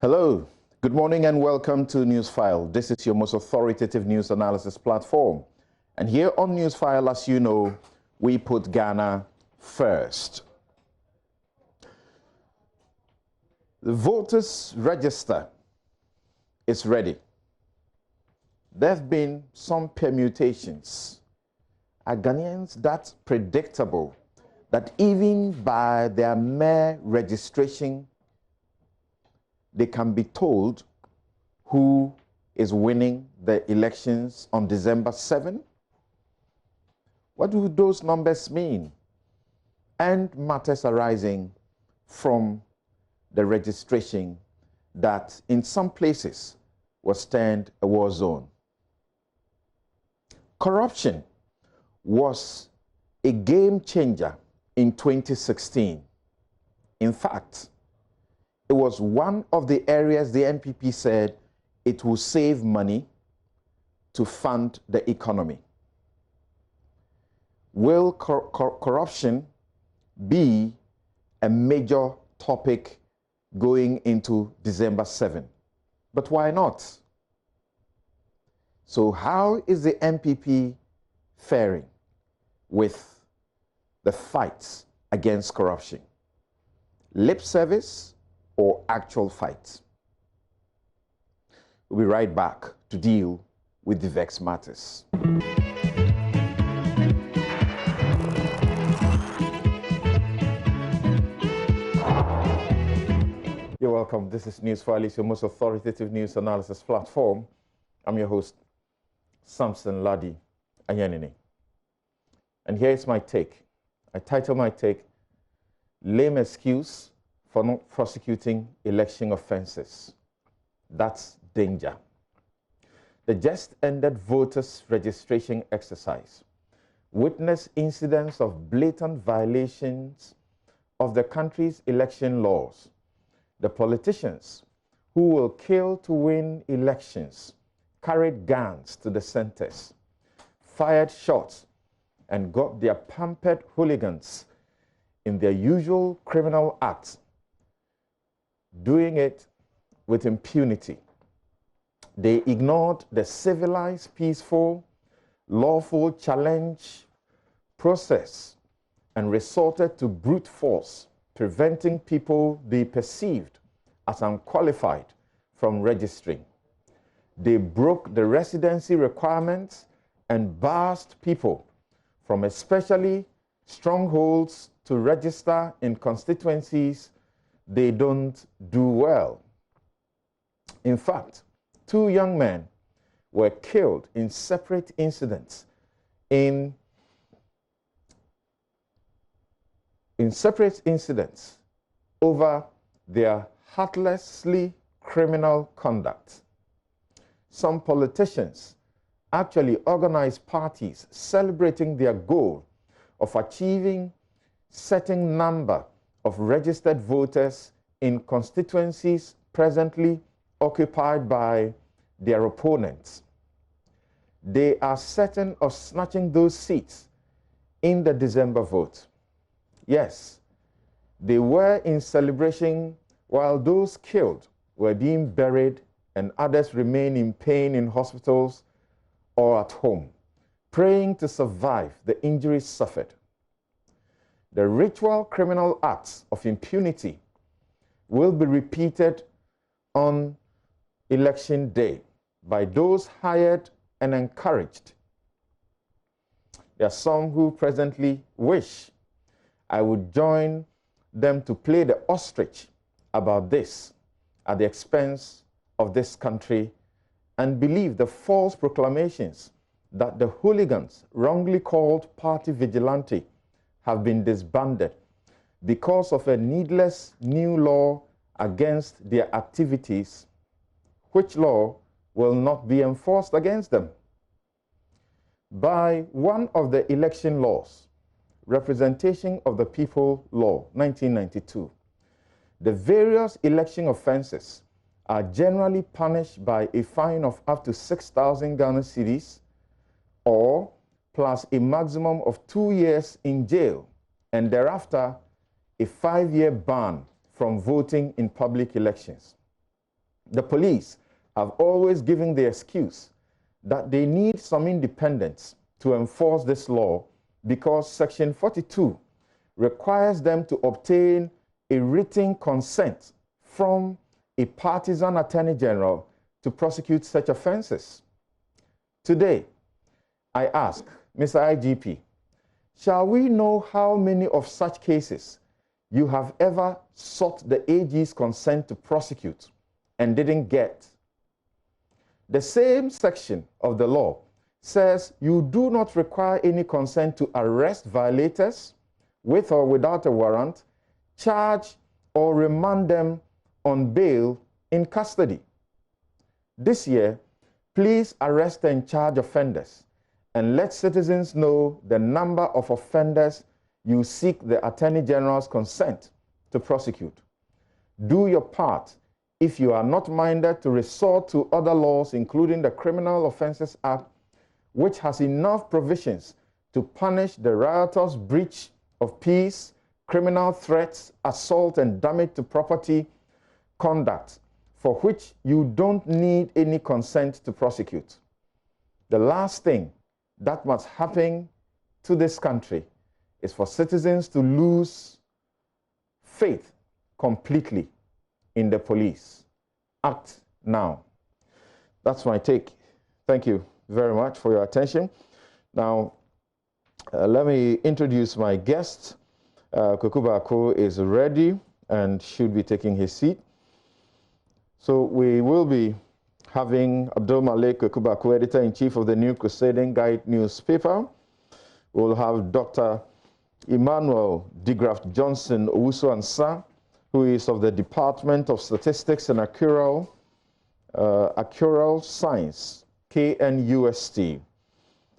Hello, good morning and welcome to NewsFile. This is your most authoritative news analysis platform. And here on NewsFile, as you know, we put Ghana first. The voters' register is ready. There have been some permutations. Are Ghanaians that predictable that even by their mere registration, they can be told who is winning the elections on December 7? What do those numbers mean? And matters arising from the registration that in some places was turned a war zone. Corruption was a game changer in 2016. In fact, it was one of the areas the NPP said it will save money to fund the economy. Will corruption be a major topic going into December 7? But why not? So how is the NPP faring with the fight against corruption? Lip service or actual fight? We'll be right back to deal with the vexed matters. You're welcome. This is NewsFile, it's your most authoritative news analysis platform. I'm your host, Samson Ladi Ayenini. And here's my take. I title my take, Lame Excuse for not prosecuting election offences. That's danger. The just ended voters' registration exercise witnessed incidents of blatant violations of the country's election laws. The politicians who will kill to win elections carried guns to the centers, fired shots, and got their pampered hooligans in their usual criminal acts, doing it with impunity. They ignored the civilized, peaceful, lawful challenge process and resorted to brute force, preventing people they perceived as unqualified from registering. They broke the residency requirements and barred people from especially strongholds to register in constituencies they don't do well. In fact, 2 young men were killed in separate incidents over their heartlessly criminal conduct. Some politicians actually organized parties celebrating their goal of achieving certain number of registered voters in constituencies presently occupied by their opponents. They are certain of snatching those seats in the December vote. Yes, they were in celebration while those killed were being buried and others remain in pain in hospitals or at home, praying to survive the injuries suffered. The ritual criminal acts of impunity will be repeated on election day by those hired and encouraged. There are some who presently wish I would join them to play the ostrich about this at the expense of this country and believe the false proclamations that the hooligans wrongly called party vigilante have been disbanded because of a needless new law against their activities, which law will not be enforced against them. By one of the election laws, Representation of the People Law, 1992, the various election offences are generally punished by a fine of up to 6,000 Ghana cedis or plus a maximum of 2 years in jail and thereafter a 5-year ban from voting in public elections. The police have always given the excuse that they need some independence to enforce this law because Section 42 requires them to obtain a written consent from a partisan attorney general to prosecute such offences. Today, I ask, Mr. IGP, shall we know how many of such cases you have ever sought the AG's consent to prosecute and didn't get? The same section of the law says you do not require any consent to arrest violators with or without a warrant, charge or remand them on bail in custody. This year, please arrest and charge offenders and let citizens know the number of offenders you seek the Attorney General's consent to prosecute. Do your part if you are not minded to resort to other laws, including the Criminal Offences Act, which has enough provisions to punish the riotous breach of peace, criminal threats, assault, and damage to property conduct, for which you don't need any consent to prosecute. The last thing that must happen to this country is for citizens to lose faith completely in the police. Act now. That's my take. Thank you very much for your attention. Now, let me introduce my guest. Kwekubako is ready and should be taking his seat. So we will be having Abdul Malik Kwekubako, editor-in-chief of the New Crusading Guide newspaper. We'll have Dr. Emmanuel DeGraft Johnson Owusu Ansa, who is of the Department of Statistics and Actuarial Science, KNUST.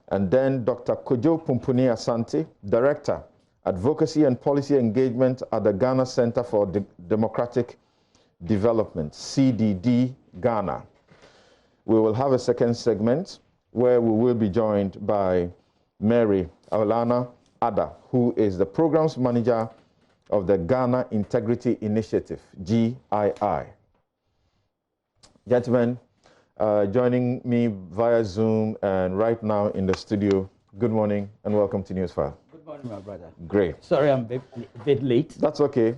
And then Dr. Kojo Pumpuni Asante, Director, Advocacy and Policy Engagement at the Ghana Center for Democratic Development, CDD Ghana. We will have a second segment where we will be joined by Mary Aulana Ada, who is the Programs Manager of the Ghana Integrity Initiative, GII. Gentlemen, joining me via Zoom and right now in the studio, good morning and welcome to NewsFile. Good morning, my brother. Great. Sorry I'm a bit late. That's okay.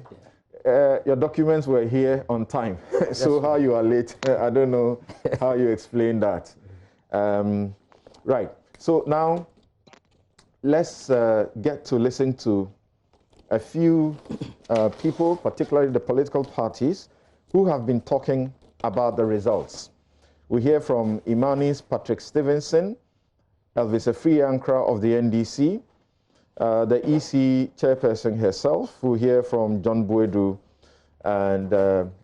Yeah. Your documents were here on time. So how you are late, I don't know how you explain that. Right. So now let's get to listen to a few people, particularly the political parties, who have been talking about the results. We hear from Imani's Patrick Stevenson, Elvis Afriankra of the NDC, the EC chairperson herself. We hear from John Boedu and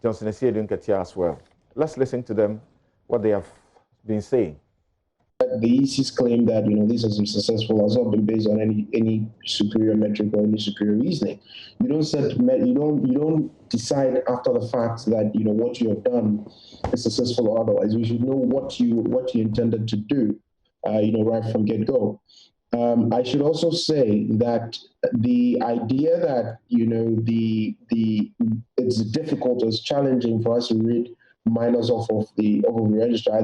Johnson Esiedun Ketia as well. Let's listen to them, what they have been saying. The EC's claim that this has been successful has not been based on any superior metric or any superior reasoning. You don't decide after the fact that what you have done is successful or otherwise. We should know what you intended to do, right from get-go. I should also say that the idea that it's difficult, it's challenging for us to read minors off of the register. I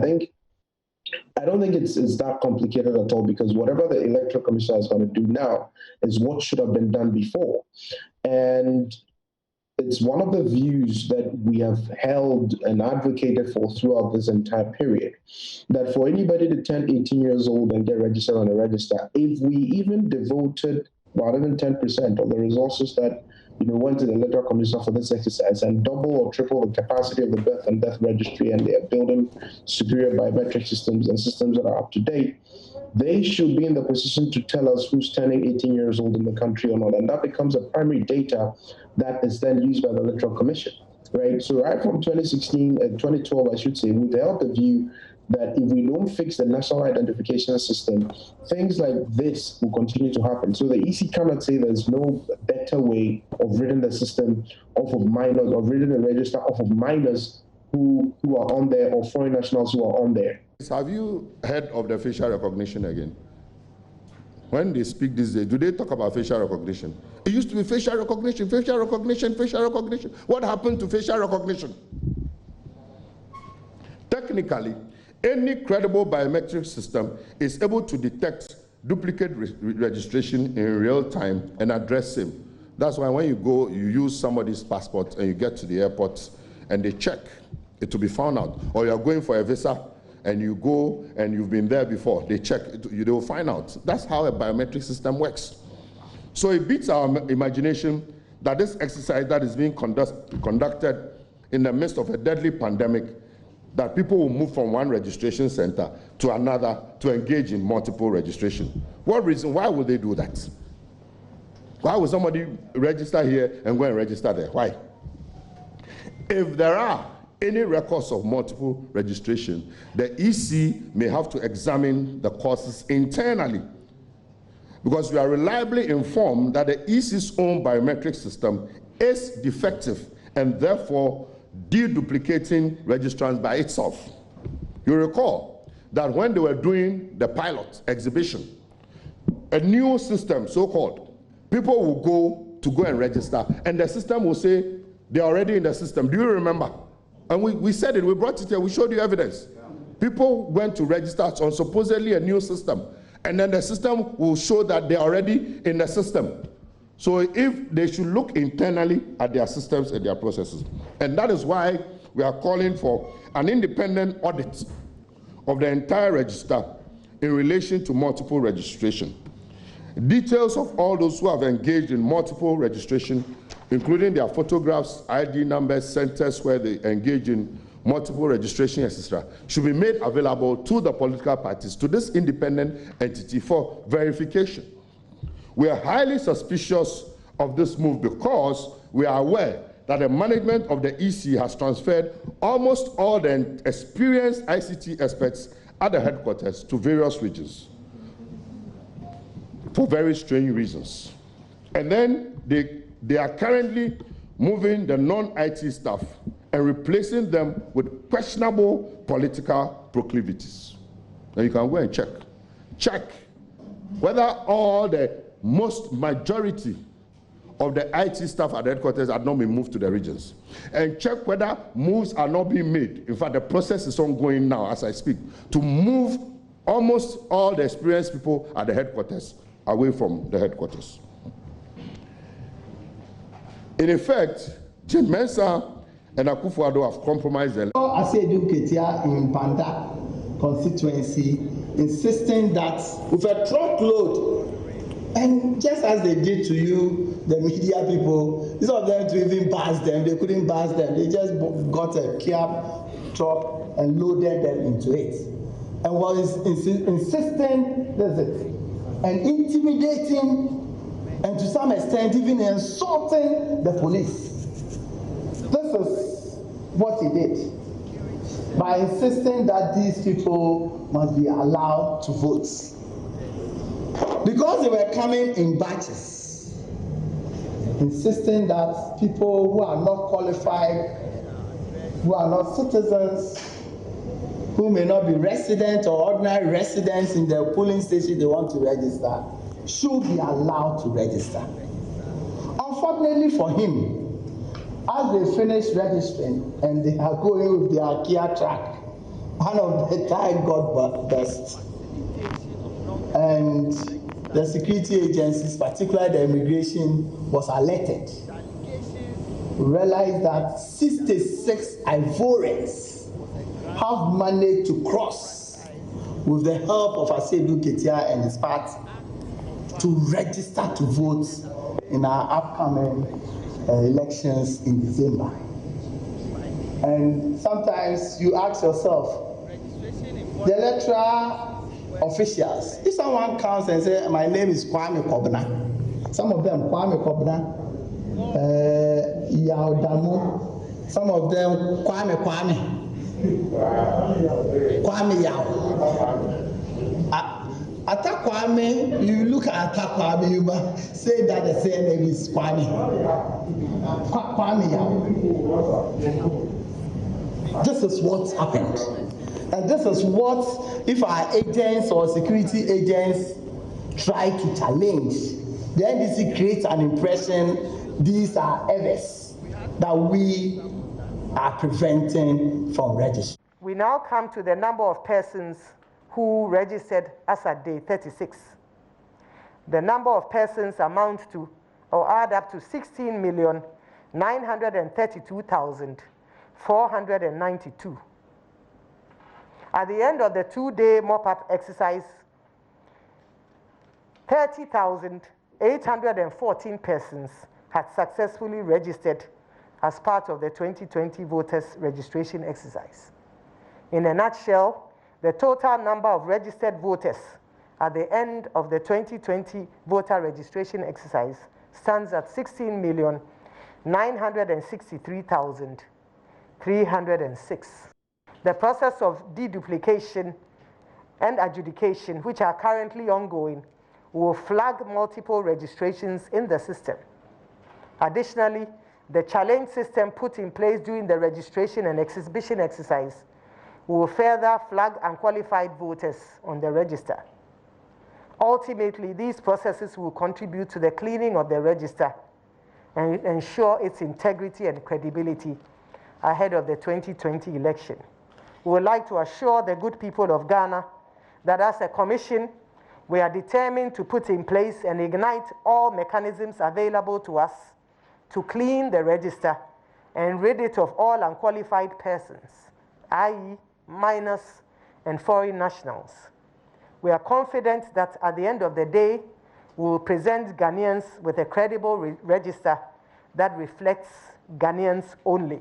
don't think it's that complicated at all, because whatever the Electoral Commission is going to do now is what should have been done before. And it's one of the views that we have held and advocated for throughout this entire period, that for anybody to turn 18 years old and get registered on the register, if we even devoted about even 10% of the resources that went to the Electoral Commission for this exercise and double or triple the capacity of the birth and death registry, and they are building superior biometric systems and systems that are up to date, they should be in the position to tell us who's turning 18 years old in the country or not. And that becomes a primary data that is then used by the Electoral Commission, right? So right from 2012, I should say, we've held the view that if we don't fix the national identification system, things like this will continue to happen. So the EC cannot say there's no better way of ridding the system off of minors, or ridding the register off of minors who are on there, or foreign nationals who are on there. Have you heard of the facial recognition again? When they speak these days, do they talk about facial recognition? It used to be facial recognition, facial recognition, facial recognition. What happened to facial recognition? Technically, any credible biometric system is able to detect duplicate registration in real time and address him. That's why when you go, you use somebody's passport and you get to the airport and they check, it will be found out. Or you're going for a visa and you go and you've been there before, they check, they will find out. That's how a biometric system works. So it beats our imagination that this exercise that is being conducted in the midst of a deadly pandemic, that people will move from one registration center to another to engage in multiple registration. What reason? Why would they do that? Why would somebody register here and go and register there? Why? If there are any records of multiple registration, the EC may have to examine the causes internally, because we are reliably informed that the EC's own biometric system is defective and therefore deduplicating registrants by itself. You recall that when they were doing the pilot exhibition, a new system, so-called, people will go and register, and the system will say they're already in the system. Do you remember? And we said it, we brought it here, we showed you evidence. People went to register on supposedly a new system, and then the system will show that they're already in the system. So if they should look internally at their systems and their processes. And that is why we are calling for an independent audit of the entire register in relation to multiple registration. Details of all those who have engaged in multiple registration, including their photographs, ID numbers, centers where they engage in multiple registration, etc., should be made available to the political parties, to this independent entity for verification. We are highly suspicious of this move because we are aware that the management of the EC has transferred almost all the experienced ICT experts at the headquarters to various regions for very strange reasons. And then they are currently moving the non-IT staff and replacing them with questionable political proclivities. And you can go and check whether all the majority of the IT staff at the headquarters had not been moved to the regions, and check whether moves are not being made. In fact, the process is ongoing now as I speak to move almost all the experienced people at the headquarters away from the headquarters. In effect, Jim Mensah and Akufo-Addo have compromised the law. Asedu Ketia in Panda constituency, insisting that with a truckload, and just as they did to you, the media people, instead of them to even pass them, they couldn't pass them. They just got a cab truck and loaded them into it, and was insisting, that's it, and intimidating, and to some extent even insulting the police. This is what he did by insisting that these people must be allowed to vote. Because they were coming in batches, insisting that people who are not qualified, who are not citizens, who may not be resident or ordinary residents in the polling station they want to register, should be allowed to register. Unfortunately for him, as they finish registering and they are going with their Kia track, one of the tires got burst. And the security agencies, particularly the immigration, was alerted. We realized that 66 Ivorians have managed to cross with the help of Asedu Ketia and his party to register to vote in our upcoming elections in December. And sometimes you ask yourself, the electoral officials, if someone comes and says, my name is Kwame Kobna, some of them Kwame Kobna, Yaodamu, some of them Kwame Yao. Ata Kwame, you look at Ata Kwame, you must say that the same name is Kwame. Kwame Yao. This is what happened. And this is what, if our agents or security agents try to challenge, the NDC creates an impression these are errors that we are preventing from registering. we now come to the number of persons who registered as at day 36. The number of persons amount to or add up to 16,932,492. At the end of the two-day mop-up exercise, 30,814 persons had successfully registered as part of the 2020 voters registration exercise. In a nutshell, the total number of registered voters at the end of the 2020 voter registration exercise stands at 16,963,306. The process of deduplication and adjudication, which are currently ongoing, will flag multiple registrations in the system. Additionally, the challenge system put in place during the registration and exhibition exercise will further flag unqualified voters on the register. Ultimately, these processes will contribute to the cleaning of the register and ensure its integrity and credibility ahead of the 2020 election. We would like to assure the good people of Ghana that as a commission, we are determined to put in place and ignite all mechanisms available to us to clean the register and rid it of all unqualified persons, i.e. minors and foreign nationals. We are confident that at the end of the day, we will present Ghanaians with a credible register that reflects Ghanaians only,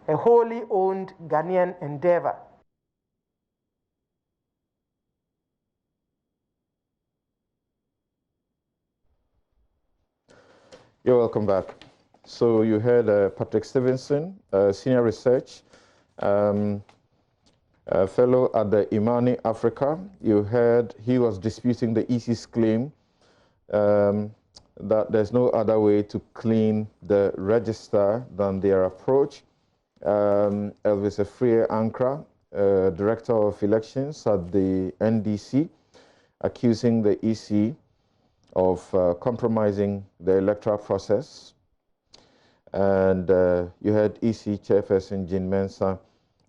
a wholly owned Ghanaian endeavor. You're welcome back. So you heard Patrick Stevenson, senior research fellow at the Imani Africa. You heard he was disputing the EC's claim that there's no other way to clean the register than their approach. Elvis Efrie Ankra, Director of Elections at the NDC, accusing the EC of compromising the electoral process. And you heard EC Chairperson Jean Mensah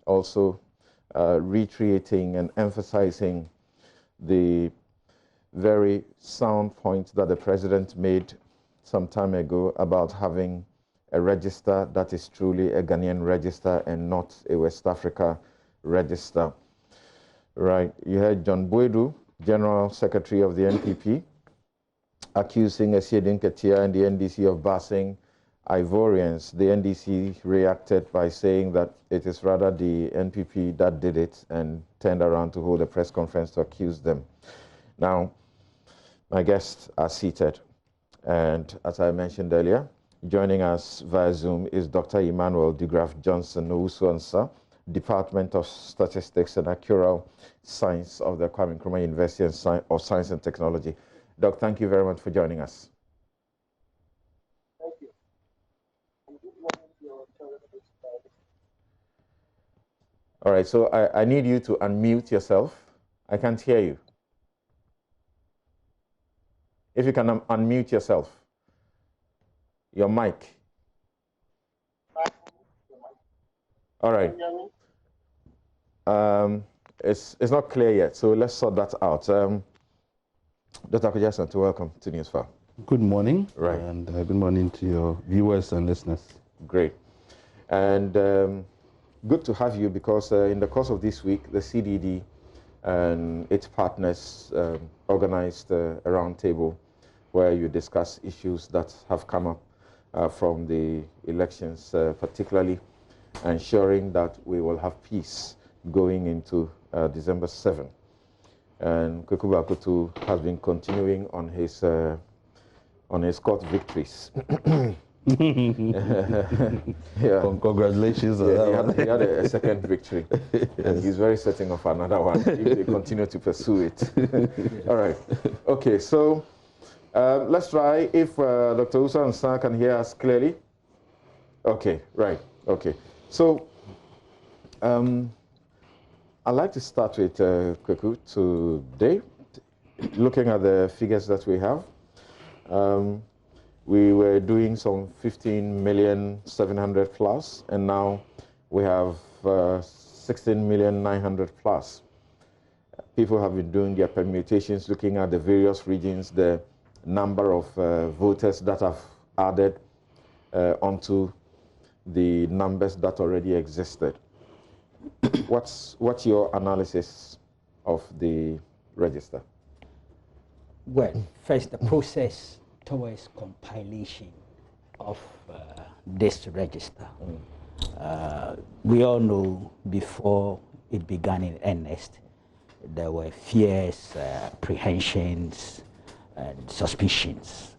also reiterating and emphasizing the very sound point that the president made some time ago about having a register that is truly a Ghanaian register and not a West Africa register. Right, you heard John Boedu, General Secretary of the NPP, accusing Esiedin Ketia and the NDC of bashing Ivorians. The NDC reacted by saying that it is rather the NPP that did it and turned around to hold a press conference to accuse them. Now, my guests are seated. And as I mentioned earlier, joining us via Zoom is Dr. Emmanuel de Graaf Johnson Owusu-Ansah, Department of Statistics and Actuarial Science of the Kwame Nkrumah University of Science and Technology. Doc, thank you very much for joining us. Thank you. All right, so I need you to unmute yourself. I can't hear you. If you can unmute yourself, your mic. All right. It's not clear yet, so let's sort that out. Dr. Akudjason, welcome to NewsFile. Good morning, right. And good morning to your viewers and listeners. Great. And good to have you because in the course of this week, the CDD and its partners organized a roundtable where you discuss issues that have come up from the elections, particularly ensuring that we will have peace going into December 7. And Kwekubu Akoto has been continuing on his court victories. Yeah. Congratulations on that one. He had a second victory, yes. And he's very certain of another one if they continue to pursue it. All right. Okay, so let's try if Dr. Owusu-Ansah can hear us clearly. Okay, right. Okay. So I'd like to start with Kweku today, looking at the figures that we have. We were doing some 15,700,000 plus, and now we have 16,900,000 plus. People have been doing their permutations, looking at the various regions, the number of voters that have added onto the numbers that already existed. What's your analysis of the register? Well, first, the process towards compilation of this register. We all know before it began in earnest, there were fears, apprehensions, and suspicions.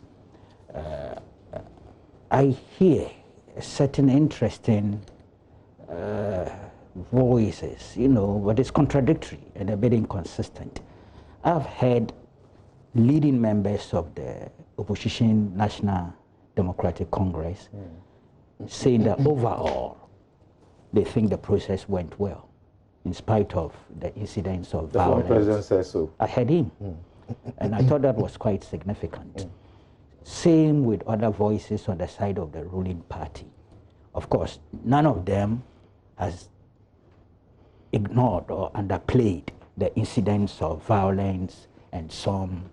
I hear certain interesting voices, but it's contradictory and a bit inconsistent. I've heard leading members of the opposition National Democratic Congress saying that overall, they think the process went well, in spite of the incidents of violence. The president says so. I heard him, and I thought that was quite significant. Same with other voices on the side of the ruling party. Of course, none of them has ignored or underplayed the incidents of violence and some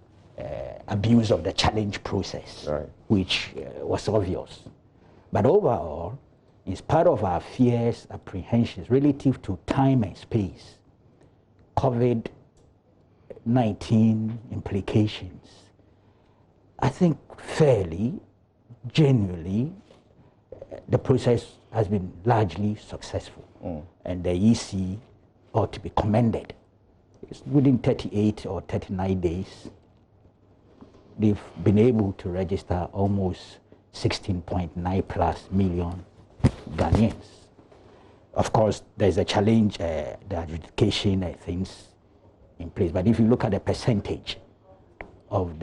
abuse of the challenge process, right, which was obvious. But overall, in spite of our fears, apprehensions relative to time and space, COVID-19 implications, I think fairly, genuinely, the process has been largely successful. And the EC ought to be commended. It's within 38 or 39 days, they've been able to register almost 16.9 plus million Ghanaians. Of course, there's a challenge, the adjudication and things in place. But if you look at the percentage of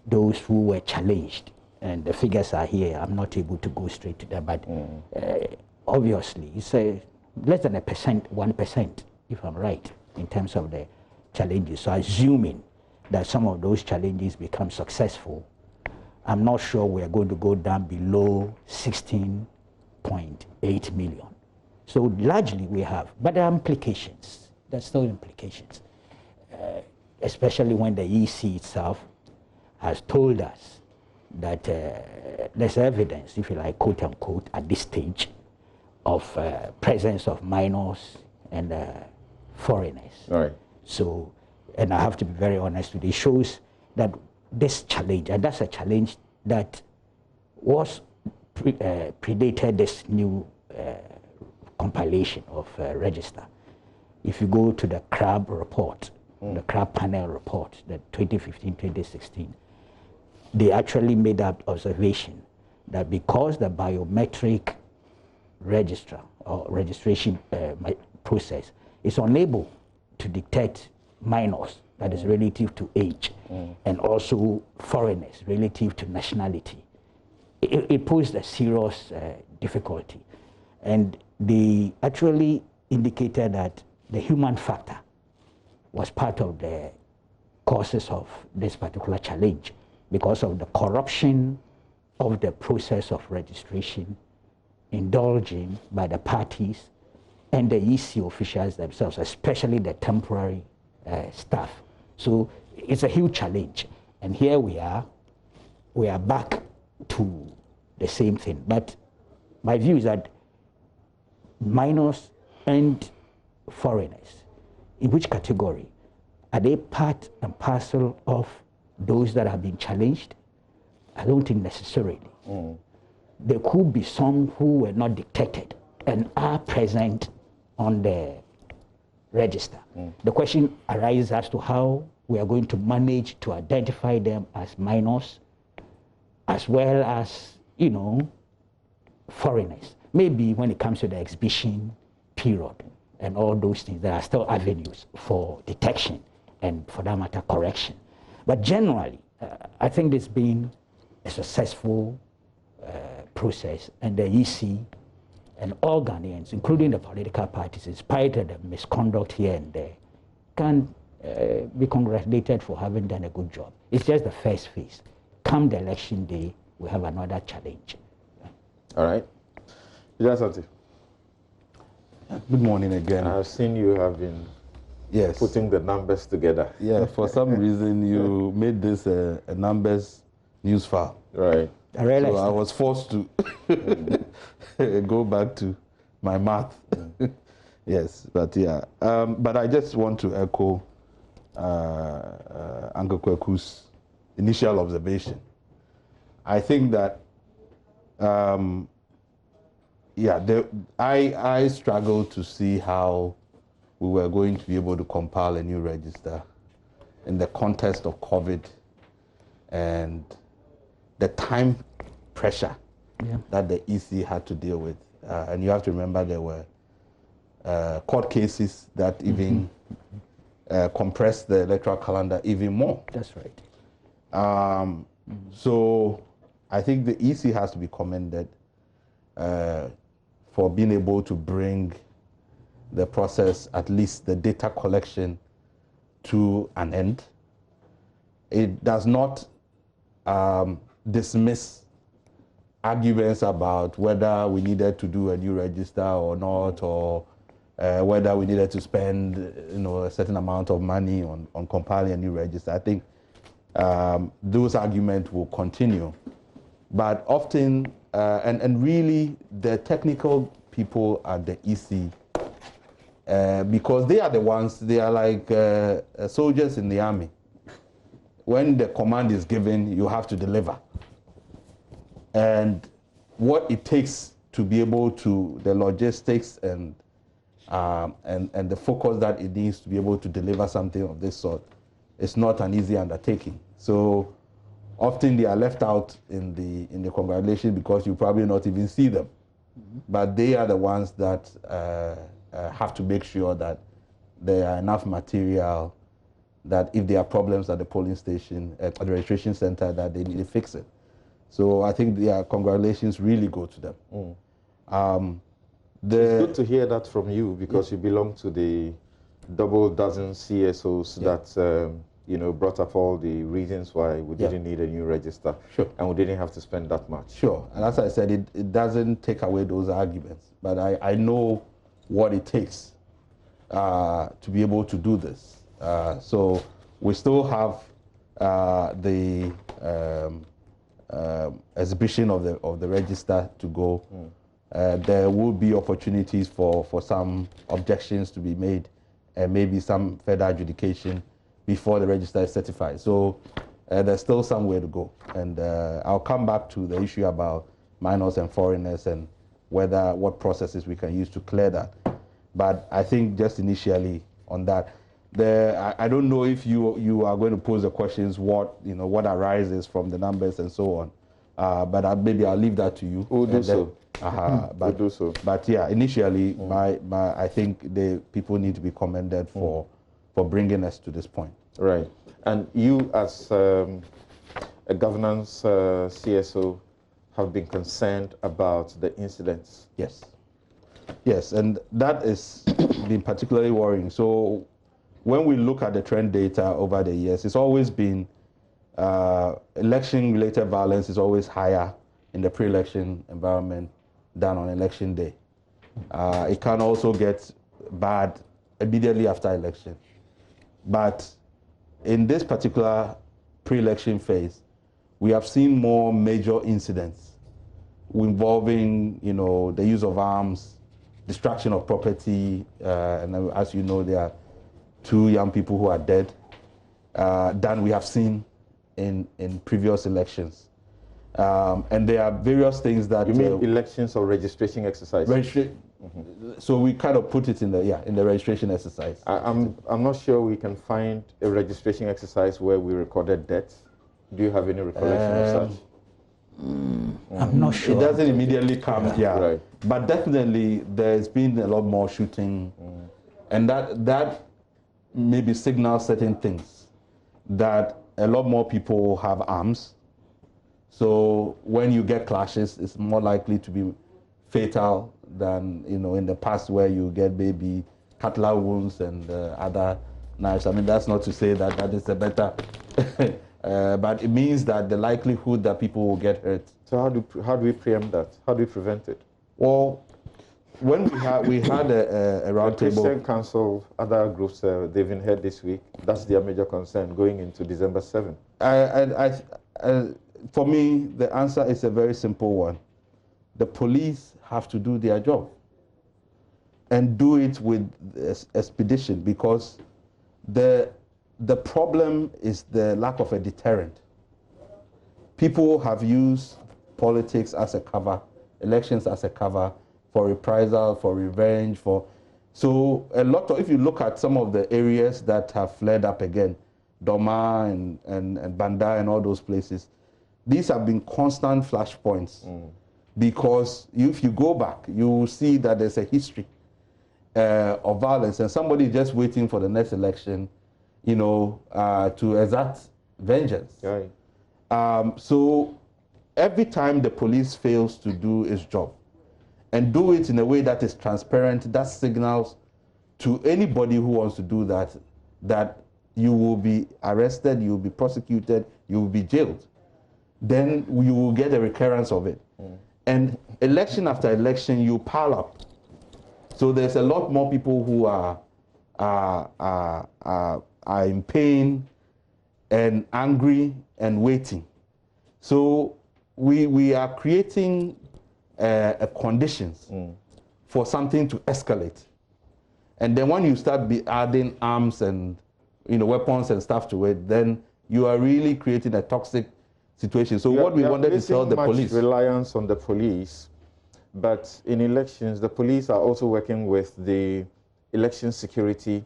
those who were challenged, and the figures are here, I'm not able to go straight to them, but obviously it's less than 1%, if I'm right, in terms of the challenges. So assuming that some of those challenges become successful, I'm not sure we're going to go down below 16.8 million. So largely we have, but there are implications. There's still implications, especially when the EC itself has told us that there's evidence, if you like, quote unquote, at this stage of presence of minors and foreigners. Right. So, and I have to be very honest with you, it shows that this challenge, and that's a challenge that was predated this new compilation of register. If you go to the CRAB report, the CRAB panel report, the 2015-2016, they actually made that observation that because the biometric register or registration process is unable to detect minors, that is relative to age, and also foreigners relative to nationality, it posed a serious difficulty. And they actually indicated that the human factor was part of the causes of this particular challenge, because of the corruption of the process of registration indulging by the parties and the EC officials themselves, especially the temporary staff. So it's a huge challenge. And here we are back to the same thing. But my view is that minors and foreigners, in which category? Are they part and parcel of those that have been challenged? I don't think necessarily. There could be some who were not detected and are present on the register. The question arises as to how we are going to manage to identify them as minors, as well as, foreigners. Maybe when it comes to the exhibition period and all those things, there are still avenues for detection and, for that matter, correction. But generally, I think it's been a successful process, and the EC and all Ghanaians, including the political parties, in spite of the misconduct here and there, can be congratulated for having done a good job. It's just the first phase. Come the election day, we have another challenge. All right. Yes, Auntie. Good morning again. I've seen you have been putting the numbers together. Yeah, for some reason you made this a numbers news file. Right. I realized so I was forced to go back to my math. Yes, but yeah. But I just want to echo Uncle Kweku's initial observation. I think that I struggled to see how we were going to be able to compile a new register in the context of COVID and the time pressure that the EC had to deal with. And you have to remember there were court cases that even compressed the electoral calendar even more. That's right. So I think the EC has to be commended for being able to bring the process, at least the data collection, to an end. It does not dismiss arguments about whether we needed to do a new register or not, or whether we needed to spend a certain amount of money on compiling a new register. I think those arguments will continue. But often, and really, the technical people at the EC, because they are the ones, they are like soldiers in the army. When the command is given, you have to deliver. And what it takes to be able to, the logistics and the focus that it needs to be able to deliver something of this sort, it's not an easy undertaking. So often they are left out in the congratulations because you probably not even see them. But they are the ones that have to make sure that there are enough material, that if there are problems at the polling station, at the registration center, that they need to fix it. So I think their congratulations really go to them. It's good to hear that from you, because you belong to the double dozen CSOs that brought up all the reasons why we didn't need a new register. Sure. And we didn't have to spend that much. Sure. And as I said, it doesn't take away those arguments. But I know what it takes to be able to do this. So we still have the exhibition of the register to go. There will be opportunities for some objections to be made, and maybe some further adjudication before the register is certified. So there's still some way to go. And I'll come back to the issue about minors and foreigners and what processes we can use to clear that. But I think just initially on that, I don't know if you are going to pose the questions what arises from the numbers and so on. But maybe I'll leave that to you. We'll do so. We'll do so. But yeah, initially, I think the people need to be commended for bringing us to this point. Right. And you, as a governance CSO, have been concerned about the incidents. Yes. Yes, and that has been particularly worrying. So when we look at the trend data over the years, it's always been election-related violence is always higher in the pre-election environment than on election day. It can also get bad immediately after election. But in this particular pre-election phase, we have seen more major incidents involving, the use of arms, destruction of property, and as you know, there are 2 young people who are dead, than we have seen in previous elections. And there are various things that... You mean elections or registration exercise? So we kind of put it in the registration exercise. I'm not sure we can find a registration exercise where we recorded deaths. Do you have any recollection of such? I'm not sure. It doesn't immediately come here, right. But definitely there's been a lot more shooting, and that maybe signals certain things, that a lot more people have arms. So when you get clashes, it's more likely to be fatal than in the past, where you get maybe cutlass wounds and other knives. I mean, that's not to say that is a better, but it means that the likelihood that people will get hurt. So how do we preempt that? How do we prevent it? Well, when we had a The roundtable. Christian Council, other groups, they've been heard this week. That's their major concern going into December 7th. For me, the answer is a very simple one. The police have to do their job and do it with expedition, because the problem is the lack of a deterrent. People have used politics as a cover, elections as a cover for reprisal, for revenge, so a lot of, if you look at some of the areas that have flared up again, Doma and Banda and all those places, these have been constant flashpoints. Because if you go back, you will see that there's a history of violence, and somebody is just waiting for the next election, to exact vengeance. Right. So every time the police fails to do its job and do it in a way that is transparent, that signals to anybody who wants to do that, that you will be arrested, you will be prosecuted, you will be jailed. Then you will get a recurrence of it. And election after election, you pile up. So there's a lot more people who are in pain and angry and waiting. So we are creating conditions for something to escalate. And then when you start adding arms and weapons and stuff to it, then you are really creating a toxic situation. So what we wanted to tell the police, reliance on the police, but in elections, the police are also working with the election security,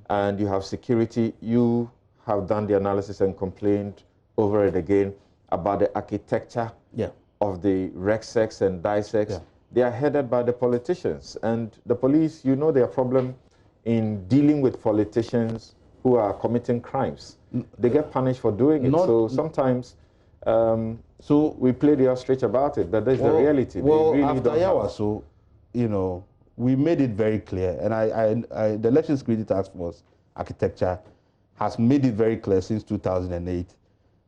and you have security. You have done the analysis and complained over it again about the architecture of the RegSecs and DISECs. They are headed by the politicians, and the police, their problem in dealing with politicians who are committing crimes. They get punished for doing it. So sometimes so we play the ostrich about it, but that's the reality. Well, really after Yawaso, we made it very clear, and the Election Security Task Force architecture has made it very clear since 2008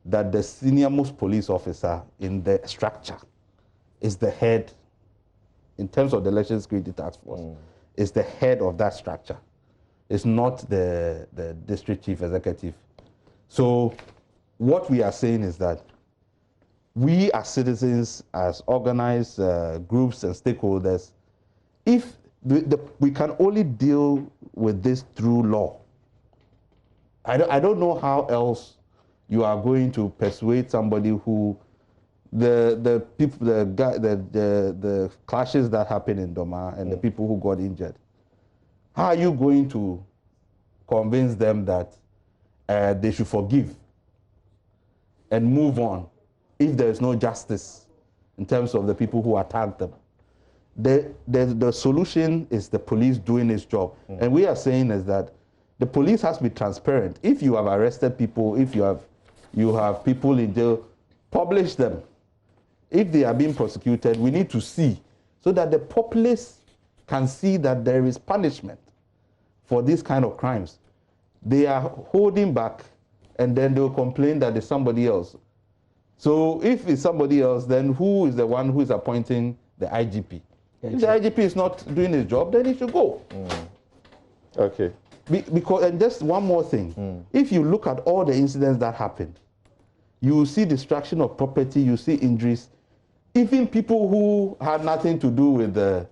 that the senior-most police officer in the structure is the head, in terms of the Election Security Task Force, is the head of that structure. It's not the district chief executive. So what we are saying is that we as citizens, as organized groups and stakeholders, if we can only deal with this through law. I don't know how else you are going to persuade somebody who the clashes that happened in Doma and the people who got injured. How are you going to convince them that they should forgive and move on if there is no justice in terms of the people who attacked them? The solution is the police doing its job. And we are saying is that the police has to be transparent. If you have arrested people, if you have people in jail, publish them. If they are being prosecuted, we need to see, so that the populace can see that there is punishment for these kind of crimes. They are holding back, and then they'll complain that it's somebody else. So if it's somebody else, then who is the one who is appointing the IGP? If the IGP is not doing his job, then he should go. Okay. Because, and just one more thing. If you look at all the incidents that happened, you will see destruction of property, you see injuries. Even people who had nothing to do with the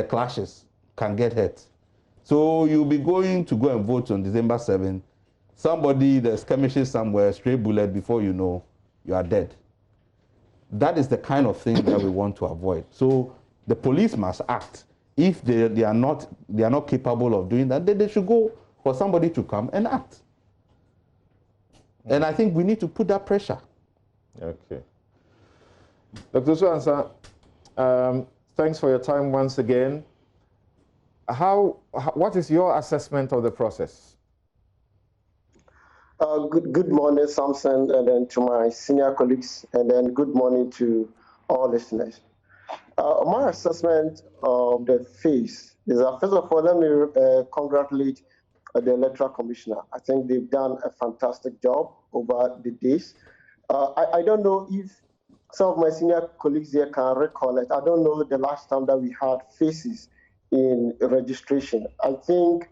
clashes can get hurt. So you'll be going to go and vote on December 7th. Somebody, the skirmishes somewhere, stray bullet, before you know, you are dead. That is the kind of thing that we want to avoid. So the police must act. If they are not capable of doing that, then they should go for somebody to come and act. And I think we need to put that pressure. Okay. Dr. Suansa, thanks for your time once again. What is your assessment of the process? Good morning, Samson, and then to my senior colleagues, and then good morning to all listeners. My assessment of the phase is that, first of all, let me congratulate the Electoral Commissioner. I think they've done a fantastic job over the days. I don't know if some of my senior colleagues here can recall it. I don't know the last time that we had phases in registration. I think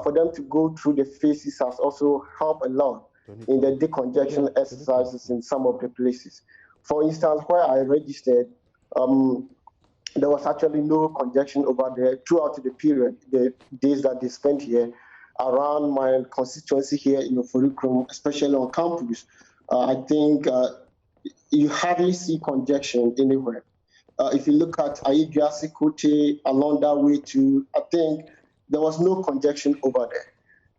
for them to go through the phases has also helped a lot in the decongestion exercises in some of the places. For instance, where I registered, there was actually no congestion over there throughout the period, the days that they spent here. Around my constituency here in Oforikrom, especially on campus, I think you hardly see congestion anywhere. If you look at Aigiasi Kote along that way too, I think there was no congestion over there.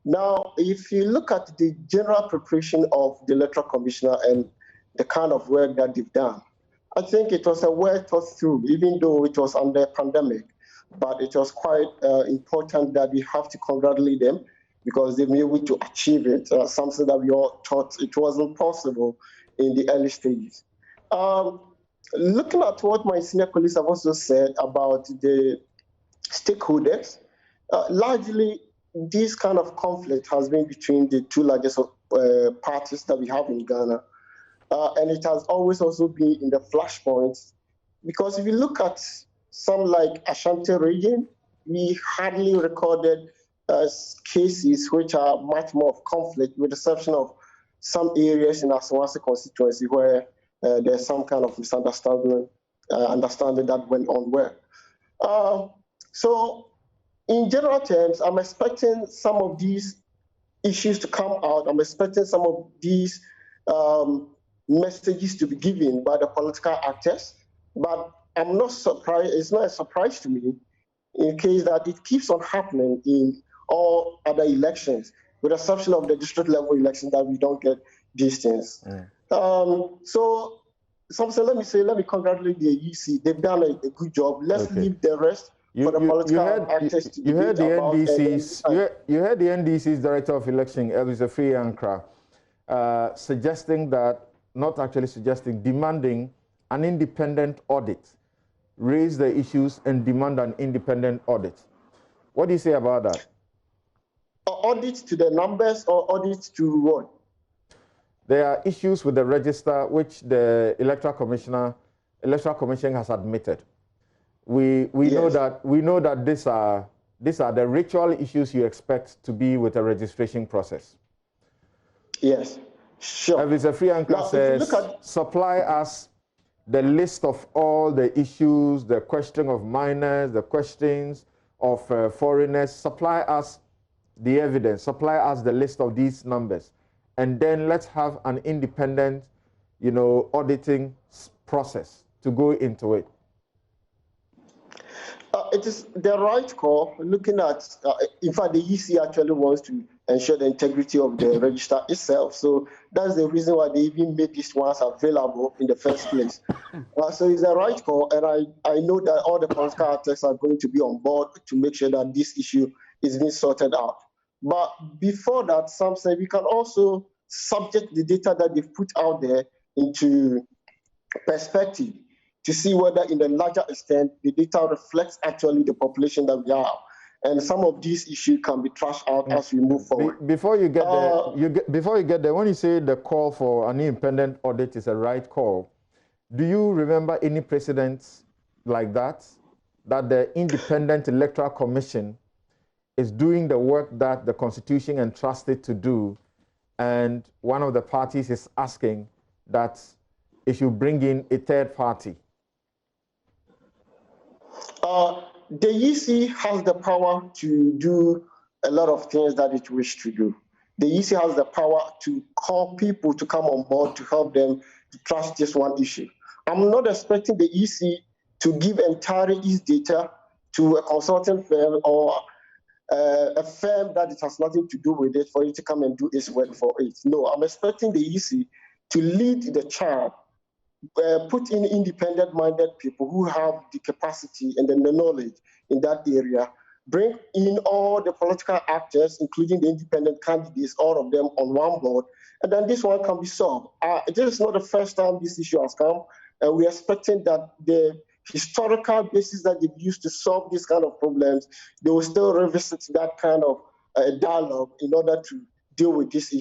Now, if you look at the general preparation of the electoral commissioner and the kind of work that they've done, I think it was a well thought through, even though it was under pandemic. But it was quite important that we have to congratulate them because they've been able to achieve it, something that we all thought it wasn't possible in the early stages. Looking at what my senior colleagues have also said about the stakeholders, largely this kind of conflict has been between the two largest parties that we have in Ghana. And it has always also been in the flashpoints, because if you look at some like Ashanti region, we hardly recorded cases which are much more of conflict, with the exception of some areas in Asawase constituency where there's some kind of misunderstanding understanding that went on well. So in general terms, I'm expecting some of these issues to come out. I'm expecting some of these messages to be given by the political actors, but I'm not surprised. It's not a surprise to me in case that it keeps on happening in all other elections, with the exception of the district level elections that we don't get these things. So, Samson, let me congratulate the EC. They've done a good job. Let's leave the rest for the political actors to you heard the about. You heard the NDC's Director of Election, Elvis Ankra, suggesting that, not actually suggesting, demanding an independent audit, raise the issues and demand an independent audit. What do you say about that? Audit to the numbers or audit to what? There are issues with the register which the Electoral Commission has admitted. We know that these are the ritual issues you expect to be with a registration process. Yes, sure. Elvis Ankra says, supply us the list of all the issues, the question of minors, the questions of foreigners. Supply us the evidence, supply us the list of these numbers, and then let's have an independent, auditing process to go into it. It is the right call, looking at, in fact, the EC actually wants to ensure the integrity of the register itself. So that's the reason why they even made these ones available in the first place. So it's the right call, and I know that all the political actors are going to be on board to make sure that this issue is being sorted out. But before that, some say we can also subject the data that they've put out there into perspective to see whether in the larger extent the data reflects actually the population that we have. And some of these issues can be trashed out as we move forward. Before you get there, when you say the call for an independent audit is a right call, do you remember any precedents like that the Independent Electoral Commission is doing the work that the Constitution entrusted to do, and one of the parties is asking that it should bring in a third party? The EC has the power to do a lot of things that it wishes to do. The EC has the power to call people to come on board to help them to trust this one issue. I'm not expecting the EC to give entirely its data to a consulting firm or a firm that it has nothing to do with it for it to come and do its work for it. No, I'm expecting the EC to lead the charge, put in independent-minded people who have the capacity and the knowledge in that area, bring in all the political actors, including the independent candidates, all of them on one board, and then this one can be solved. This is not the first time this issue has come, and we're expecting that the historical basis that they've used to solve these kind of problems, they will still revisit that kind of dialogue in order to deal with this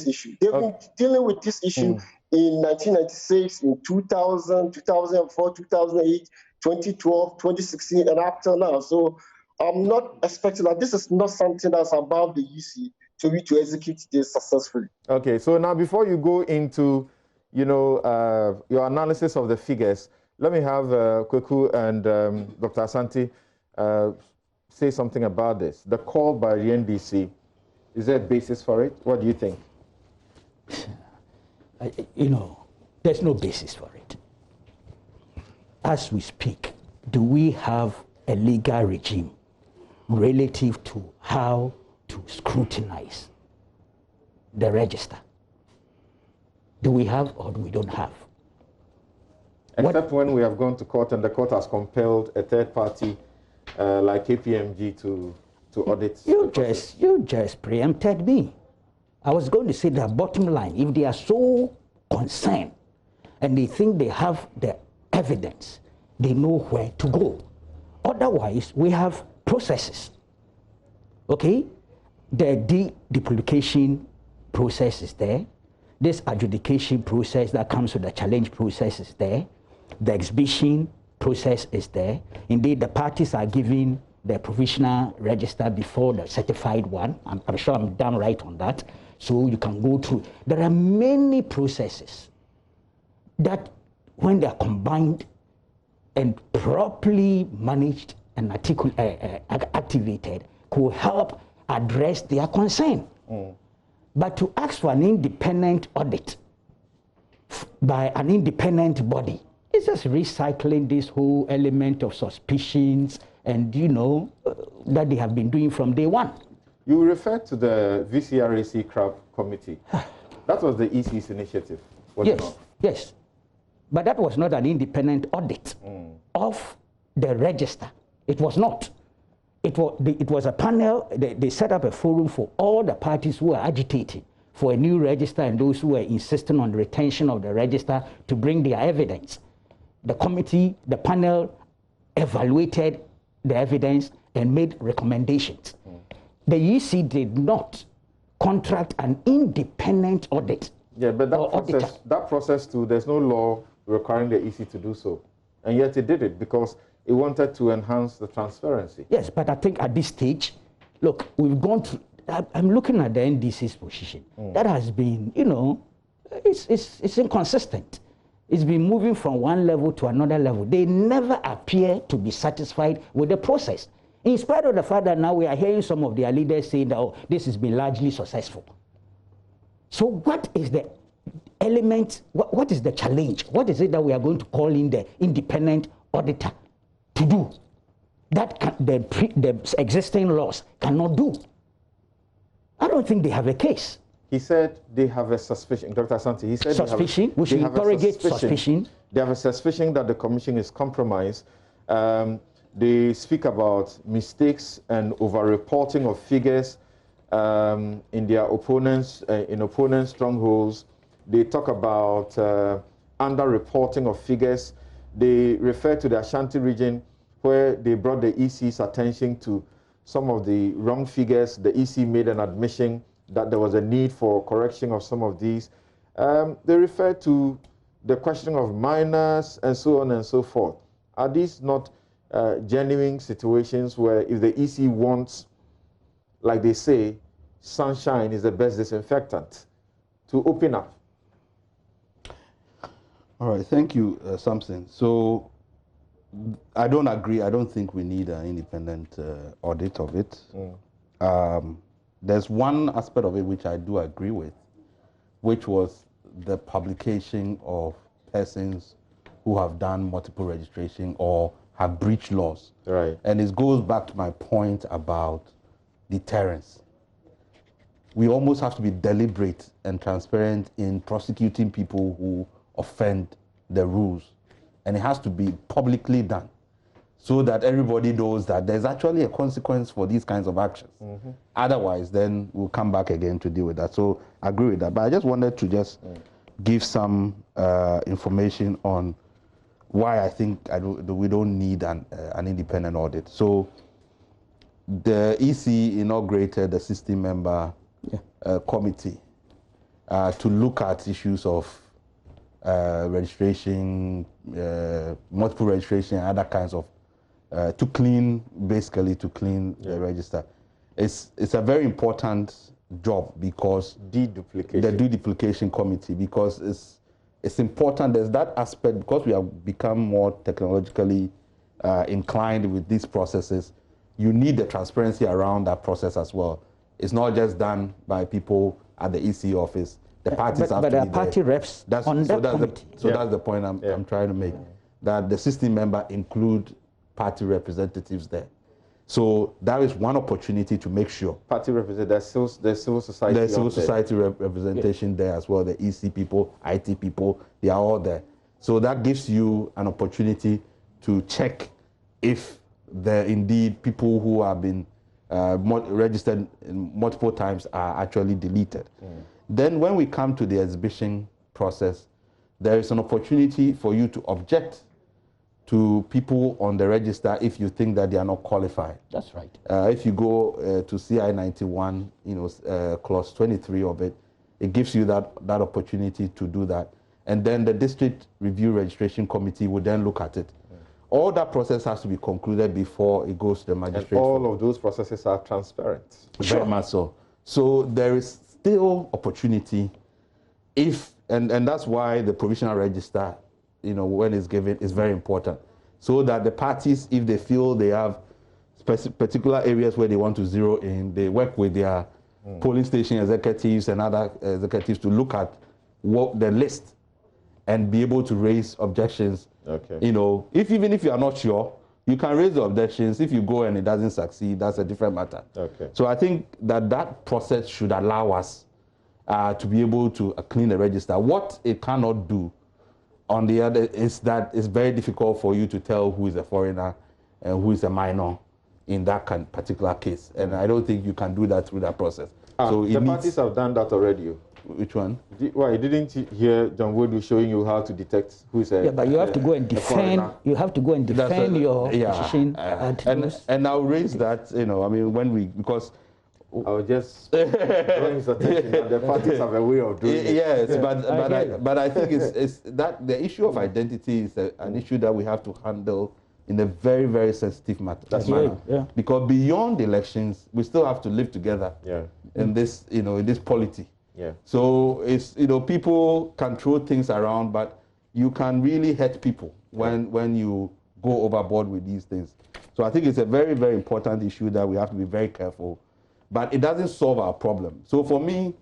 issue. They've been dealing with this issue in 1996, in 2000, 2004, 2008, 2012, 2016, and up till now. So I'm not expecting that this is not something that's above the EC to be to execute this successfully. Okay, so now before you go into, your analysis of the figures, let me have Kweku and Dr. Asante say something about this. The call by the NDC, is there a basis for it? What do you think? There's no basis for it. As we speak, do we have a legal regime relative to how to scrutinize the register? Do we have or do we don't have? Except when we have gone to court and the court has compelled a third party like KPMG to audit. You just preempted me. I was going to say that bottom line, if they are so concerned and they think they have the evidence, they know where to go. Otherwise, we have processes. Okay? The deduplication process is there. This adjudication process that comes with the challenge process is there. The exhibition process is there. Indeed, the parties are given the provisional register before the certified one. I'm sure I'm damn right on that. So you can go through. There are many processes that, when they are combined and properly managed and activated, could help address their concern. But to ask for an independent audit by an independent body, it's just recycling this whole element of suspicions and, that they have been doing from day one. You refer to the VCRAC CRAB committee. That was the EC's initiative, was it not? Yes. But that was not an independent audit of the register. It was not. It was a panel. They set up a forum for all the parties who are agitating for a new register and those who are insisting on the retention of the register to bring their evidence. The committee, the panel, evaluated the evidence and made recommendations. The EC did not contract an independent audit. Yeah, but that process too, there's no law requiring the EC to do so. And yet it did it because it wanted to enhance the transparency. Yes, but I think at this stage, look, we've gone to, I'm looking at the NDC's position. That has been, it's inconsistent. It's been moving from one level to another level. They never appear to be satisfied with the process. In spite of the fact that now we are hearing some of their leaders saying that, this has been largely successful. So what is the element, what is the challenge? What is it that we are going to call in the independent auditor to do that the existing laws cannot do? I don't think they have a case. He said they have a suspicion. Dr. Asante, he said suspicion. We should interrogate suspicion. They have a suspicion that the commission is compromised. They speak about mistakes and over-reporting of figures in their opponents' strongholds. They talk about under-reporting of figures. They refer to the Ashanti region, where they brought the EC's attention to some of the wrong figures. The EC made an admission that there was a need for correction of some of these. They refer to the question of minors and so on and so forth. Are these not genuine situations where if the EC wants, like they say, sunshine is the best disinfectant, to open up? All right, thank you, Samson. So I don't agree. I don't think we need an independent audit of it. There's one aspect of it which I do agree with, which was the publication of persons who have done multiple registration or have breached laws. Right. And it goes back to my point about deterrence. We almost have to be deliberate and transparent in prosecuting people who offend the rules. And it has to be publicly done so that everybody knows that there's actually a consequence for these kinds of actions. Otherwise, then we'll come back again to deal with that. So I agree with that. But I just wanted to just give some information on why I think we don't need an independent audit. So the EC inaugurated the 16-member committee to look at issues of registration, multiple registration, and other kinds of, to clean the register. It's a very important job because the deduplication committee, because it's important. There's that aspect because we have become more technologically inclined with these processes. You need the transparency around that process as well. It's not just done by people at the EC office. The parties have to be there. But party reps on that committee. That's the point I'm trying to make. That the system member include party representatives there. So that is one opportunity to make sure. Party representatives, there's civil society. There's civil society representation there as well. The EC people, IT people, they are all there. So that gives you an opportunity to check if there indeed people who have been registered multiple times are actually deleted. Then when we come to the exhibition process, there is an opportunity for you to object to people on the register if you think that they are not qualified. That's right. If you go to CI 91, clause 23 of it, it gives you that opportunity to do that. And then the district review registration committee will then look at it. All that process has to be concluded before it goes to the magistrate. And all of those processes are transparent. Very much so. So there is still opportunity and that's why the provisional register, when it's given, is very important. So that the parties, if they feel they have particular areas where they want to zero in, they work with their polling station executives and other executives to look at the list and be able to raise objections. Okay. Even if you are not sure, you can raise the objections. If you go and it doesn't succeed, that's a different matter. Okay. So I think that process should allow us to be able to clean the register. What it cannot do, on the other, is that it's very difficult for you to tell who is a foreigner and who is a minor in that particular case. And I don't think you can do that through that process. So the parties have done that already. Which one? Why didn't you hear John Wood showing you how to detect who is a? Yeah, but you have to go and defend. You have to go and defend your position. And I'll raise that. Because I was just drawing his attention that the parties have a way of doing it. Yes, but I think it's that the issue of identity is an issue that we have to handle in a very, very sensitive matter. That's right. Yeah. Because beyond elections, we still have to live together. Yeah. In this, in this polity. Yeah. So it's people can throw things around, but you can really hurt people when you go overboard with these things. So I think it's a very, very important issue that we have to be very careful. But it doesn't solve our problem. So for me,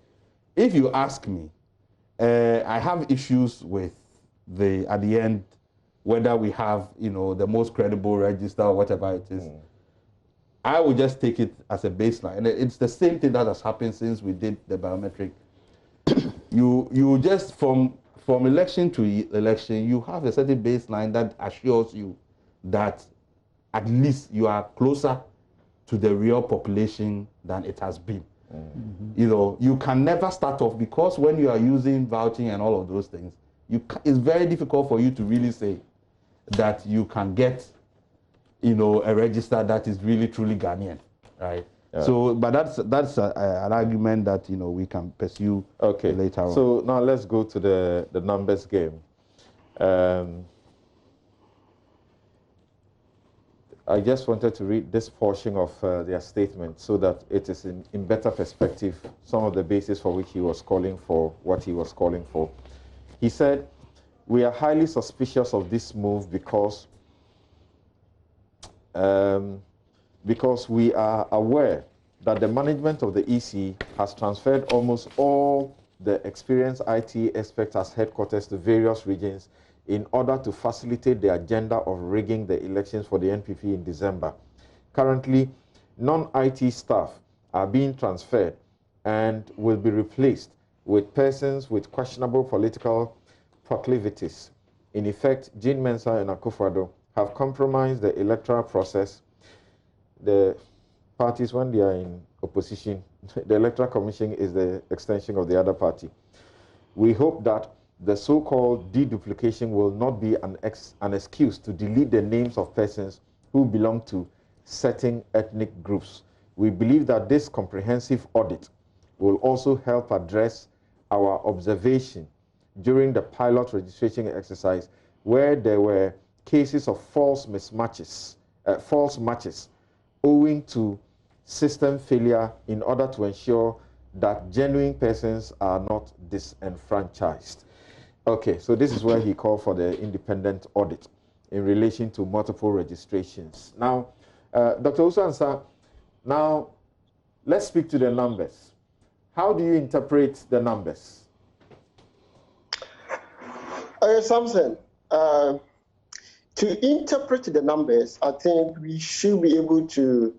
if you ask me, I have issues with at the end, whether we have the most credible register or whatever it is. I would just take it as a baseline. And it's the same thing that has happened since we did the biometric. You just, from election to election, you have a certain baseline that assures you that at least you are closer to the real population than it has been. You can never start off, because when you are using vouching and all of those things, it's very difficult for you to really say that you can get a register that is really truly Ghanaian, right? Yeah. So, but that's an argument that we can pursue later on. So now let's go to the numbers game. I just wanted to read this portion of their statement so that it is in better perspective some of the basis for which he was calling for what he was calling for. He said, "We are highly suspicious of this move because we are aware that the management of the EC has transferred almost all the experienced IT experts as headquarters to various regions in order to facilitate the agenda of rigging the elections for the NPP in December. Currently, non-IT staff are being transferred and will be replaced with persons with questionable political proclivities. In effect, Jean Mensah and Akufo-Addo have compromised the electoral process. The parties, when they are in opposition, the Electoral Commission is the extension of the other party. We hope that the so-called deduplication will not be an excuse to delete the names of persons who belong to certain ethnic groups. We believe that this comprehensive audit will also help address our observation during the pilot registration exercise where there were cases of false matches owing to system failure in order to ensure that genuine persons are not disenfranchised. Okay, so this is where he called for the independent audit in relation to multiple registrations. Now, Dr. Usansa, now let's speak to the numbers. How do you interpret the numbers? Samson, to interpret the numbers, I think we should be able to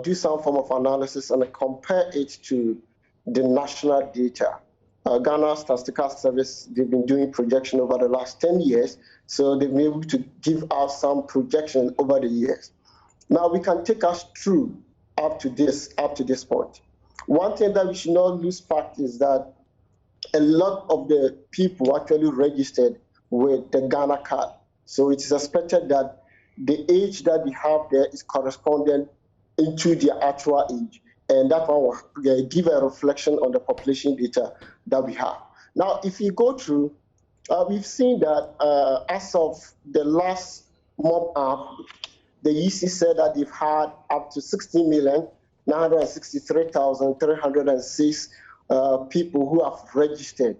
do some form of analysis and compare it to the national data. Ghana Statistical Service, they've been doing projection over the last 10 years, so they've been able to give us some projection over the years. Now we can take us through up to this point. One thing that we should not lose fact is that a lot of the people actually registered with the Ghana card. So it is expected that the age that we have there is correspondent into their actual age. And that one will give a reflection on the population data that we have. Now, if you go through, we've seen that as of the last mob up, the EC said that they've had up to 16,963,306 people who have registered.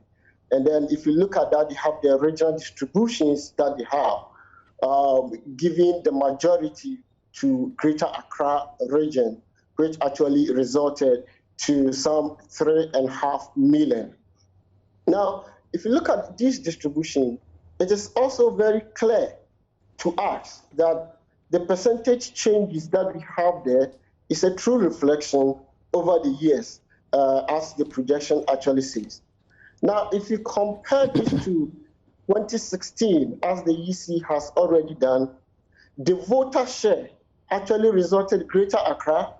And then if you look at that, you have the regional distributions that they have, giving the majority to Greater Accra region, which actually resulted to some 3.5 million. Now, if you look at this distribution, it is also very clear to us that the percentage changes that we have there is a true reflection over the years, as the projection actually says. Now, if you compare this to 2016, as the EC has already done, the voter share actually resulted Greater Accra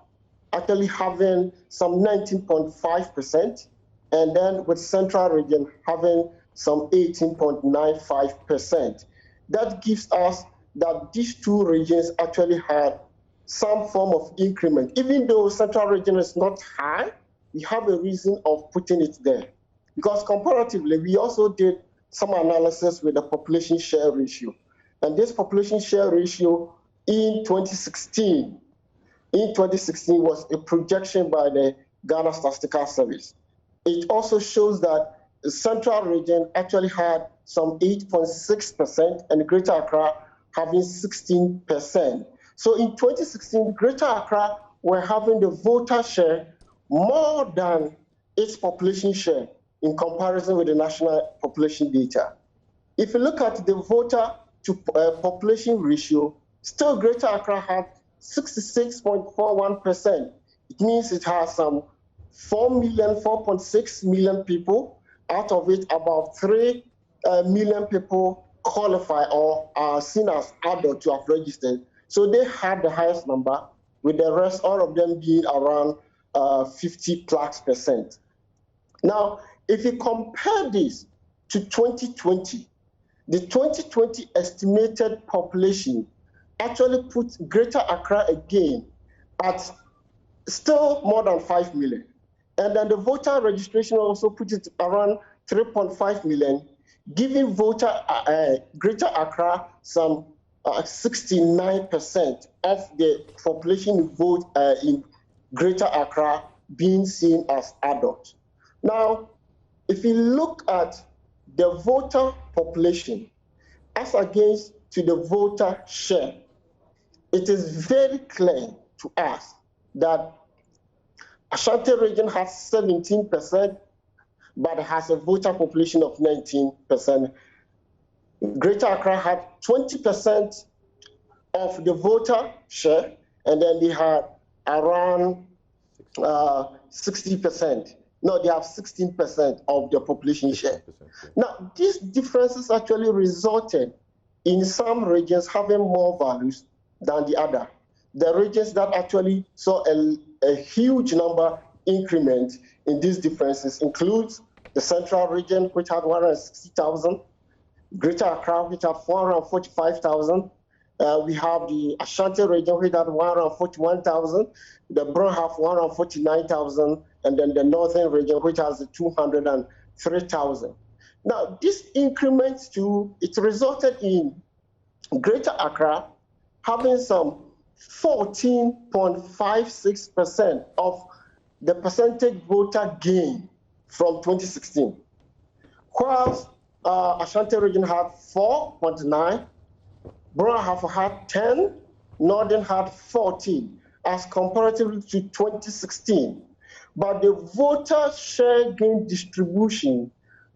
actually having some 19.5%, and then with Central Region having some 18.95%. That gives us that these two regions actually had some form of increment. Even though Central Region is not high, we have a reason of putting it there. Because comparatively, we also did some analysis with the population share ratio. And this population share ratio in 2016 was a projection by the Ghana Statistical Service. It also shows that the Central Region actually had some 8.6% and Greater Accra having 16%. So in 2016, Greater Accra were having the voter share more than its population share in comparison with the national population data. If you look at the voter to population ratio, still Greater Accra had 66.41%. It means it has some 4.6 million people. Out of it, about 3 million people qualify or are seen as adult to have registered. So they have the highest number, with the rest, all of them being around 50+%. Now, if you compare this to 2020, the 2020 estimated population actually puts Greater Accra again at still more than 5 million. And then the voter registration also puts it around 3.5 million, giving Greater Accra some 69% of the population vote in Greater Accra being seen as adult. Now, if you look at the voter population as against to the voter share, it is very clear to us that Ashanti region has 17%, but has a voter population of 19%. Greater Accra had 20% of the voter share, and then they had around 60%. No, they have 16% of the population share. Now, these differences actually resulted in some regions having more values than the other. The regions that actually saw a huge number increment in these differences includes the Central Region, which had 160,000, Greater Accra, which had 445,000. We have the Ashanti region, which had 141,000, the Bron have 149,000, and then the Northern region, which has 203,000. Now, this increment it resulted in Greater Accra having some 14.56% of the percentage voter gain from 2016, whilst Ashanti region had 4.9, Bora have had 10, Northern had 14, as comparatively to 2016. But the voter share gain distribution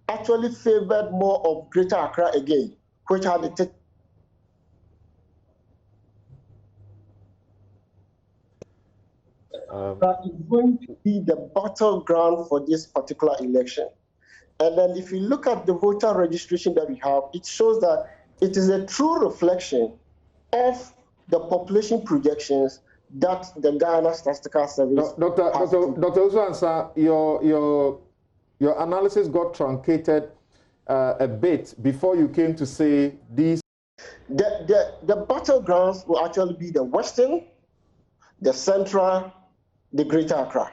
actually favored more of Greater Accra again, which had a that is going to be the battleground for this particular election. And then if you look at the voter registration that we have, it shows that it is a true reflection of the population projections that the Ghana Statistical Service Dr. Osuansa, your analysis got truncated a bit before you came to say these. The battlegrounds will actually be the Western, the Central, the Greater Accra.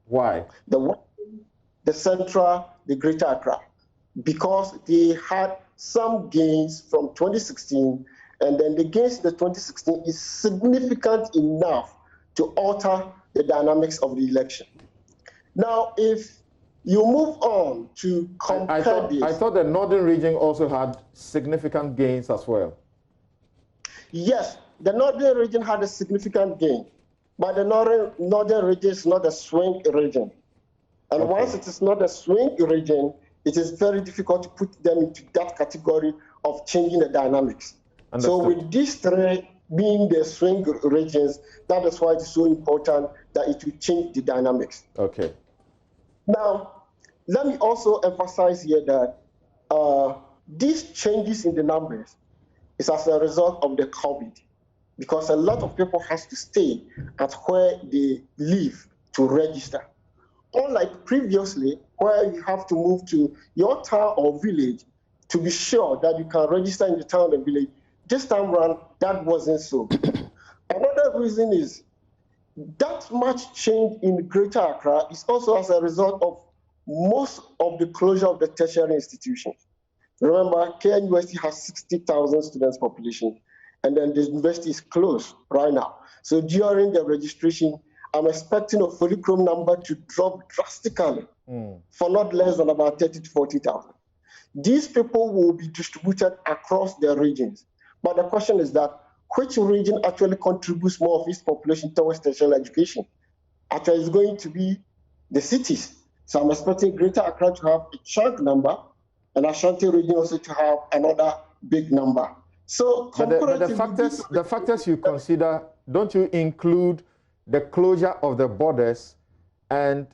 Why? The Western, the Central, the Greater Accra, because they had some gains from 2016, and then the gains in the 2016 is significant enough to alter the dynamics of the election. Now, if you move on to compare this. I thought the Northern region also had significant gains as well. Yes, the Northern region had a significant gain, but the Northern region is not a swing region. And once it is not a swing region, it is very difficult to put them into that category of changing the dynamics. Understood. So with these three being the swing regions, that is why it is so important that it will change the dynamics. Okay. Now, let me also emphasize here that these changes in the numbers is as a result of the COVID, because a lot of people has to stay at where they live to register. Unlike previously, where you have to move to your town or village to be sure that you can register in the town or village, this time around, that wasn't so. Another reason is that much change in Greater Accra is also as a result of most of the closure of the tertiary institutions. Remember, KNUST has 60,000 students population, and then the university is closed right now. So during the registration, I'm expecting a follicrum number to drop drastically for not less than about 30 to 40,000. These people will be distributed across their regions. But the question is that which region actually contributes more of its population towards tertiary education? Actually, it's going to be the cities. So I'm expecting Greater Accra to have a chunk number, and Ashanti region also to have another big number. So but the factors you consider, don't you include the closure of the borders and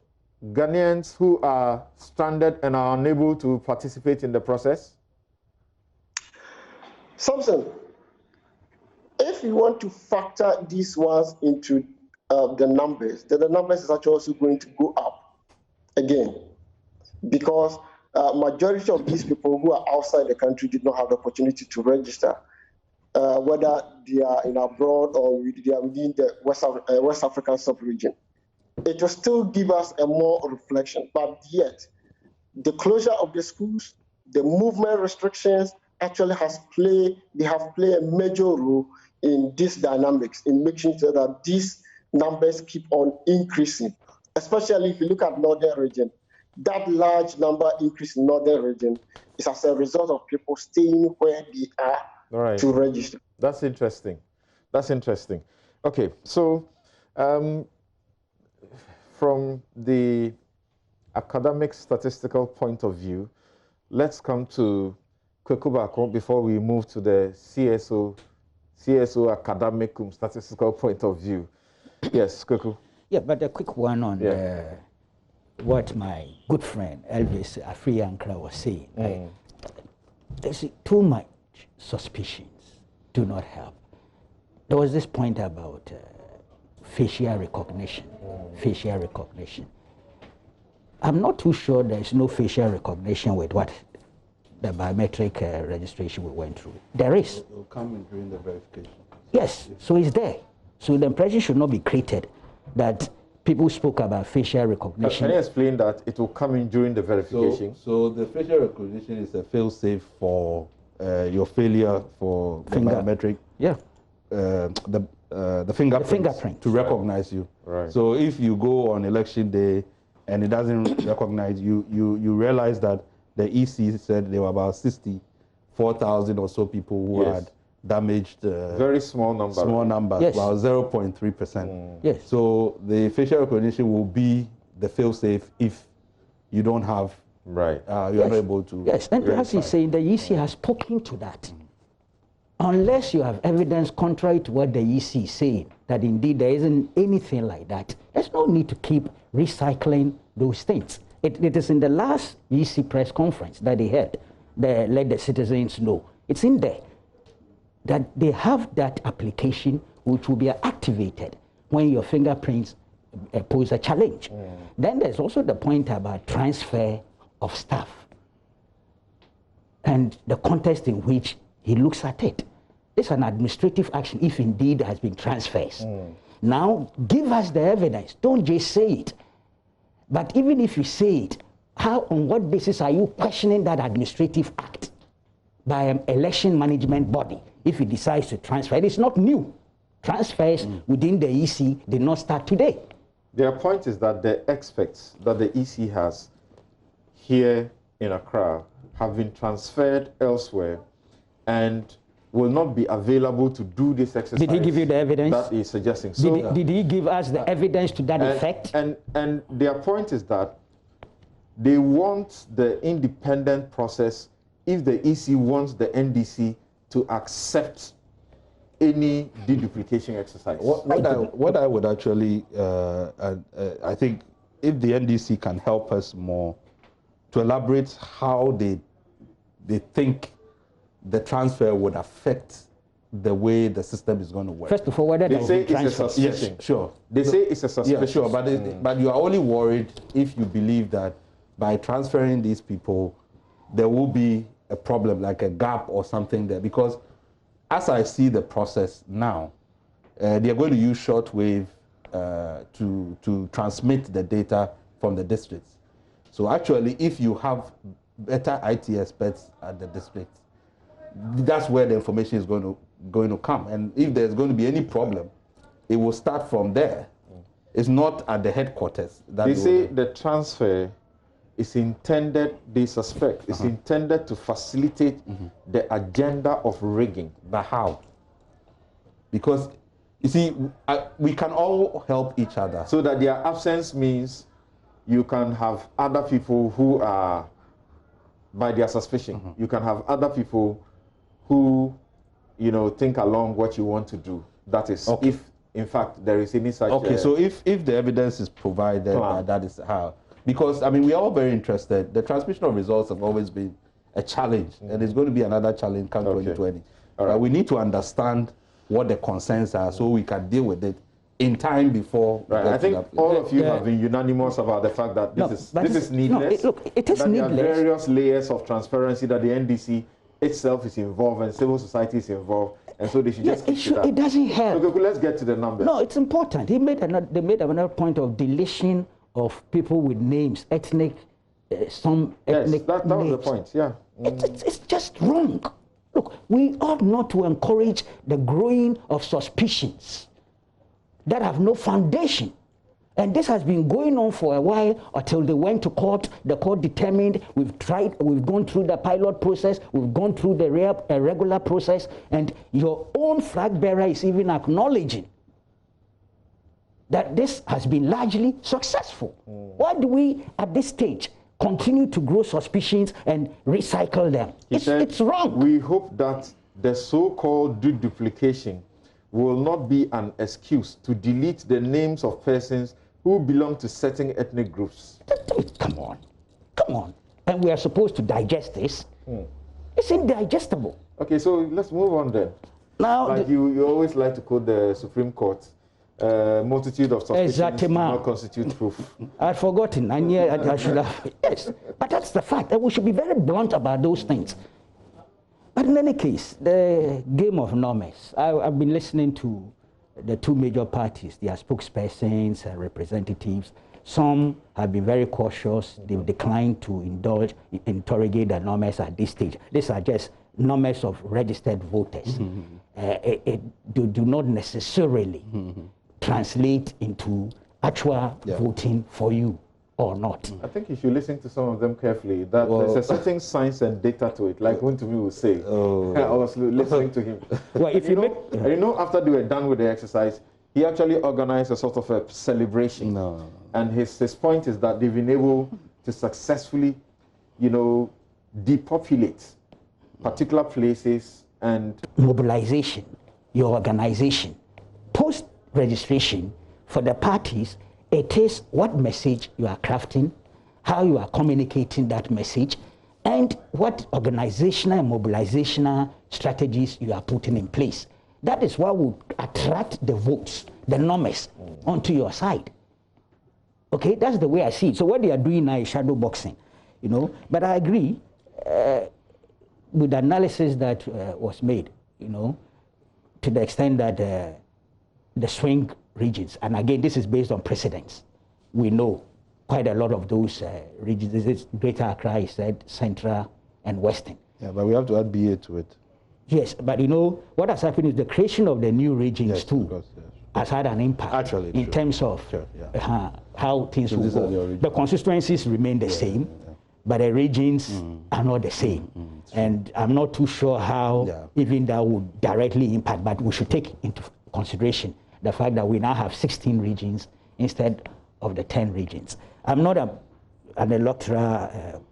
Ghanaians who are stranded and are unable to participate in the process? Samson, if you want to factor these ones into the numbers, then the numbers is actually also going to go up again, because majority of these people who are outside the country did not have the opportunity to register, whether they are in abroad or they are within the West African sub-region. It will still give us a more reflection, but yet the closure of the schools, the movement restrictions actually have played a major role in these dynamics, in making sure that these numbers keep on increasing, especially if you look at Northern region. That large number increase in Northern region is as a result of people staying where they are to register. That's interesting. That's interesting. Okay, so from the academic statistical point of view, let's come to Kwekubako before we move to the CSO academic statistical point of view. Yes, Kweku. Yeah, but a quick one on what my good friend Elvis Afriankra was saying. There's too much suspicions do not help. There was this point about facial recognition. Facial recognition. I'm not too sure there's no facial recognition with what the biometric registration we went through. There is. It will come in during the verification. Yes, so it's there. So the impression should not be created that people spoke about facial recognition. Can you explain that? It will come in during the verification. So the facial recognition is a fail-safe for your failure for the biometric. Yeah. The fingerprint to recognize you. Right. So if you go on election day and it doesn't recognize you, you realize that the EC said there were about 64,000 or so people who had damaged. Very small number. Small number, yes. about 0.3%. Yes. So the facial recognition will be the fail-safe if you don't have. Right. You're not able to. Yes, and as he's saying, the EC has spoken to that. Unless you have evidence contrary to what the EC is saying, that indeed there isn't anything like that, there's no need to keep recycling those things. It is in the last EC press conference that they had, they let the citizens know. It's in there that they have that application which will be activated when your fingerprints pose a challenge. Then there's also the point about transfer of staff and the context in which he looks at it. It's an administrative action if indeed has been transferred. Now, give us the evidence. Don't just say it. But even if you say it, on what basis are you questioning that administrative act by an election management body if it decides to transfer? It is not new. Transfers within the EC did not start today. Their point is that the experts that the EC has here in Accra have been transferred elsewhere and will not be available to do this exercise. Did he give you the evidence? That is suggesting. So, did he give us the evidence to that effect? And their point is that they want the independent process if the EC wants the NDC to accept any deduplication exercise. What I would actually, I think if the NDC can help us more to elaborate how they think the transfer would affect the way the system is going to work. First of all, whether they say it's a suspicion. Yes, sure. They say it's a suspicion. Yeah, sure, but you are only worried if you believe that by transferring these people, there will be a problem, like a gap or something there. Because as I see the process now, they are going to use shortwave to transmit the data from the districts. So actually, if you have better IT experts at the district, that's where the information is going to come. And if there's going to be any problem, it will start from there. It's not at the headquarters. They say the transfer is intended, they suspect, is intended to facilitate the agenda of rigging. But how? Because, you see, we can all help each other. So that their absence means you can have other people who are, by their suspicion, you can have other people who, you know, think along what you want to do. That is, if, in fact, there is any such... Okay, so if the evidence is provided, that is how... Because, I mean, we are all very interested. The transmission of results have always been a challenge, and it's going to be another challenge come 2020. All right. We need to understand what the concerns are so we can deal with it in time before... Right. I think all of you have been unanimous about the fact that this is needless. No, look, it is needless. There are various layers of transparency that the NDC itself is involved and civil society is involved, and so they should just keep to that. It doesn't help. Okay, let's get to the numbers. No, it's important. They made another point of deletion of people with names, ethnic, some ethnic that was the point, yeah. It's just wrong. Look, we ought not to encourage the growing of suspicions that have no foundation. And this has been going on for a while until they went to court. The court determined, we've gone through the pilot process, we've gone through the regular process, and your own flag bearer is even acknowledging that this has been largely successful. Why do we, at this stage, continue to grow suspicions and recycle them? It's wrong. We hope that the so-called deduplication will not be an excuse to delete the names of persons who belong to certain ethnic groups. Come on. And we are supposed to digest this. It's indigestible. Okay, so let's move on then. Now, like you always like to quote the Supreme Court. Multitude of suspicions do not constitute proof. I'd forgotten. I knew I should have. Yes, but that's the fact. And we should be very blunt about those things. But in any case, the game of numbers. I've been listening to the two major parties, their spokespersons and representatives, some have been very cautious. They've declined to interrogate the numbers at this stage. These are just numbers of registered voters. Do not necessarily translate into actual voting for you or not. I think if you listen to some of them carefully, that there's a certain science and data to it, like Wontumi will say. I was listening to him. Well, if you know, after they were done with the exercise, he actually organized a sort of a celebration. And his point is that they've been able to successfully, depopulate particular places and mobilization, your organization, post-registration for the parties. It is what message you are crafting, how you are communicating that message, and what organizational and mobilizational strategies you are putting in place. That is what will attract the votes, the numbers, onto your side. Okay, that's the way I see it. So what they are doing now is shadow boxing, But I agree with the analysis that was made, to the extent that the swing regions, and again, this is based on precedents. We know quite a lot of those regions. This is Greater Accra, is said, Central and Western. Yeah, but we have to add BA to it. Yes, but what has happened is the creation of the new regions too has had an impact in terms of how things will go. The constituencies remain the same, but the regions are not the same. And I'm not too sure how even that would directly impact, but we should take into consideration the fact that we now have 16 regions instead of the 10 regions. I'm not an electoral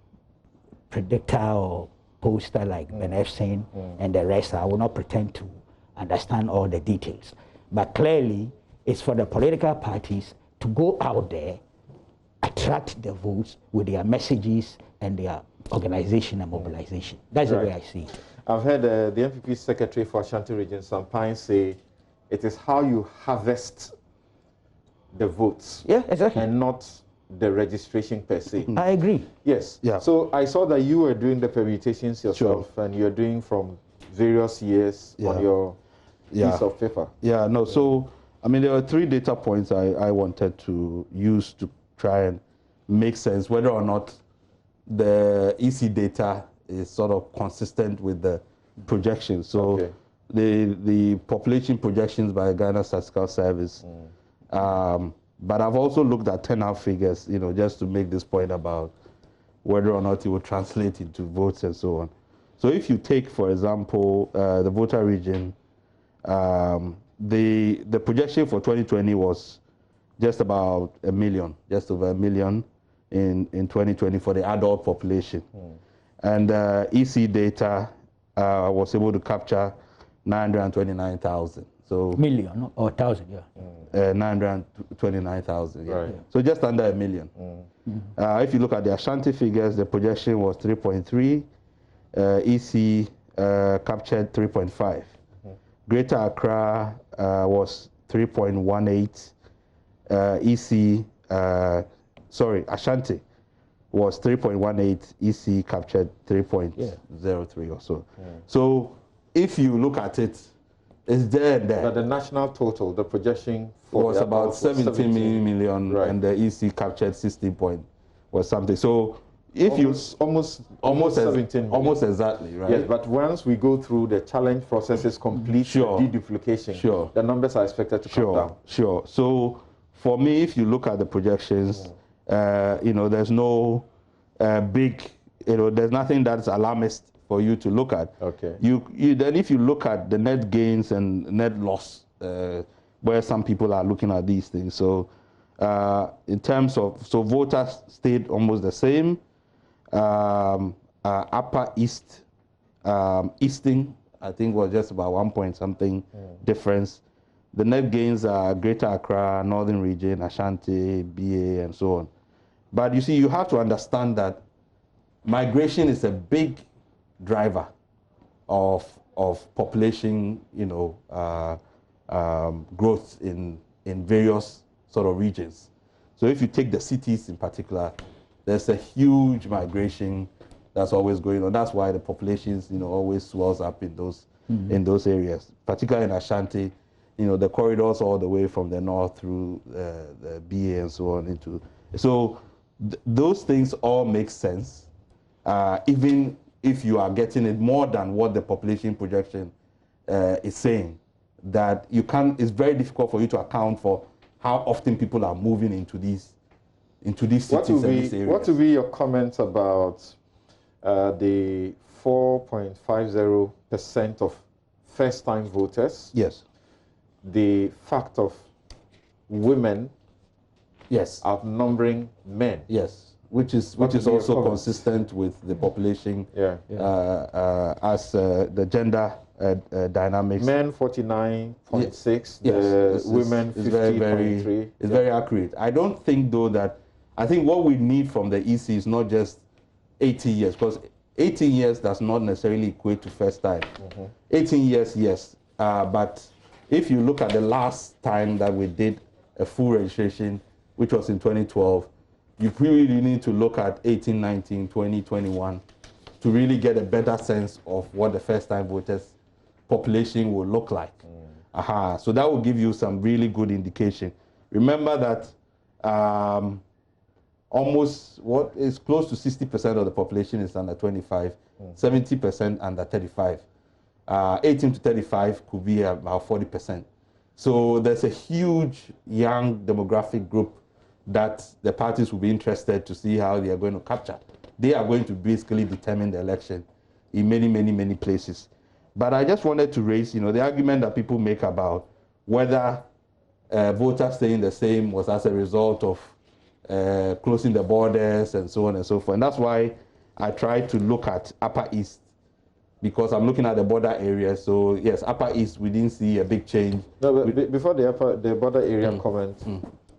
predictor or poster like Ben Efsen and the rest. I will not pretend to understand all the details. But clearly, it's for the political parties to go out there, attract the votes with their messages and their organization and mobilization. That's the way I see it. I've heard the NPP Secretary for Ashanti Region, Sampine, say it is how you harvest the votes. Yeah, exactly. And not the registration per se. I agree. Yes. Yeah. So I saw that you were doing the permutations yourself, and you're doing from various years on your piece of paper. Yeah, no, so, I mean, there were 3 data points I wanted to use to try and make sense whether or not the EC data is sort of consistent with the projections. So the population projections by Ghana Statistical Service, but I've also looked at turnout figures, just to make this point about whether or not it will translate into votes and so on. So if you take, for example, the voter region, the projection for 2020 was just about 1 million, just over 1 million in 2020 for the adult population. And EC data was able to capture 929,000. So million or 1,000, 929,000. Right. So just under 1 million. If you look at the Ashanti figures, the projection was 3.3. EC captured 3.5. Greater Accra was 3.18. Ashanti was 3.18. EC captured 3.03 or so. So if you look at it, it's there and there. But the national total, the projection was about 17 million, and the EC captured 16 point was something. So if almost 17 million. Almost exactly, right? Yes, but once we go through the challenge processes, complete the deduplication, the numbers are expected to come down. Sure. So for me, if you look at the projections, there's no big, there's nothing that's alarmist for you to look at. Okay. Then if you look at the net gains and net loss, where some people are looking at these things. So in terms of, voters stayed almost the same. Upper East, Easting, I think was just about 1 point something difference. The net gains are Greater Accra, Northern Region, Ashanti, BA, and so on. But you see, you have to understand that migration is a big driver of population, growth in various sort of regions. So if you take the cities in particular, there's a huge migration that's always going on. That's why the populations, always swells up in those areas. Particularly in Ashanti, the corridors all the way from the north through the BA and so on into. So those things all make sense, even if you are getting it more than what the population projection is saying. That you can't. It's very difficult for you to account for how often people are moving into these cities and these areas. What would be your comments about the 4.50% of first-time voters? Yes. The fact of women, yes, outnumbering men. Yes, which is also consistent with the population. As the gender dynamics. Men 49.6. Yes, women 50.3. It's very accurate. I don't think though that. I think what we need from the EC is not just 18 years, because 18 years does not necessarily equate to first time. 18 years, yes, but if you look at the last time that we did a full registration, which was in 2012, you really need to look at 18, 19, 20, 21 to really get a better sense of what the first-time voters population will look like. So that will give you some really good indication. Remember that almost what is close to 60% of the population is under 25, 70% under 35. 18 to 35 could be about 40%. So there's a huge young demographic group that the parties will be interested to see how they are going to capture. They are going to basically determine the election in many, many, many places. But I just wanted to raise, the argument that people make about whether voters staying the same was as a result of closing the borders and so on and so forth. And that's why I tried to look at Upper East, because I'm looking at the border area. So yes, Upper East, we didn't see a big change. No, but before the border area comment,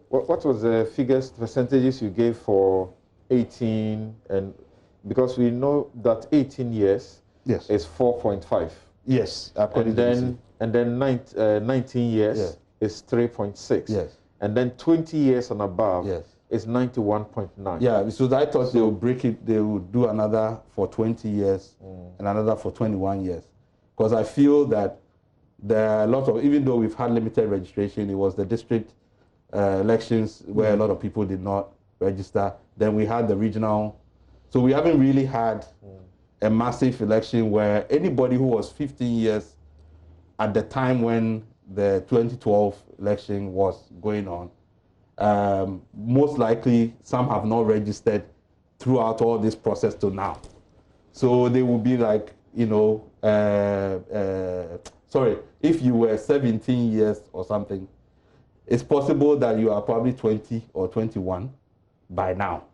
what was the percentages you gave for 18? And because we know that 18 years is 4.5. Yes, and then 19 years is 3.6. Yes, and then 20 years and above is 91.9. Yeah, so I thought they would break it. They would do another for 20 years and another for 21 years, because I feel that there are a lot of, even though we've had limited registration, it was the district elections where a lot of people did not register. Then we had the regional. So we haven't really had a massive election where anybody who was 15 years at the time when the 2012 election was going on, most likely some have not registered throughout all this process to now. So they will be like, sorry, if you were 17 years or something, it's possible that you are probably 20 or 21 by now.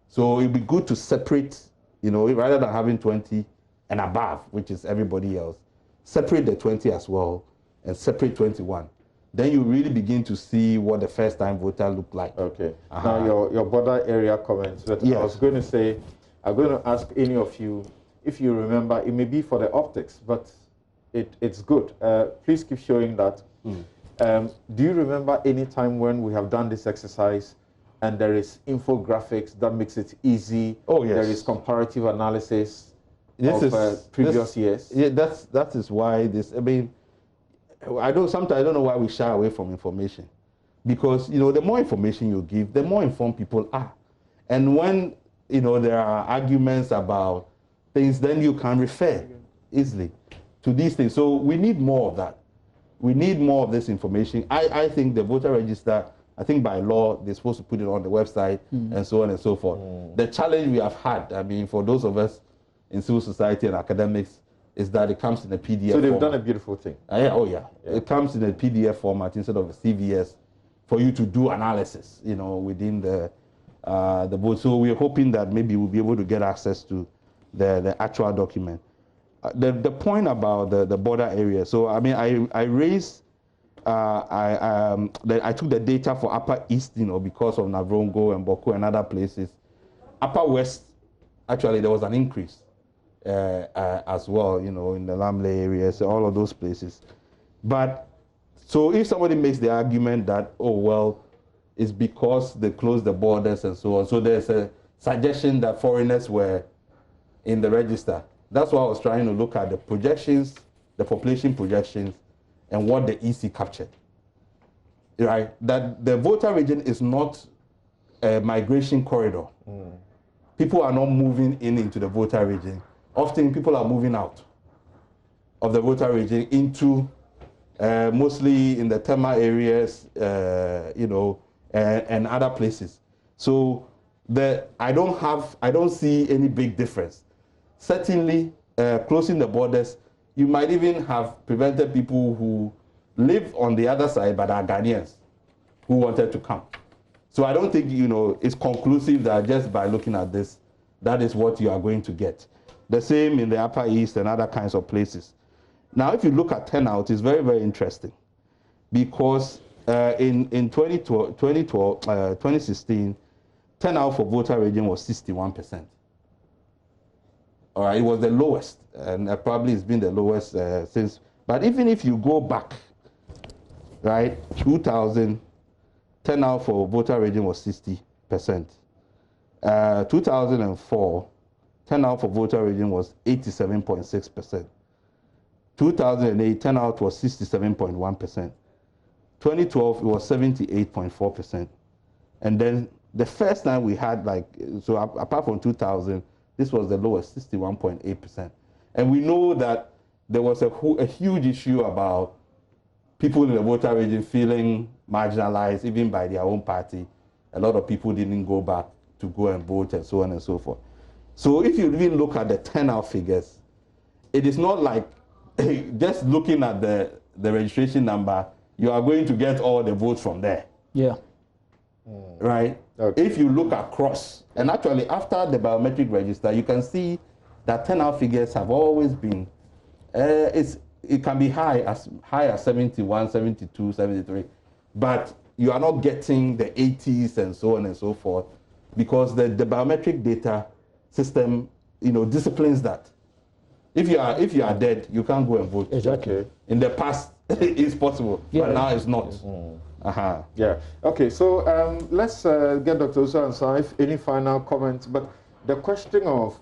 So it'd be good to separate, rather than having 20 and above, which is everybody else, separate the 20 as well and separate 21. Then you really begin to see what the first-time voter look like. Okay. Now your border area comments. But I was going to say, I'm going to ask any of you, if you remember, it may be for the optics, but it's good. Please keep showing that. Do you remember any time when we have done this exercise and there is infographics that makes it easy? Oh, yes. There is comparative analysis of previous years? Yeah, that is why this, sometimes I don't know why we shy away from information, because the more information you give, the more informed people are. And when there are arguments about things, then you can refer easily to these things. So we need more of that. We need more of this information. I think the voter register, I think by law they're supposed to put it on the website and so on and so forth. The challenge we have had, for those of us in civil society and academics, is that it comes in a PDF So they've format. done a beautiful thing. It comes in a PDF format instead of a CVS for you to do analysis, within the vote. So we're hoping that maybe we'll be able to get access to the actual document. The point about the border area. So I raised, I took the data for Upper East, because of Navrongo and Boko and other places. Upper West, actually there was an increase. As well, in the Lamle areas, all of those places. But so if somebody makes the argument that, it's because they closed the borders and so on, so there's a suggestion that foreigners were in the register. That's why I was trying to look at the projections, the population projections, and what the EC captured. Right? That the voter region is not a migration corridor. People are not moving into the voter region. Often people are moving out of the voter region into mostly in the Tema areas, and other places. So I don't see any big difference. Certainly, closing the borders, you might even have prevented people who live on the other side but are Ghanaians who wanted to come. So I don't think, it's conclusive that just by looking at this, that is what you are going to get. The same in the Upper East and other kinds of places. Now, if you look at turnout, it's very, very interesting because in 2016, turnout for voter region was 61%. All right, it was the lowest, and probably it's been the lowest since. But even if you go back, right, 2000, turnout for voter region was 60%. 2004, turnout for voter region was 87.6%. 2008, turnout was 67.1%. 2012, it was 78.4%. And then the first time we had apart from 2000, this was the lowest, 61.8%. And we know that there was a huge issue about people in the voter region feeling marginalized, even by their own party. A lot of people didn't go back to go and vote and so on and so forth. So if you even look at the turnout figures, it is not like just looking at the registration number, you are going to get all the votes from there. Yeah. Right? Okay. If you look across, and actually after the biometric register, you can see that turnout figures have always been, it can be high as 71, 72, 73, but you are not getting the 80s and so on and so forth because the biometric data system, disciplines that. If you are dead, you can't go and vote. Exactly. In the past, it's possible, but now it's not. Yeah. Okay. So let's get Dr. Usu any final comments. But the question of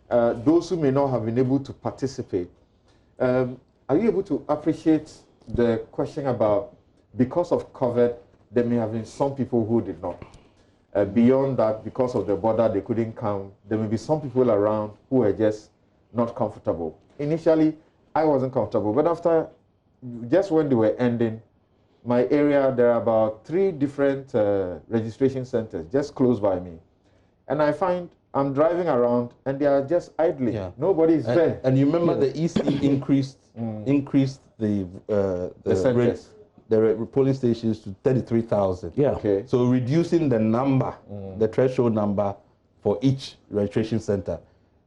those who may not have been able to participate, are you able to appreciate the question about because of COVID, there may have been some people who did not. Beyond that, because of the border, they couldn't come. There may be some people around who are just not comfortable. Initially, I wasn't comfortable, but after, just when they were ending, my area, there are about 3 different registration centers just close by me. And I find I'm driving around and they are just idling. Yeah. Nobody is there. And you remember the EC increased the centers. The polling stations to 33,000. Yeah. Okay. So reducing the number, the threshold number for each registration center,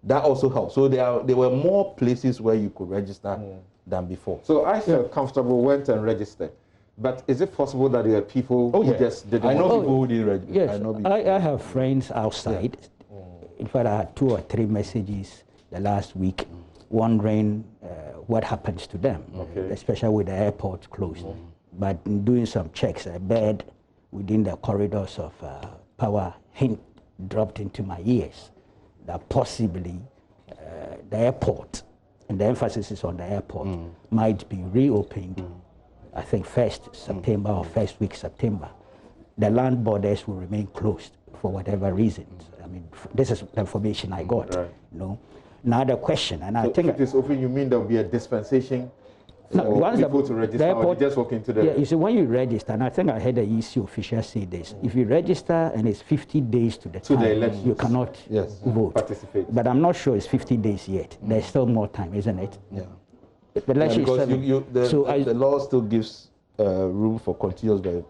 that also helped. So there were more places where you could register than before. So I felt comfortable, went and registered. But is it possible that there are people who just didn't? I know people who didn't register. Yes, I have friends outside. In fact, I had 2 or 3 messages the last week wondering what happens to them, especially with the airport closed. But in doing some checks, a bed within the corridors of power hint dropped into my ears that possibly the airport, and the emphasis is on the airport, might be reopened, I think 1st September or 1st week September. The land borders will remain closed for whatever reasons. I mean, this is the information I got. Right. Now the question, and I think if it is open, you mean there will be a dispensation for people to register, or you just walk into the... Yeah, you see, when you register, and I think I heard the EC official say this, if you register and it's 50 days to the time, you cannot vote. Participate. But I'm not sure it's 50 days yet. There's still more time, isn't it? Yeah. But let's because the law still gives room for continuous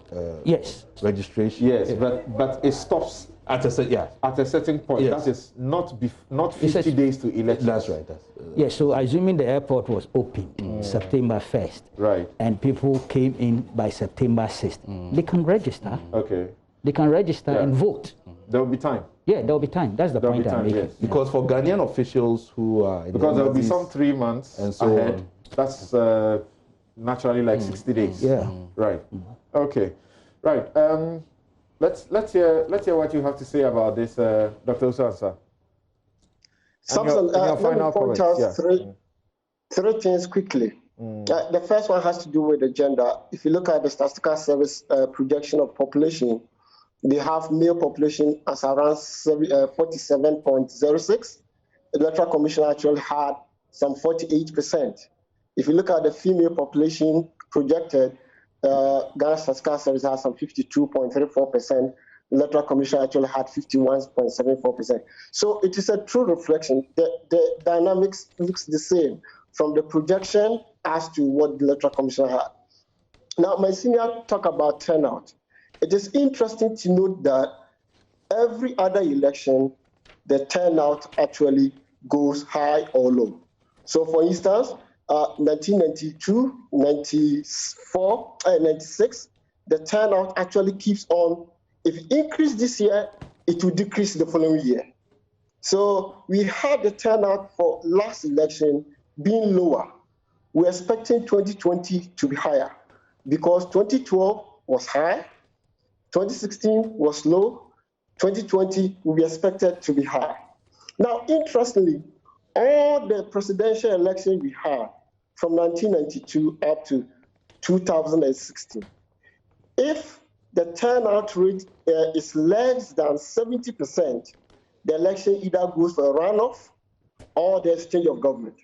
registration. Yes, but it stops at a certain point. Yes. That is not 50 days to election. That's right. Yes, so assuming the airport was open September 1st, right, and people came in by September 6th, they can register. Okay. They can register and vote. There will be time. Yeah, there will be time. That's the point I'm making. Yes. Because for Ghanaian officials who are in because there will be some 3 months and so ahead. On. That's naturally like 60 days. Yeah. Right. Okay. Right. Let's hear what you have to say about this, Dr. Usu. Samson, let me point out 3 things quickly. The first one has to do with the gender. If you look at the Statistical Service projection of population, they have male population as around 47.06. The Electoral Commission actually had some 48%. If you look at the female population projected, Ghana Statistical Service has some 52.34%. The Electoral Commission actually had 51.74%. So it is a true reflection. The dynamics looks the same from the projection as to what the Electoral Commission had. Now, my senior talk about turnout. It is interesting to note that every other election, the turnout actually goes high or low. So, for instance, 1992, 94, 96, the turnout actually keeps on. If it increases this year, it will decrease the following year. So we had the turnout for last election being lower. We're expecting 2020 to be higher because 2012 was high, 2016 was low, 2020 will be expected to be high. Now, interestingly, all the presidential elections we had from 1992 up to 2016, if the turnout rate is less than 70%, the election either goes for a runoff or the exchange of government.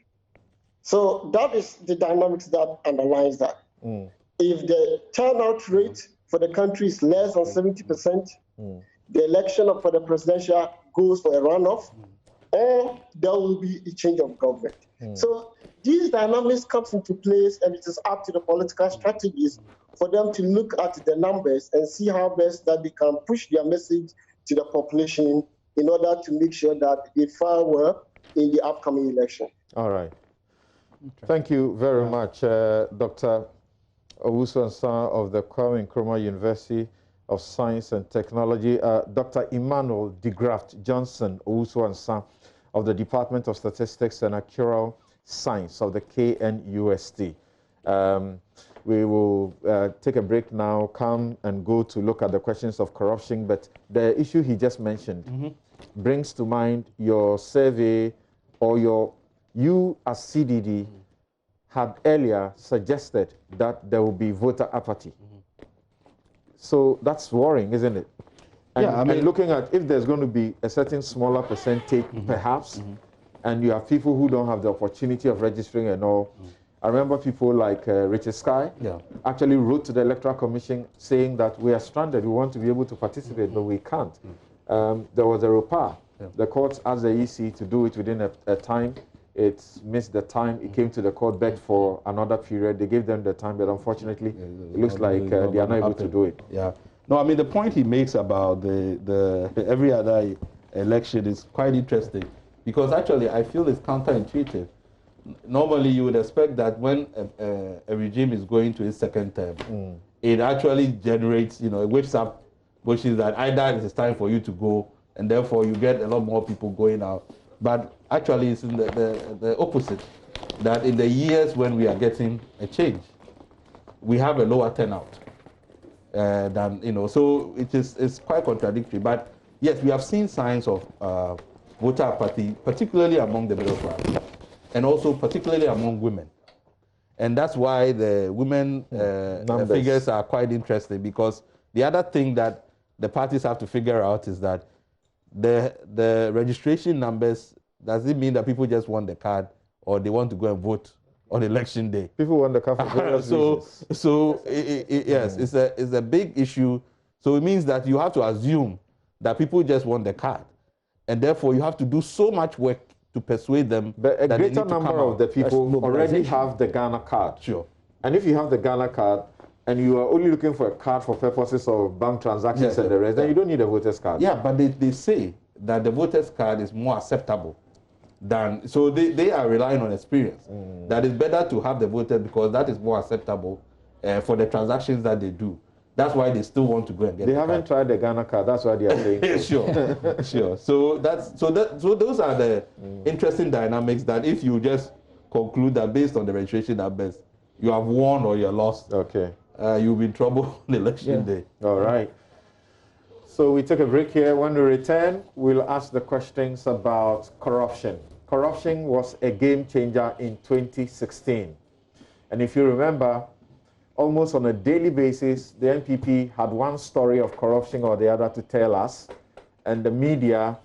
So that is the dynamics that underlines that. If the turnout rate for the country is less than 70%, the election for the presidential goes for a runoff, or there will be a change of government. So these dynamics comes into place, and it is up to the political strategies for them to look at the numbers and see how best that they can push their message to the population in order to make sure that they fare well in the upcoming election. All right. Thank you very much, Dr. Owusu-Ansah of the Kwame Nkrumah University of Science and Technology, Dr. Emmanuel de Graft Johnson Owusu-Ansah of the Department of Statistics and Actuarial Science of the KNUST. We will take a break now, come and go to look at the questions of corruption, but the issue he just mentioned brings to mind your survey, or you as CDD had earlier suggested that there will be voter apathy. So that's worrying, isn't it? And, yeah, I mean, and looking at if there's going to be a certain smaller percentage, perhaps, and you have people who don't have the opportunity of registering and all. I remember people like Richard Sky actually wrote to the Electoral Commission saying that we are stranded, we want to be able to participate, but we can't. There was a repair. The courts asked the EC to do it within a time. It missed the time. It came to the court, begged for another period. They gave them the time, but unfortunately, it looks like they are not able to do it. Yeah. No, I mean, the point he makes about the every other election is quite interesting, because actually I feel it's counterintuitive. Normally, you would expect that when a regime is going to its second term, it actually generates, it wakes up, which is that either it's time for you to go, and therefore you get a lot more people going out. But actually, it's in the opposite, that in the years when we are getting a change, we have a lower turnout than, so it's quite contradictory. But yes, we have seen signs of voter apathy, particularly among the middle class, and also particularly among women. And that's why the women figures are quite interesting, because the other thing that the parties have to figure out is that the registration numbers, does it mean that people just want the card or they want to go and vote on election day? People want the card for various reasons. So yes, it's a big issue. So it means that you have to assume that people just want the card, and therefore you have to do so much work to persuade them. But a greater number of the people already have the Ghana card. Sure. And if you have the Ghana card, and you are only looking for a card for purposes of bank transactions and the rest, then you don't need a voter's card. Yeah, but they say that the voter's card is more acceptable than, so they are relying on experience. That it's better to have the voter because that is more acceptable for the transactions that they do. That's why they still want to go and get. They haven't tried the Ghana card. That's why they are saying. Sure. So those are the interesting dynamics that if you just conclude that based on the registration numbers, you have won or you're lost. Okay. You'll be in trouble on election day. All right. So we take a break here. When we return, we'll ask the questions about corruption. Corruption was a game changer in 2016. And if you remember, almost on a daily basis, the NPP had one story of corruption or the other to tell us, and the media,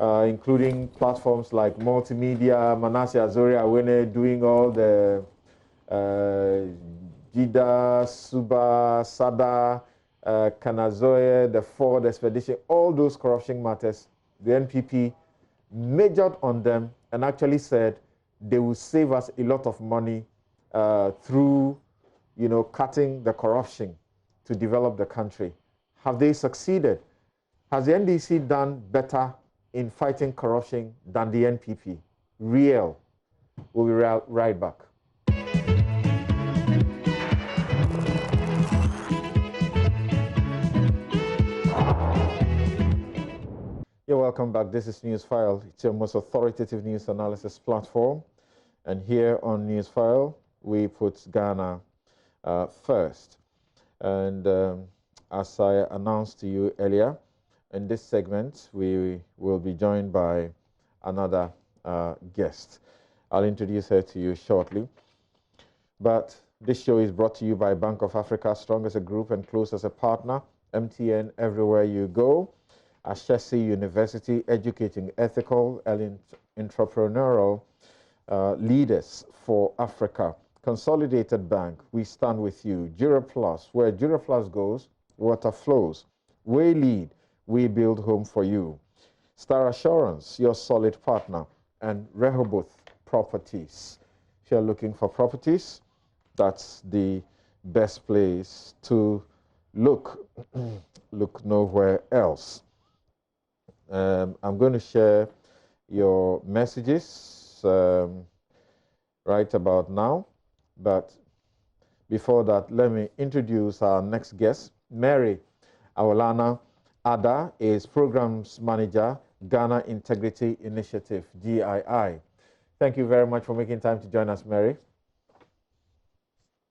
including platforms like Multimedia, Manasseh Azori Awene doing all the Jida, Suba, Sada, Kanazoe, the Ford expedition, all those corruption matters, the NPP majored on them and actually said they will save us a lot of money through, cutting the corruption to develop the country. Have they succeeded? Has the NDC done better in fighting corruption than the NPP? Real. We'll be right back. You're welcome back. This is NewsFile. It's your most authoritative news analysis platform. And here on NewsFile, we put Ghana first. And as I announced to you earlier, in this segment, we will be joined by another guest. I'll introduce her to you shortly. But this show is brought to you by Bank of Africa, strong as a group and close as a partner. MTN, everywhere you go. Ashesi University, educating ethical and entrepreneurial leaders for Africa. Consolidated Bank, we stand with you. Jura-Plus, where Jura-Plus goes, water flows. We lead, we build home for you. Star Assurance, your solid partner. And Rehoboth Properties. If you're looking for properties, that's the best place to look. Look nowhere else. I'm going to share your messages right about now. But before that, let me introduce our next guest. Mary Awolana Ada is Programs Manager, Ghana Integrity Initiative, GII. Thank you very much for making time to join us, Mary.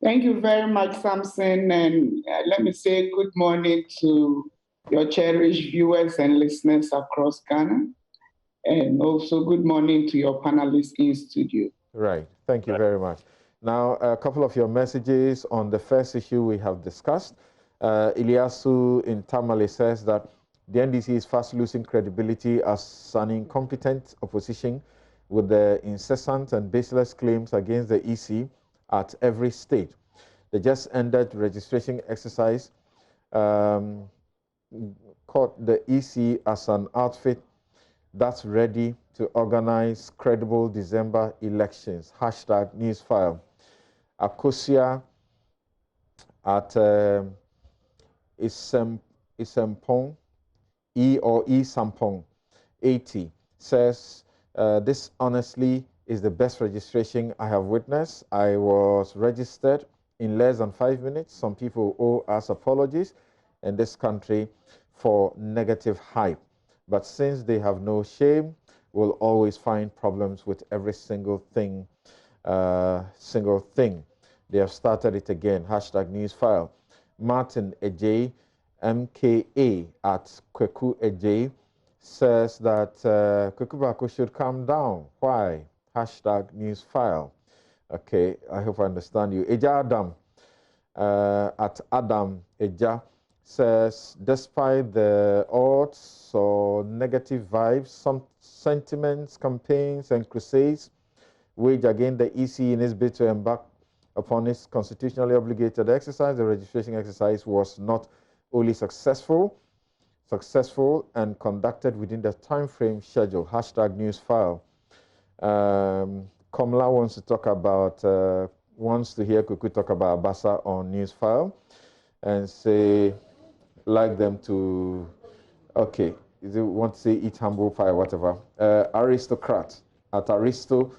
Thank you very much, Samson. And let me say good morning to your cherished viewers and listeners across Ghana. And also good morning to your panelists in studio. Right. Thank you very much. Now, a couple of your messages on the first issue we have discussed. Ilyasu in Tamale says that the NDC is fast losing credibility as an incompetent opposition with the incessant and baseless claims against the EC at every stage. They just ended registration exercise, called the EC as an outfit that's ready to organize credible December elections. Hashtag NewsFile. Akosia at Isampong, Sampong 80 says, this honestly is the best registration I have witnessed. I was registered in less than 5 minutes. Some people owe us apologies in this country for negative hype. But since they have no shame, we'll always find problems with every single thing. They have started it again. Hashtag NewsFile. Martin Ejay, MKA at Kweku Ejay, says that Kweku Bako should calm down. Why? Hashtag NewsFile. Okay, I hope I understand you. Eja Adam at Adam Eja says, despite the odds or negative vibes, some sentiments, campaigns, and crusades waged against the EC in its bid to embark upon its constitutionally obligated exercise, the registration exercise was not only successful and conducted within the time frame schedule. Hashtag NewsFile. Komla wants to talk about, wants to hear Kuku talk about Basa on NewsFile and say, like them to, okay, you want to say eat humble pie or whatever. Aristocrat at Aristo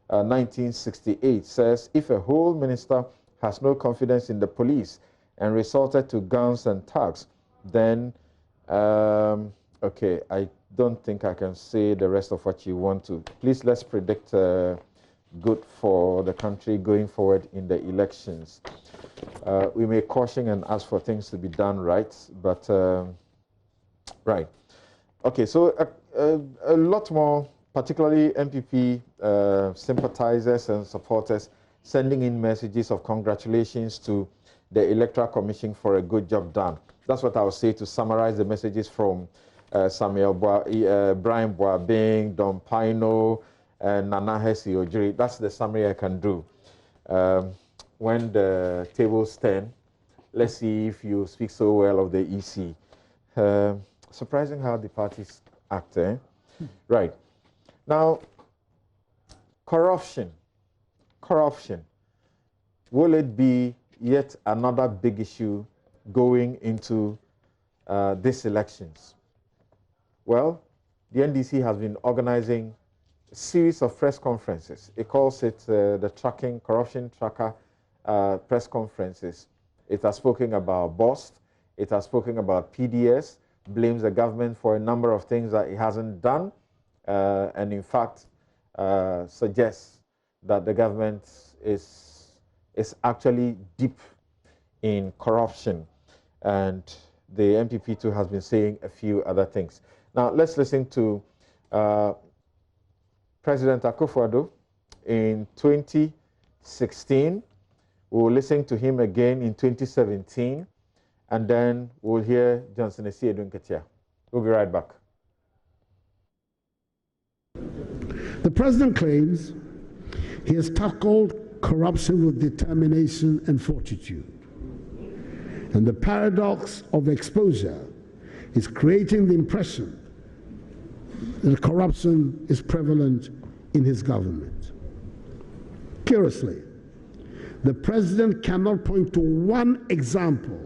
1968 says, if a whole minister has no confidence in the police and resorted to guns and thugs, then, okay, I don't think I can say the rest of what you want to. Please, let's predict good for the country going forward in the elections. We may caution and ask for things to be done right, but, right. Okay, so a lot more, particularly MPP sympathizers and supporters, sending in messages of congratulations to the Electoral Commission for a good job done. That's what I would say to summarize the messages from Brian Boabing, Don Pino, and Nana Hesi Ojiri. That's the summary I can do. When the tables turn, let's see if you speak so well of the EC. Surprising how the parties act, eh? Right. Now, corruption. Will it be yet another big issue going into these elections? Well, the NDC has been organizing a series of press conferences. It calls it the Corruption Tracker press conferences. It has spoken about BOST. It has spoken about PDS, blames the government for a number of things that it hasn't done, and in fact suggests that the government is actually deep in corruption. And the MPP too has been saying a few other things. Now let's listen to President Akufo-Addo in 2016. We'll listen to him again in 2017, and then we'll hear Johnson Esi Ketia. We'll be right back. The president claims he has tackled corruption with determination and fortitude. And the paradox of exposure is creating the impression that corruption is prevalent in his government. Curiously, the president cannot point to one example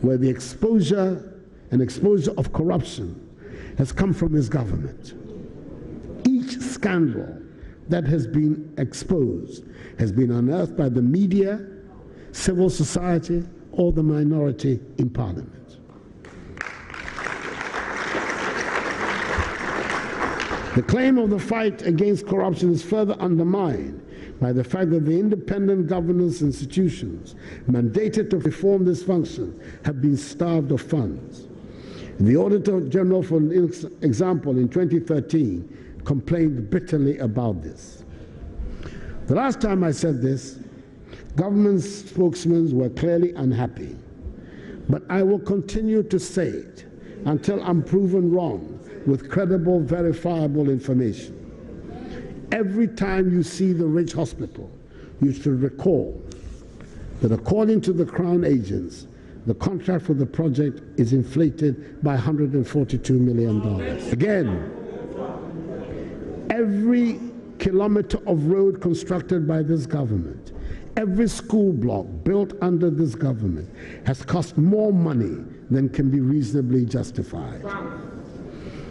where the exposure of corruption has come from his government. Each scandal that has been exposed has been unearthed by the media, civil society, or the minority in parliament. The claim of the fight against corruption is further undermined by the fact that the independent governance institutions mandated to perform this function have been starved of funds. The Auditor General, for example, in 2013, complained bitterly about this. The last time I said this, government spokesmen were clearly unhappy, but I will continue to say it until I'm proven wrong with credible, verifiable information. Every time you see the Ridge Hospital, you should recall that according to the Crown agents, the contract for the project is inflated by $142 million. Again, every kilometer of road constructed by this government, every school block built under this government has cost more money than can be reasonably justified.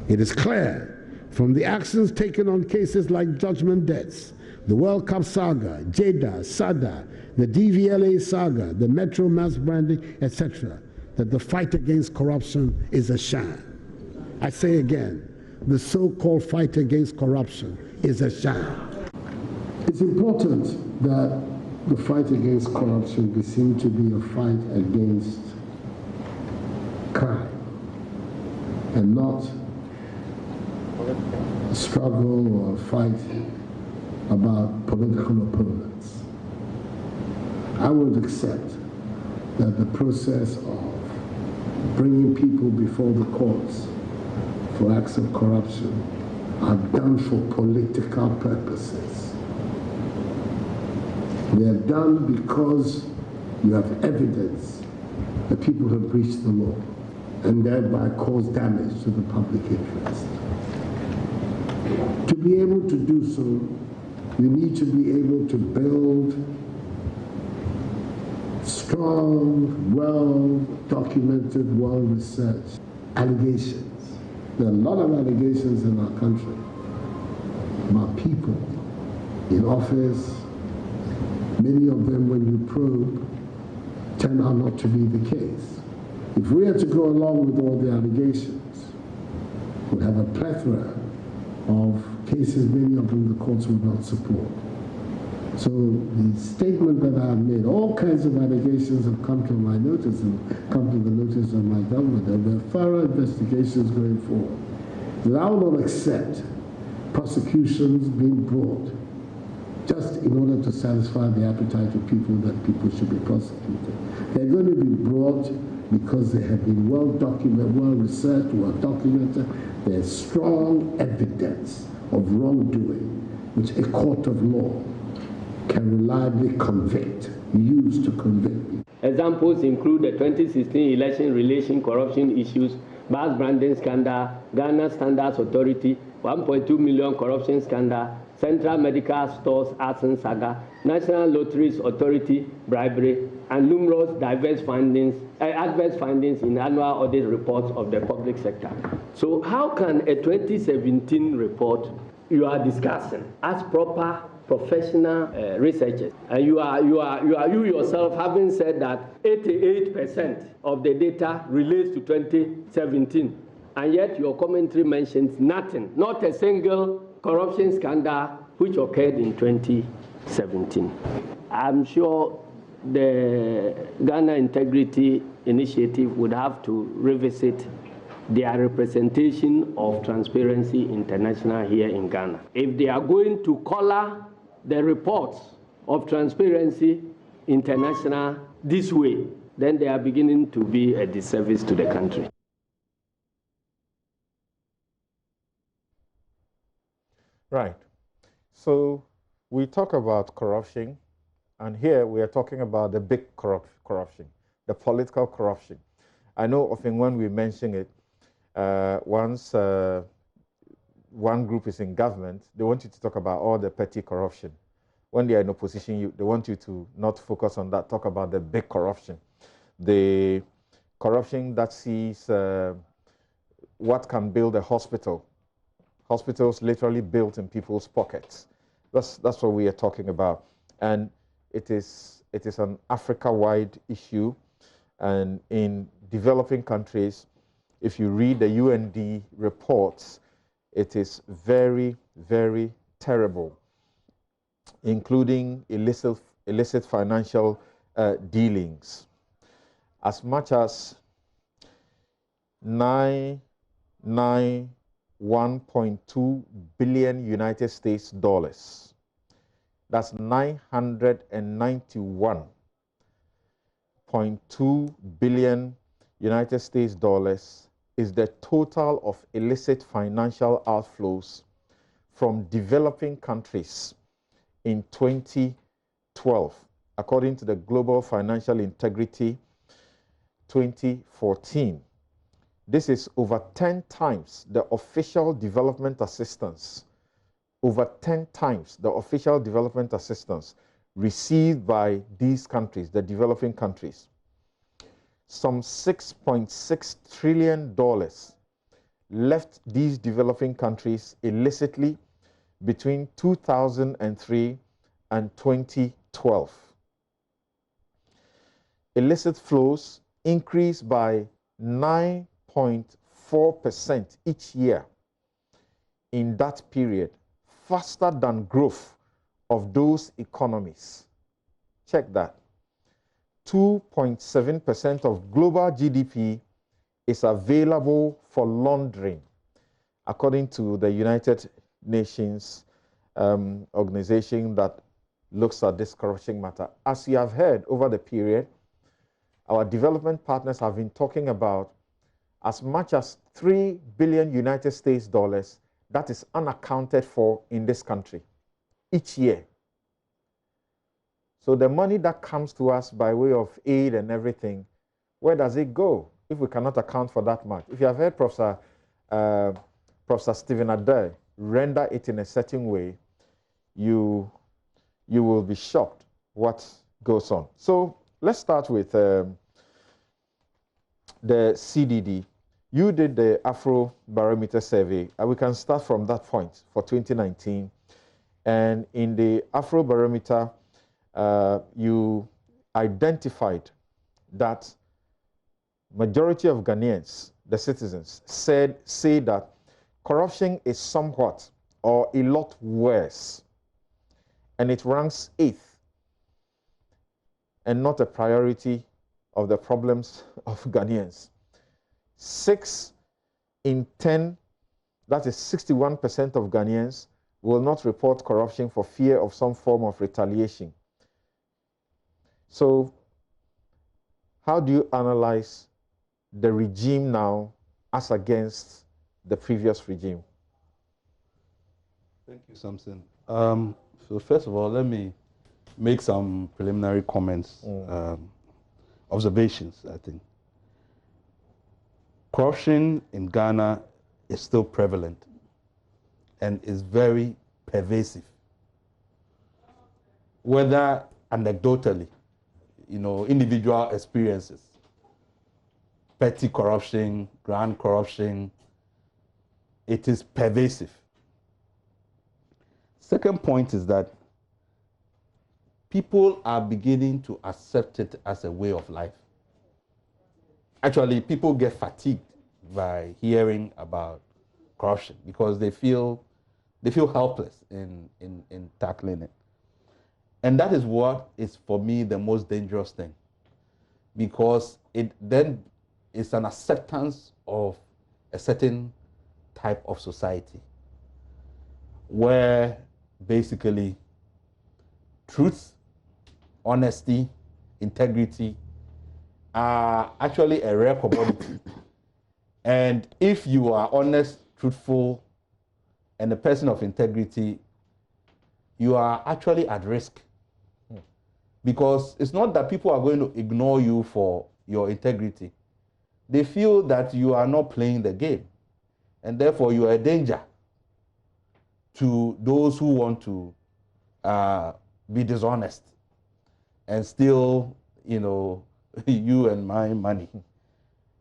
It is clear from the actions taken on cases like judgment debts, the World Cup saga, JEDA, SADA, the DVLA saga, the Metro mass branding, etc., that the fight against corruption is a sham. I say again, the so-called fight against corruption is a sham. It's important that the fight against corruption be seen to be a fight against crime and not a struggle or a fight about political opponents. I would accept that the process of bringing people before the courts for acts of corruption are done for political purposes. They are done because you have evidence that people have breached the law and thereby cause damage to the public interest. To be able to do so, we need to be able to build strong, well-documented, well-researched allegations. There are a lot of allegations in our country about people in office. Many of them, when you probe, turn out not to be the case. If we had to go along with all the allegations, we'd have a plethora of cases, many of them the courts would not support. So the statement that I've made, all kinds of allegations have come to my notice and come to the notice of my government, and there are thorough investigations going forward. That I will not accept prosecutions being brought just in order to satisfy the appetite of people that people should be prosecuted. They're going to be brought because they have been well documented, well researched, well documented. There's strong evidence of wrongdoing, which a court of law can reliably convict, use to convict. Examples include the 2016 election relation corruption issues, mass branding scandal, Ghana Standards Authority, 1.2 million corruption scandal, Central Medical Stores arson saga, National Lotteries Authority bribery, and numerous adverse findings in annual audit reports of the public sector. So how can a 2017 report you are discussing as proper professional researchers, and you yourself having said that 88% of the data relates to 2017, and yet your commentary mentions nothing, not a single corruption scandal which occurred in 2017. I'm sure the Ghana Integrity Initiative would have to revisit their representation of Transparency International here in Ghana. If they are going to color the reports of Transparency International this way, then they are beginning to be a disservice to the country. Right. So we talk about corruption, and here we are talking about the big corruption, the political corruption. I know often when we mention it, once one group is in government, they want you to talk about all the petty corruption. When they are in opposition, they want you to not focus on that, talk about the big corruption. The corruption that sees what can build a hospital. Hospitals literally built in people's pockets. That's what we are talking about. And it is an Africa-wide issue. And in developing countries, if you read the UND reports, it is very, very terrible, including illicit financial dealings. As much as 1.2 billion United States dollars. That's 991.2 billion United States dollars is the total of illicit financial outflows from developing countries in 2012, according to the Global Financial Integrity 2014. This is over 10 times the official development assistance, over 10 times the official development assistance received by these countries, the developing countries. Some $6.6 trillion left these developing countries illicitly between 2003 and 2012. Illicit flows increased by 9.4% each year in that period, faster than growth of those economies. Check that. 2.7% of global GDP is available for laundering, according to the United Nations organization that looks at this corruption matter. As you have heard over the period, our development partners have been talking about as much as 3 billion United States dollars that is unaccounted for in this country each year. So the money that comes to us by way of aid and everything, where does it go if we cannot account for that much? If you have heard Professor Stephen Adair render it in a certain way, you will be shocked what goes on. So let's start with the CDD. You did the Afro Barometer survey, and we can start from that point for 2019. And in the Afro Barometer, you identified that majority of Ghanaians, the citizens, say that corruption is somewhat or a lot worse, and it ranks 8th and not a priority of the problems of Ghanaians. 6 in 10, that is 61% of Ghanaians, will not report corruption for fear of some form of retaliation. So, how do you analyze the regime now as against the previous regime? Thank you, Samson. So first of all, let me make some preliminary comments, observations, I think. Corruption in Ghana is still prevalent and is very pervasive. Whether anecdotally, individual experiences, petty corruption, grand corruption, it is pervasive. Second point is that people are beginning to accept it as a way of life. Actually, people get fatigued by hearing about corruption because they feel helpless in tackling it. And that is what is, for me, the most dangerous thing, because it then is an acceptance of a certain type of society where basically truth, honesty, integrity are actually a rare commodity. And if you are honest, truthful, and a person of integrity, you are actually at risk. Because it's not that people are going to ignore you for your integrity. They feel that you are not playing the game, and therefore you are a danger to those who want to be dishonest and steal, you and my money.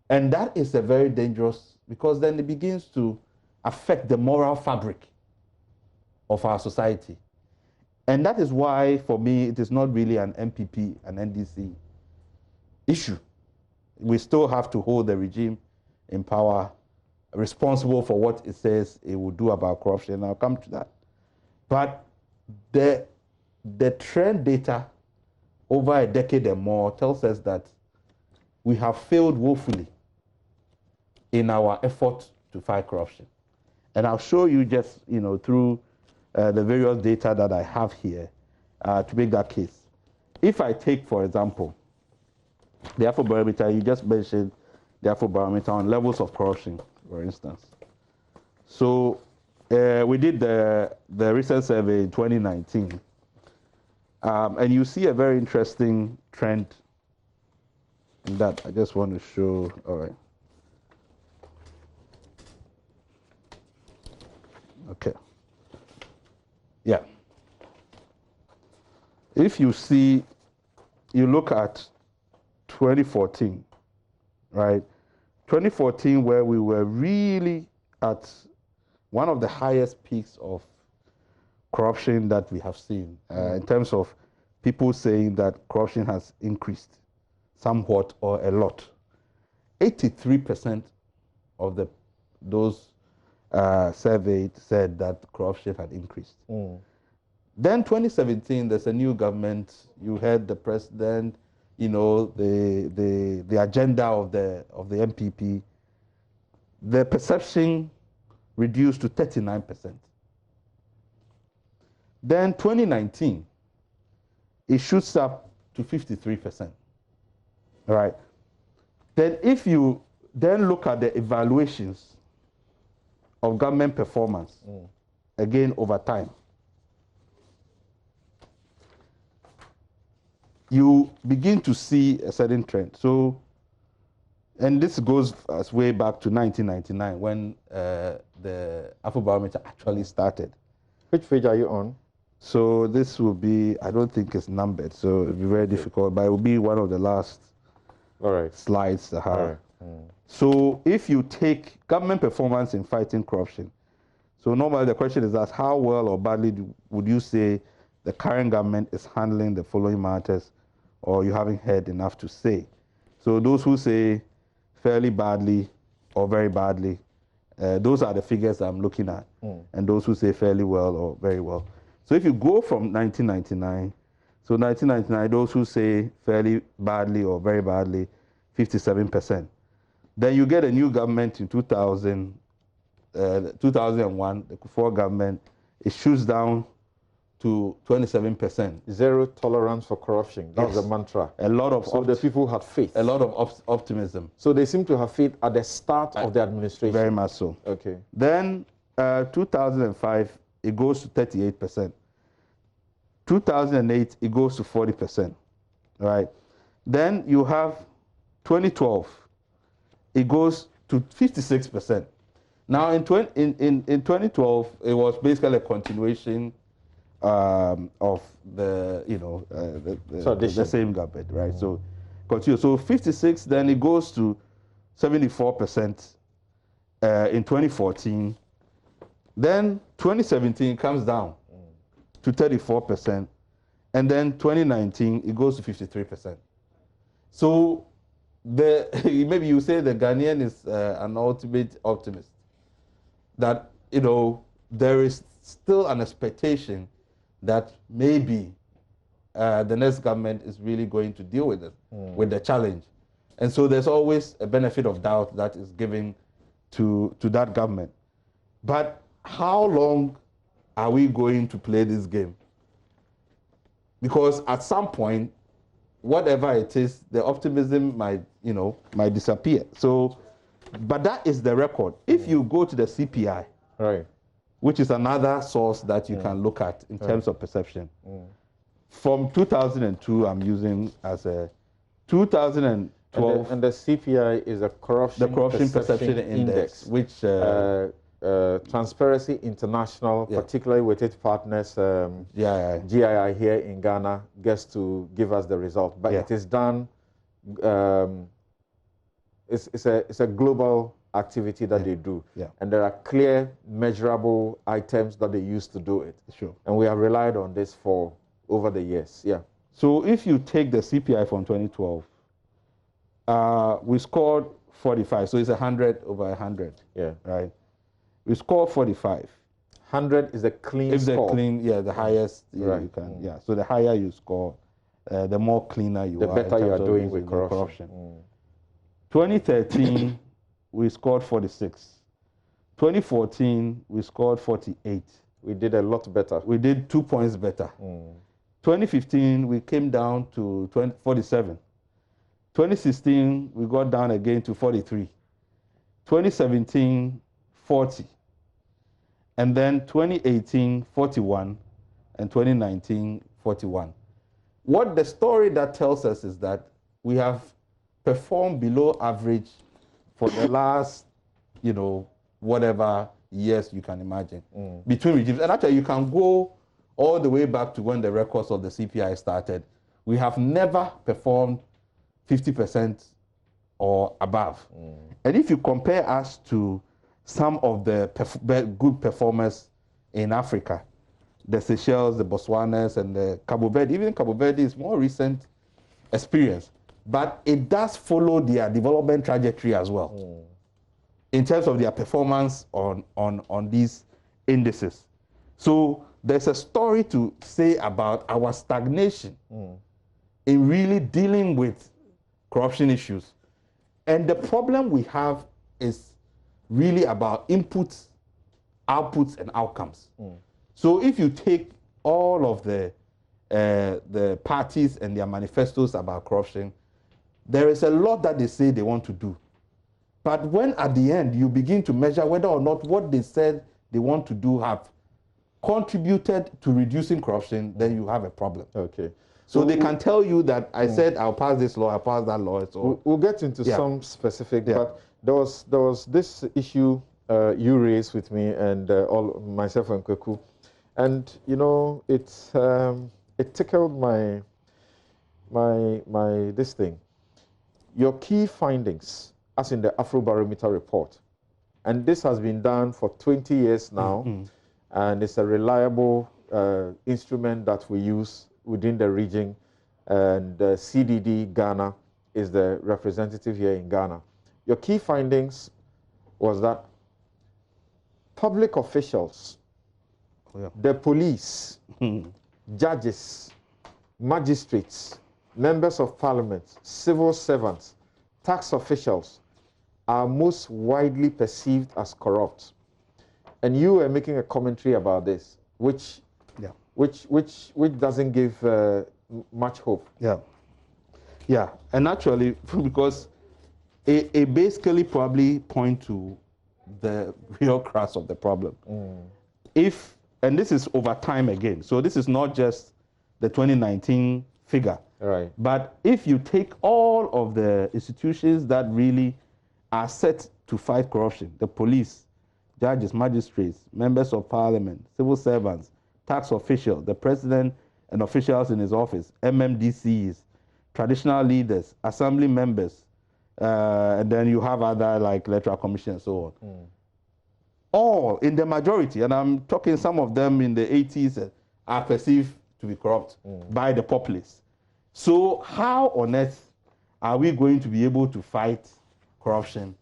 And that is a very dangerous, because then it begins to affect the moral fabric of our society. And that is why, for me, it is not really an MPP, an NDC issue. We still have to hold the regime in power responsible for what it says it will do about corruption. I'll come to that. But the trend data over a decade and more tells us that we have failed woefully in our effort to fight corruption. And I'll show you just, through the various data that I have here to make that case. If I take, for example, the Afrobarometer, you just mentioned the Afrobarometer on levels of corruption, for instance. So we did the recent survey in 2019. And you see a very interesting trend in that. I just want to show, all right. Okay. Yeah. If you see, you look at 2014, right? 2014, where we were really at one of the highest peaks of corruption that we have seen, in terms of people saying that corruption has increased somewhat or a lot. 83% of those surveyed said that corruption had increased. Then 2017, there's a new government. You heard the president, the agenda of the MPP. The perception reduced to 39%. Then 2019, it shoots up to 53%. All right. Then if you then look at the evaluations of government performance, again over time, you begin to see a certain trend. So, and this goes as way back to 1999 when the Afrobarometer actually started. Which page are you on? So this will be, I don't think it's numbered, so it'll be very difficult, but it will be one of the last slides. So if you take government performance in fighting corruption, so normally the question is asked, how well or badly would you say the current government is handling the following matters, or you haven't heard enough to say? So those who say fairly badly or very badly, those are the figures I'm looking at, and those who say fairly well or very well. So if you go from 1999, so 1999, those who say fairly badly or very badly, 57%. Then you get a new government in 2001, the Kufuor government, it shoots down to 27%. Zero tolerance for corruption. That's the mantra. A lot of so the people had faith. A lot of optimism. So they seem to have faith at the start of the administration. Very much so. Okay. Then 2005, it goes to 38%. 2008, it goes to 40%. Right. Then you have 2012, it goes to 56%. Now in 2012, it was basically a continuation of the the same government, right? So continue. So 56, then it goes to 74% in 2014. Then 2017 comes down to 34%, and then 2019 it goes to 53%. So maybe you say the Ghanaian is an ultimate optimist, that there is still an expectation that maybe the next government is really going to deal with it, with the challenge. And so there's always a benefit of doubt that is given to that government. But how long are we going to play this game? Because at some point, whatever it is, the optimism might disappear. So, but that is the record. If you go to the CPI, right, which is another source that you can look at in terms of perception. From 2002, I'm using as a 2012. And the CPI is a corruption perception index, which Transparency International, particularly with its partners, GII here in Ghana, gets to give us the result. But it is done. It's a global activity that they do, and there are clear, measurable items that they use to do it. Sure. And we have relied on this for over the years. Yeah. So if you take the CPI from 2012, we scored 45. So it's 100 over 100. Yeah. Right. We scored 45. 100 is a clean score. The highest you can. Yeah. So the higher you score, the more cleaner you are. The better you are doing with corruption. 2013, we scored 46. 2014, we scored 48. We did a lot better. We did 2 points better. 2015, we came down to 47. 2016, we got down again to 43. 2017, 40. And then 2018, 41. And 2019, 41. What the story that tells us is that we have performed below average for the last, whatever years you can imagine, between regimes. And actually, you can go all the way back to when the records of the CPI started. We have never performed 50% or above. And if you compare us to some of the good performers in Africa, the Seychelles, the Botswanas, and the Cabo Verde, even Cabo Verde is more recent experience, but it does follow their development trajectory as well in terms of their performance on these indices. So there's a story to say about our stagnation in really dealing with corruption issues. And the problem we have is really about inputs, outputs, and outcomes. So if you take all of the parties and their manifestos about corruption, there is a lot that they say they want to do. But when at the end you begin to measure whether or not what they said they want to do have contributed to reducing corruption, then you have a problem. Okay. So they can tell you that I said I'll pass this law, I'll pass that law. So we'll get into some specific, but there was this issue you raised with me and all myself and Kweku, and it tickled my this thing. Your key findings, as in the Afrobarometer report, and this has been done for 20 years now, and it's a reliable instrument that we use within the region, and CDD Ghana is the representative here in Ghana. Your key findings was that public officials, the police, judges, magistrates, members of parliament, civil servants, tax officials are most widely perceived as corrupt. And you were making a commentary about this. which Yeah. which doesn't give much hope. Yeah, and actually, because it basically probably point to the real crux of the problem. And this is over time again, so this is not just the 2019 figure. Right. But if you take all of the institutions that really are set to fight corruption, the police, judges, magistrates, members of parliament, civil servants, tax officials, the president and officials in his office, MMDCs, traditional leaders, assembly members, and then you have other like electoral commission and so on. All in the majority, and I'm talking some of them in the 80s, are perceived to be corrupt by the populace. So how on earth are we going to be able to fight corruption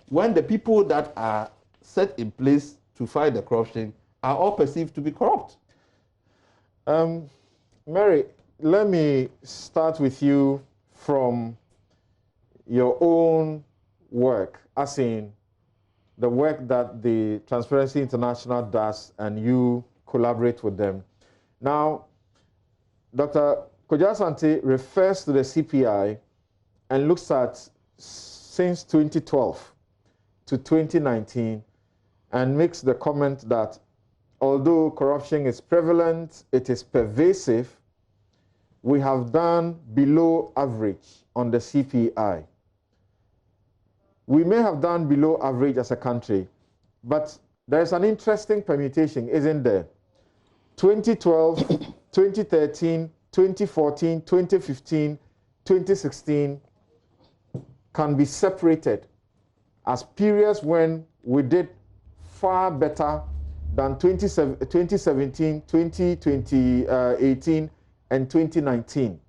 when the people that are set in place to fight the corruption are all perceived to be corrupt? Mary, let me start with you from your own work, as in the work that the Transparency International does and you collaborate with them. Now, Dr. Kojo refers to the CPI and looks at since 2012 to 2019 and makes the comment that although corruption is prevalent, it is pervasive, we have done below average on the CPI. We may have done below average as a country, but there's an interesting permutation, isn't there? 2012, 2013, 2014, 2015, 2016 can be separated as periods when we did far better than 2017, 2018, and 2019.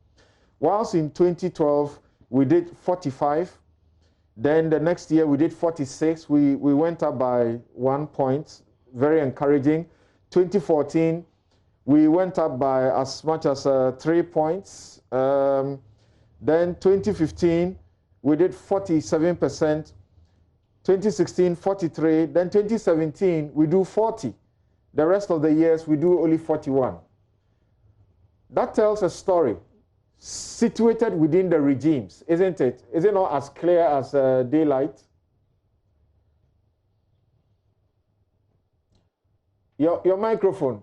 Whilst in 2012, we did 45. Then the next year, we did 46. We went up by 1 point, very encouraging. 2014, we went up by as much as 3 points. Then 2015, we did 47%. 2016, 43. Then 2017, we do 40. The rest of the years, we do only 41. That tells a story situated within the regimes, isn't it? Is it not as clear as daylight? Your microphone,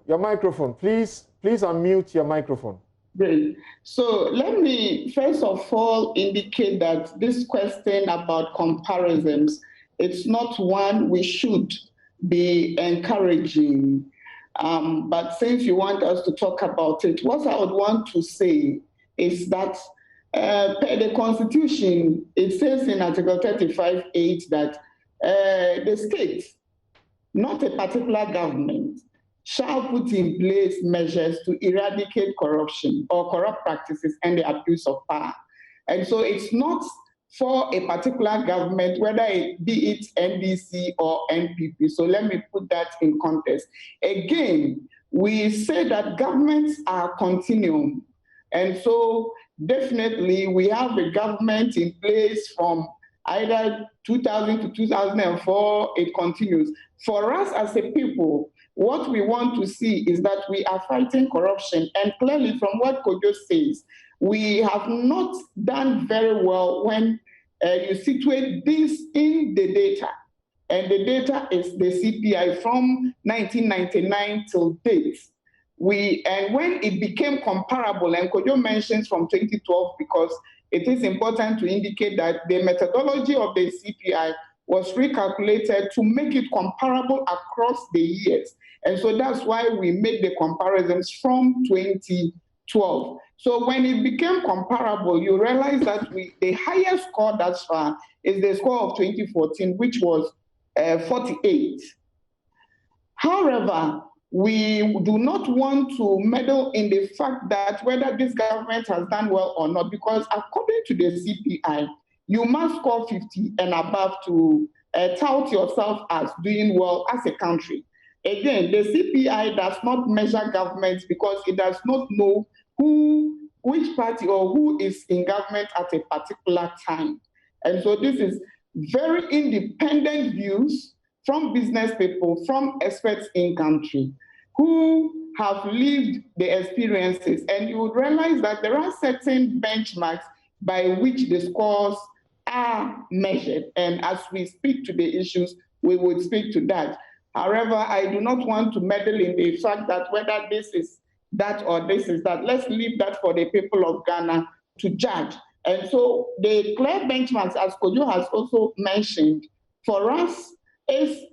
please unmute your microphone. Great. So let me first of all indicate that this question about comparisons, it's not one we should be encouraging. But since you want us to talk about it, what I would want to say is that per the Constitution, it says in Article 35(8) that the state, not a particular government, shall put in place measures to eradicate corruption or corrupt practices and the abuse of power. And so it's not for a particular government, whether it be it NDC or NPP. So let me put that in context. Again, we say that governments are continuum. And so definitely we have a government in place from either 2000 to 2004, it continues. For us as a people, what we want to see is that we are fighting corruption. And clearly from what Kojo says, we have not done very well when you situate this in the data. And the data is the CPI from 1999 till date. And when it became comparable, and Kojo mentions from 2012, because it is important to indicate that the methodology of the CPI was recalculated to make it comparable across the years. And so that's why we make the comparisons from 2012. So when it became comparable, you realize that the highest score thus far is the score of 2014, which was 48. However, we do not want to meddle in the fact that whether this government has done well or not, because according to the CPI, you must score 50 and above to tout yourself as doing well as a country. Again, the CPI does not measure governments because it does not know which party or who is in government at a particular time. And so this is very independent views from business people, from experts in country. who have lived the experiences, and you would realize that there are certain benchmarks by which the scores are measured. And as we speak to the issues, we would speak to that. However, I do not want to meddle in the fact that whether this is that or this is that. Let's leave that for the people of Ghana to judge. And so the clear benchmarks, as Kojo has also mentioned, for us is,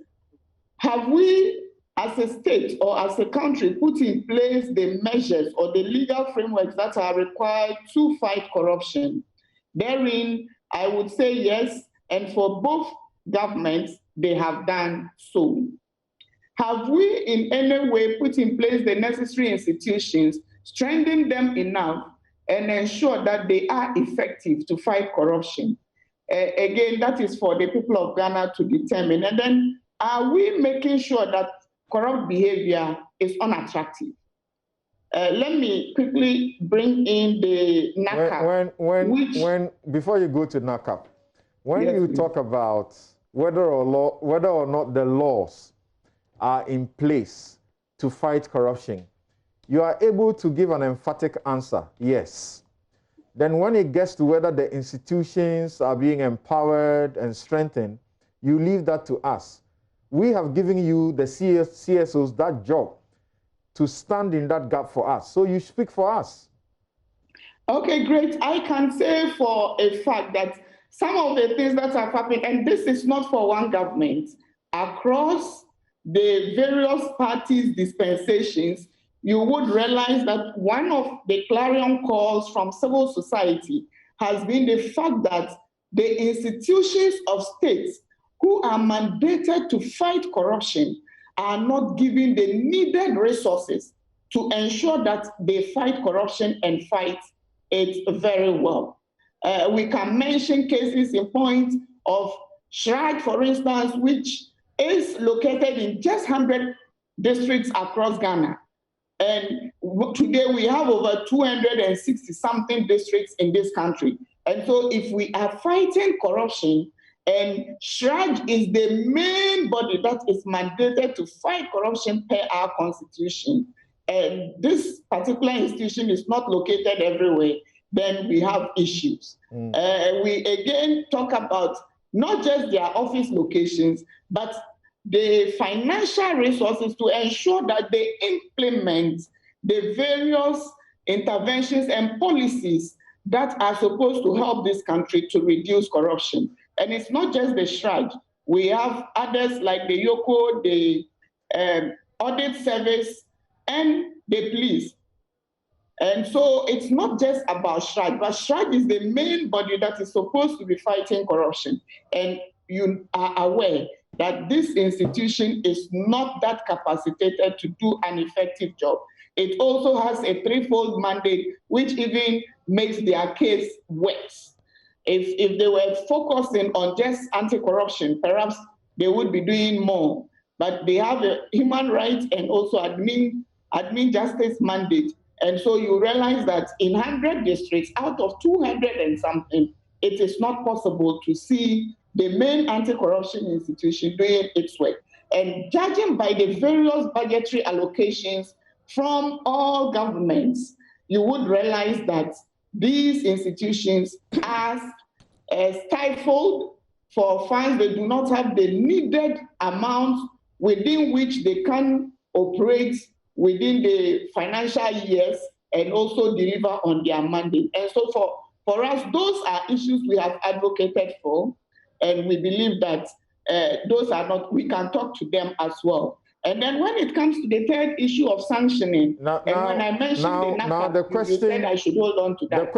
have we as a state or as a country put in place the measures or the legal frameworks that are required to fight corruption? Therein, I would say yes, and for both governments, they have done so. Have we in any way put in place the necessary institutions, strengthen them enough, and ensure that they are effective to fight corruption? Again, that is for the people of Ghana to determine. And then, are we making sure that corrupt behavior is unattractive? Let me quickly bring in the NACAP. Before you go to NACAP, when Yes, you please. talk about whether or not the laws are in place to fight corruption, you are able to give an emphatic answer, yes. Then when it gets to whether the institutions are being empowered and strengthened, you leave that to us. We have given you, the CSOs, that job to stand in that gap for us. So you speak for us. Okay, great. I can say for a fact that some of the things that are happening, and this is not for one government, across the various parties' dispensations, you would realize that one of the clarion calls from civil society has been the fact that the institutions of states who are mandated to fight corruption are not given the needed resources to ensure that they fight corruption and fight it very well. We can mention cases in point of Shrine, for instance, which is located in just 100 districts across Ghana. And today we have over 260-something districts in this country. And so if we are fighting corruption, and Shrine is the main body that is mandated to fight corruption per our constitution, and this particular institution is not located everywhere, then we have issues. We again talk about not just their office locations, but the financial resources to ensure that they implement the various interventions and policies that are supposed to help this country to reduce corruption. And it's not just the Shrine. We have others like the Yoko, the audit service, and the police. And so it's not just about Shrine, but Shrine is the main body that is supposed to be fighting corruption. And you are aware that this institution is not that capacitated to do an effective job. It also has a threefold mandate, which even makes their case worse. If they were focusing on just anti-corruption, perhaps they would be doing more. But they have a human rights and also admin justice mandate. And so you realize that in 100 districts out of 200 and something, it is not possible to see the main anti-corruption institution doing its work. And judging by the various budgetary allocations from all governments, you would realize that these institutions are stifled for funds. They do not have the needed amount within which they can operate within the financial years and also deliver on their mandate. And so for us, those are issues we have advocated for, and we believe that those are not, we can talk to them as well. And then when it comes to the third issue of sanctioning, when I mentioned the NACAP, you said I should hold on to that.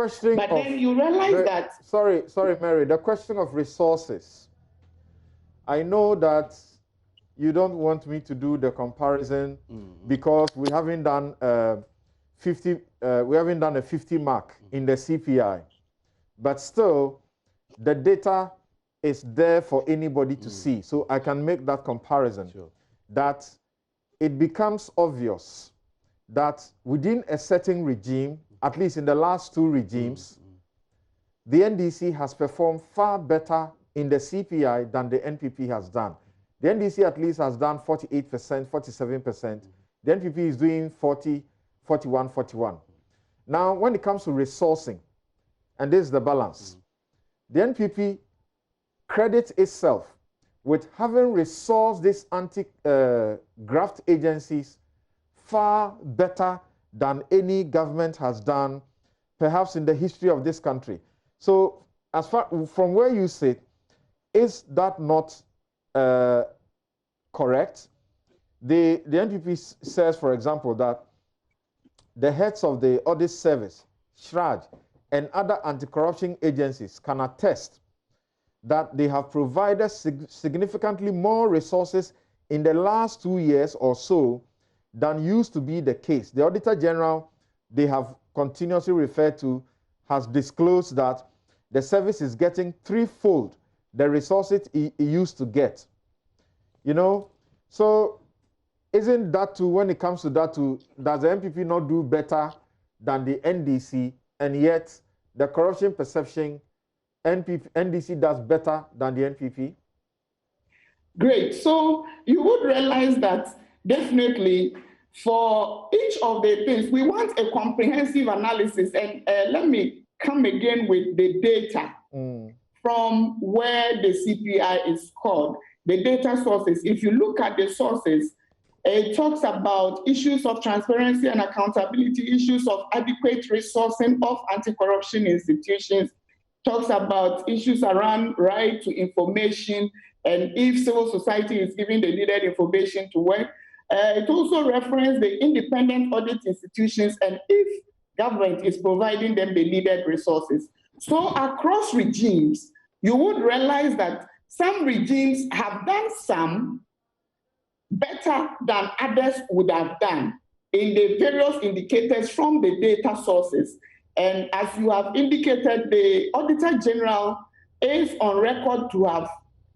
Then you realize that... Sorry, Mary, the question of resources. I know that you don't want me to do the comparison because we haven't done a 50 mark in the CPI, but still the data is there for anybody to see. So I can make that comparison. Sure. That it becomes obvious that within a certain regime, at least in the last two regimes, the NDC has performed far better in the CPI than the NPP has done. The NDC at least has done 48%, 47%. The NPP is doing 40, 41, 41. Now, when it comes to resourcing, and this is the balance, the NPP credits itself with having resourced these anti-graft agencies far better than any government has done, perhaps in the history of this country. So, as far from where you sit, is that not correct? The NPP says, for example, that the heads of the audit service, SHRAJ, and other anti-corruption agencies can attest that they have provided significantly more resources in the last 2 years or so than used to be the case. The Auditor General, they have continuously referred to, has disclosed that the service is getting threefold the resources it used to get. You know, so isn't that too, when it comes to that too, does the NPP not do better than the NDC, and yet the corruption perception, NDC does better than the NPP? Great. So you would realize that definitely for each of the things, we want a comprehensive analysis. And let me come again with the data from where the CPI is scored, the data sources. If you look at the sources, it talks about issues of transparency and accountability, issues of adequate resourcing of anti-corruption institutions, talks about issues around right to information, and if civil society is giving the needed information to work. It also references the independent audit institutions and if government is providing them the needed resources. So across regimes, you would realize that some regimes have done some better than others would have done in the various indicators from the data sources. And as you have indicated, the Auditor General is on record to have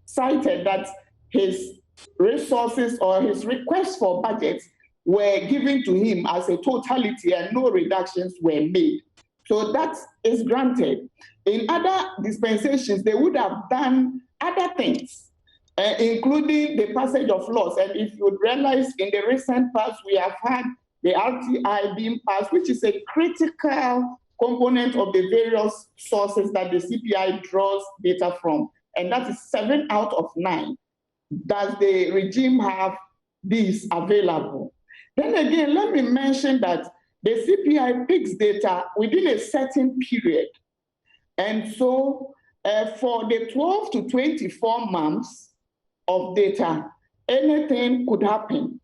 cited that his resources or his requests for budgets were given to him as a totality and no reductions were made. So that is granted. In other dispensations, they would have done other things, including the passage of laws. And if you realize in the recent past, we have had the RTI being passed, which is a critical component of the various sources that the CPI draws data from. And that is 7 out of 9. Does the regime have these available? Then again, let me mention that the CPI picks data within a certain period. And so for the 12 to 24 months of data, anything could happen.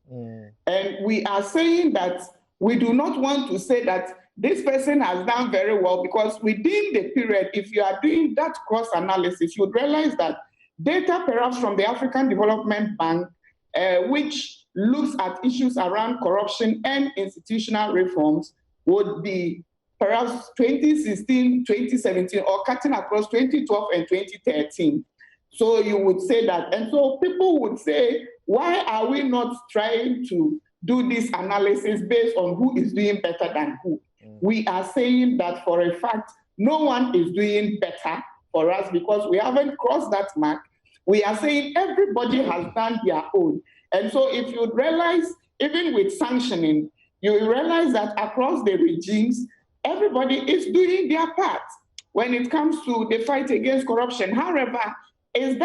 And we are saying that we do not want to say that this person has done very well, because within the period, if you are doing that cross analysis, you would realize that data perhaps from the African Development Bank, which looks at issues around corruption and institutional reforms, would be perhaps 2016, 2017, or cutting across 2012 and 2013. So you would say that. And so people would say, why are we not trying to do this analysis based on who is doing better than who? We are saying that for a fact, no one is doing better for us because we haven't crossed that mark. We are saying everybody has done their own. And so if you realize, even with sanctioning, you realize that across the regimes, everybody is doing their part when it comes to the fight against corruption. However, is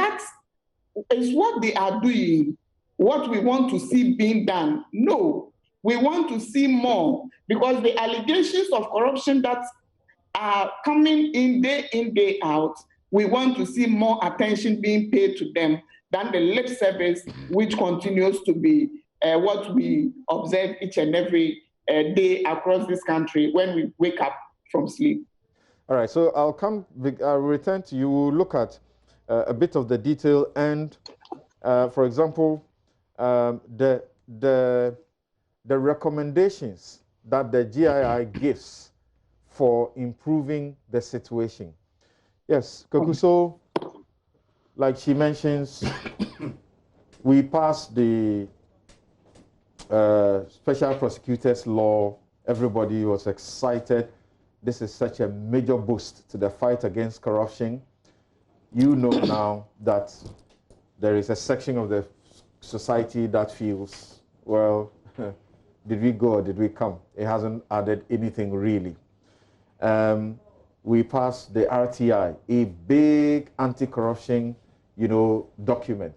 what they are doing what we want to see being done? No, we want to see more, because the allegations of corruption that are coming in, day out, we want to see more attention being paid to them than the lip service, which continues to be what we observe each and every day across this country when we wake up from sleep. All right, so I'll return to you. We'll look at a bit of the detail and, for example, the recommendations that the GII gives for improving the situation. Yes, Kakuso, like she mentions, we passed the special prosecutors law. Everybody was excited. This is such a major boost to the fight against corruption. You know now that there is a section of the society that feels, well, did we go or did we come? It hasn't added anything really. We passed the RTI, a big anti-corruption, document.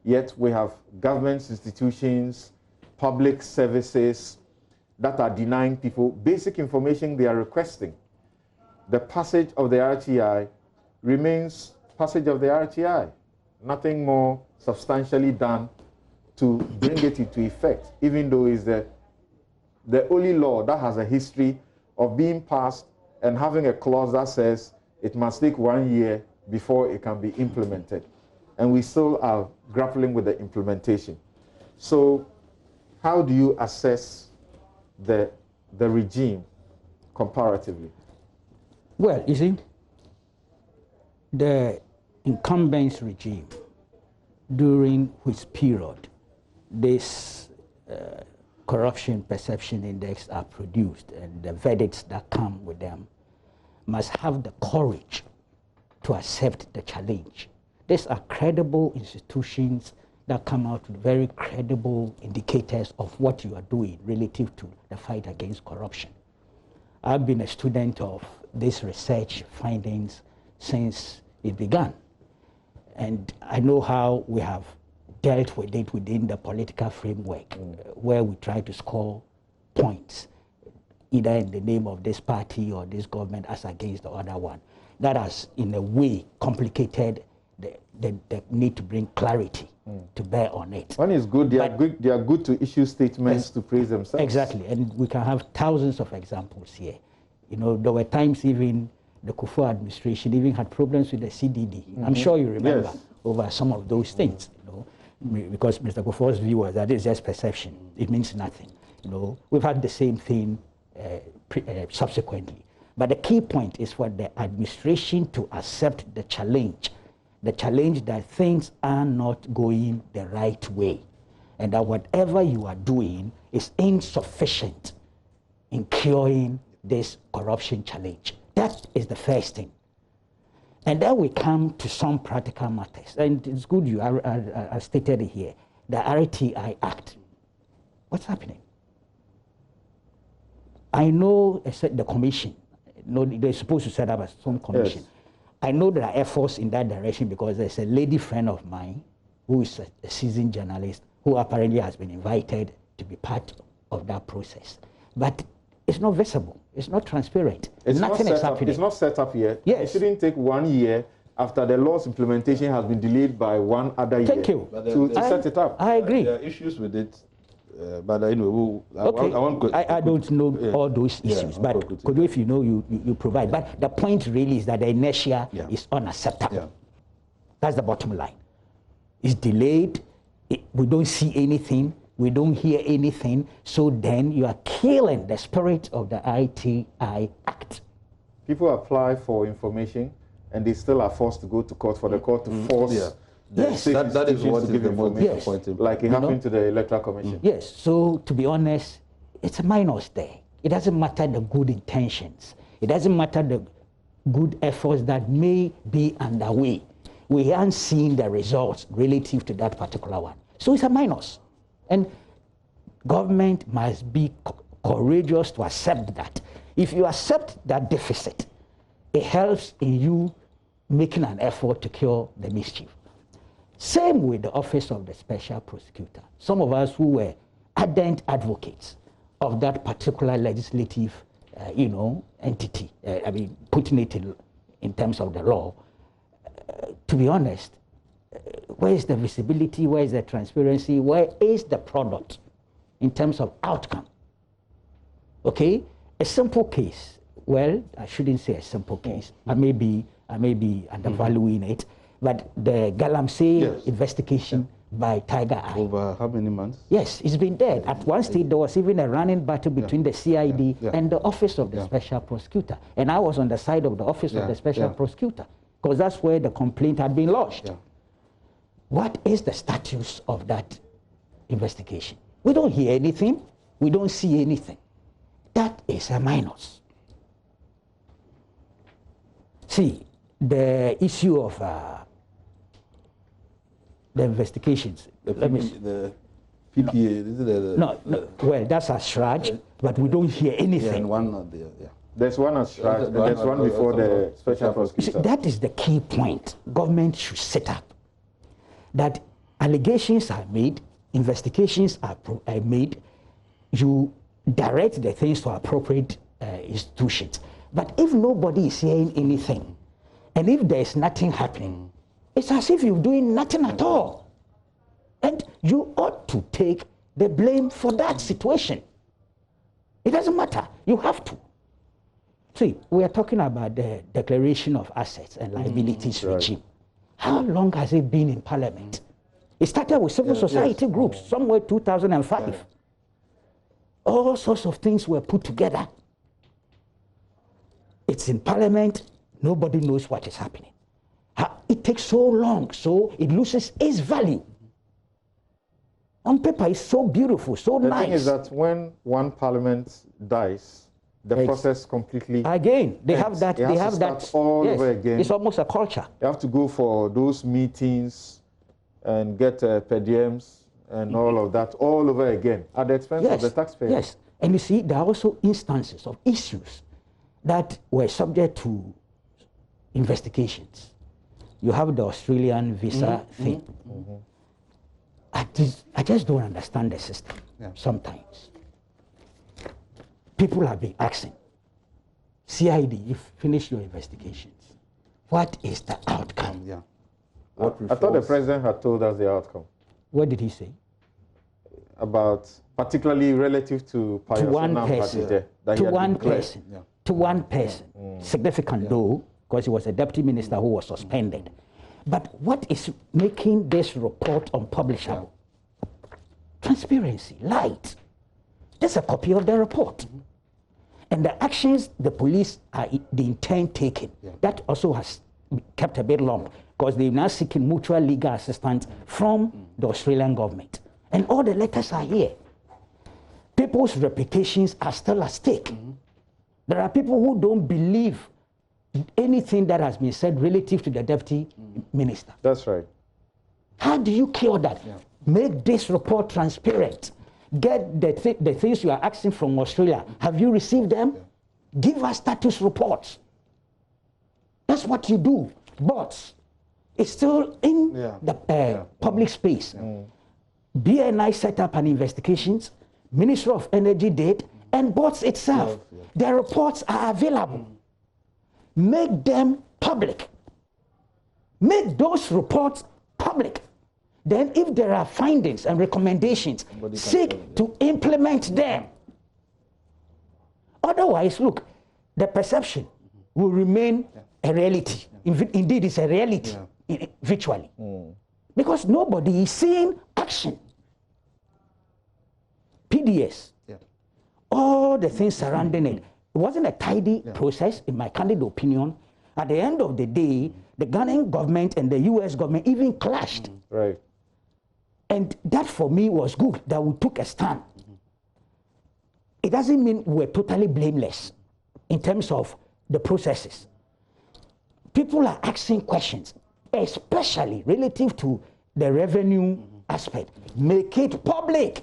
Yet we have government institutions, public services that are denying people basic information they are requesting. The passage of the RTI remains passage of the RTI. Nothing more substantially done to bring it into effect, even though it's the only law that has a history of being passed and having a clause that says it must take 1 year before it can be implemented. And we still are grappling with the implementation. So how do you assess the regime comparatively? Well, you see, the incumbent regime, during which period this corruption perception index are produced and the verdicts that come with them, must have the courage to accept the challenge. These are credible institutions that come out with very credible indicators of what you are doing relative to the fight against corruption. I've been a student of this research findings since it began. And I know how we have dealt with it within the political framework, where we try to score points, either in the name of this party or this government as against the other one. That has, in a way, complicated the need to bring clarity to bear on it. One is good, they are good to issue statements to praise themselves. Exactly, and we can have thousands of examples here. There were times even the Kufuor administration even had problems with the CDD. I'm sure you remember over some of those things, because Mr. Kufuor's view was that it's just perception. It means nothing. We've had the same thing subsequently. But the key point is for the administration to accept the challenge that things are not going the right way, and that whatever you are doing is insufficient in curing this corruption challenge. That is the first thing. And then we come to some practical matters. And it's good I stated it here. The RTI Act. What's happening? I know the commission, they're supposed to set up some commission. Yes. I know there are efforts in that direction because there's a lady friend of mine who is a seasoned journalist who apparently has been invited to be part of that process. But it's not visible. It's not transparent. Nothing is happening. It's not set up yet. Yes. It shouldn't take 1 year after the law's implementation has been delayed by one other year. Thank you. To set it up. I agree. There are issues with it, but anyway, I don't know all those issues, but if you know, you provide. But the point really is that the inertia is unacceptable. Yeah. That's the bottom line. It's delayed. We don't see anything. We don't hear anything, so then you are killing the spirit of the RTI Act. People apply for information, and they still are forced to go to court for the court to force the state that is what to give information, like it happened to the Electoral Commission. Yes, so to be honest, it's a minus there. It doesn't matter the good intentions. It doesn't matter the good efforts that may be underway. We aren't seeing the results relative to that particular one. So it's a minus. And government must be courageous to accept that. If you accept that deficit, it helps in you making an effort to cure the mischief. Same with the Office of the Special Prosecutor. Some of us who were ardent advocates of that particular legislative, entity, putting it in terms of the law, to be honest, where is the visibility? Where is the transparency? Where is the product in terms of outcome? Okay, a simple case. Well, I shouldn't say a simple case. I may be undervaluing it, but the Galamsey investigation by Tiger Eye. Over how many months? Yes, it's been there. At one stage, there was even a running battle between the CID and the Office of the Special Prosecutor. And I was on the side of the Office of the Special Prosecutor, because that's where the complaint had been lodged. What is the status of that investigation? We don't hear anything. We don't see anything. That is a minus. See, the issue of the investigations. The PPA. This is No, well, that's a Shraj, but we don't hear anything. Yeah, and one of the, yeah. There's one at Shraj, and there's one before the special prosecutor. See, that is the key point. Government should set up that allegations are made, investigations are made, you direct the things to appropriate institutions. But if nobody is saying anything, and if there is nothing happening, it's as if you're doing nothing at all. And you ought to take the blame for that situation. It doesn't matter. You have to. See, we are talking about the declaration of assets and liabilities regime. How long has it been in Parliament? It started with civil society groups somewhere 2005. Yeah. All sorts of things were put together. It's in Parliament. Nobody knows what is happening. It takes so long, so it loses its value. On paper, it's so beautiful, so nice. The thing is that when one Parliament dies, the process completely again. They have that. They have that all over again. It's almost a culture. You have to go for those meetings and get per diems and all of that all over again at the expense of the taxpayer. Yes, and you see, there are also instances of issues that were subject to investigations. You have the Australian visa thing. I just don't understand the system sometimes. People have been asking, CID, you finish your investigations. What is the outcome? I thought the president had told us the outcome. What did he say? About, particularly relative to one person. To one person. Significant though, because he was a deputy minister who was suspended. But what is making this report unpublishable? Transparency, light. There's a copy of the report. And the actions the police are the intent taken. That also has kept a bit long because they're now seeking mutual legal assistance from the Australian government. And all the letters are here. People's reputations are still at stake. There are people who don't believe anything that has been said relative to the deputy minister. That's right. How do you cure that? Make this report transparent. Get the things you are asking from Australia. Have you received them? Give us status reports. That's what you do. But it's still in the public space. BNI set up an investigations. Ministry of Energy did, and boards itself. Their reports are available. Make them public. Make those reports public. Then if there are findings and recommendations, seek to implement them. Otherwise, look, the perception will remain a reality. Indeed, it's a reality virtually. Because nobody is seeing action. PDS, all the things surrounding it. It wasn't a tidy process, in my candid opinion. At the end of the day, the Ghanaian government and the US government even clashed. Right. And that for me was good, that we took a stand. It doesn't mean we're totally blameless in terms of the processes. People are asking questions, especially relative to the revenue aspect. Make it public.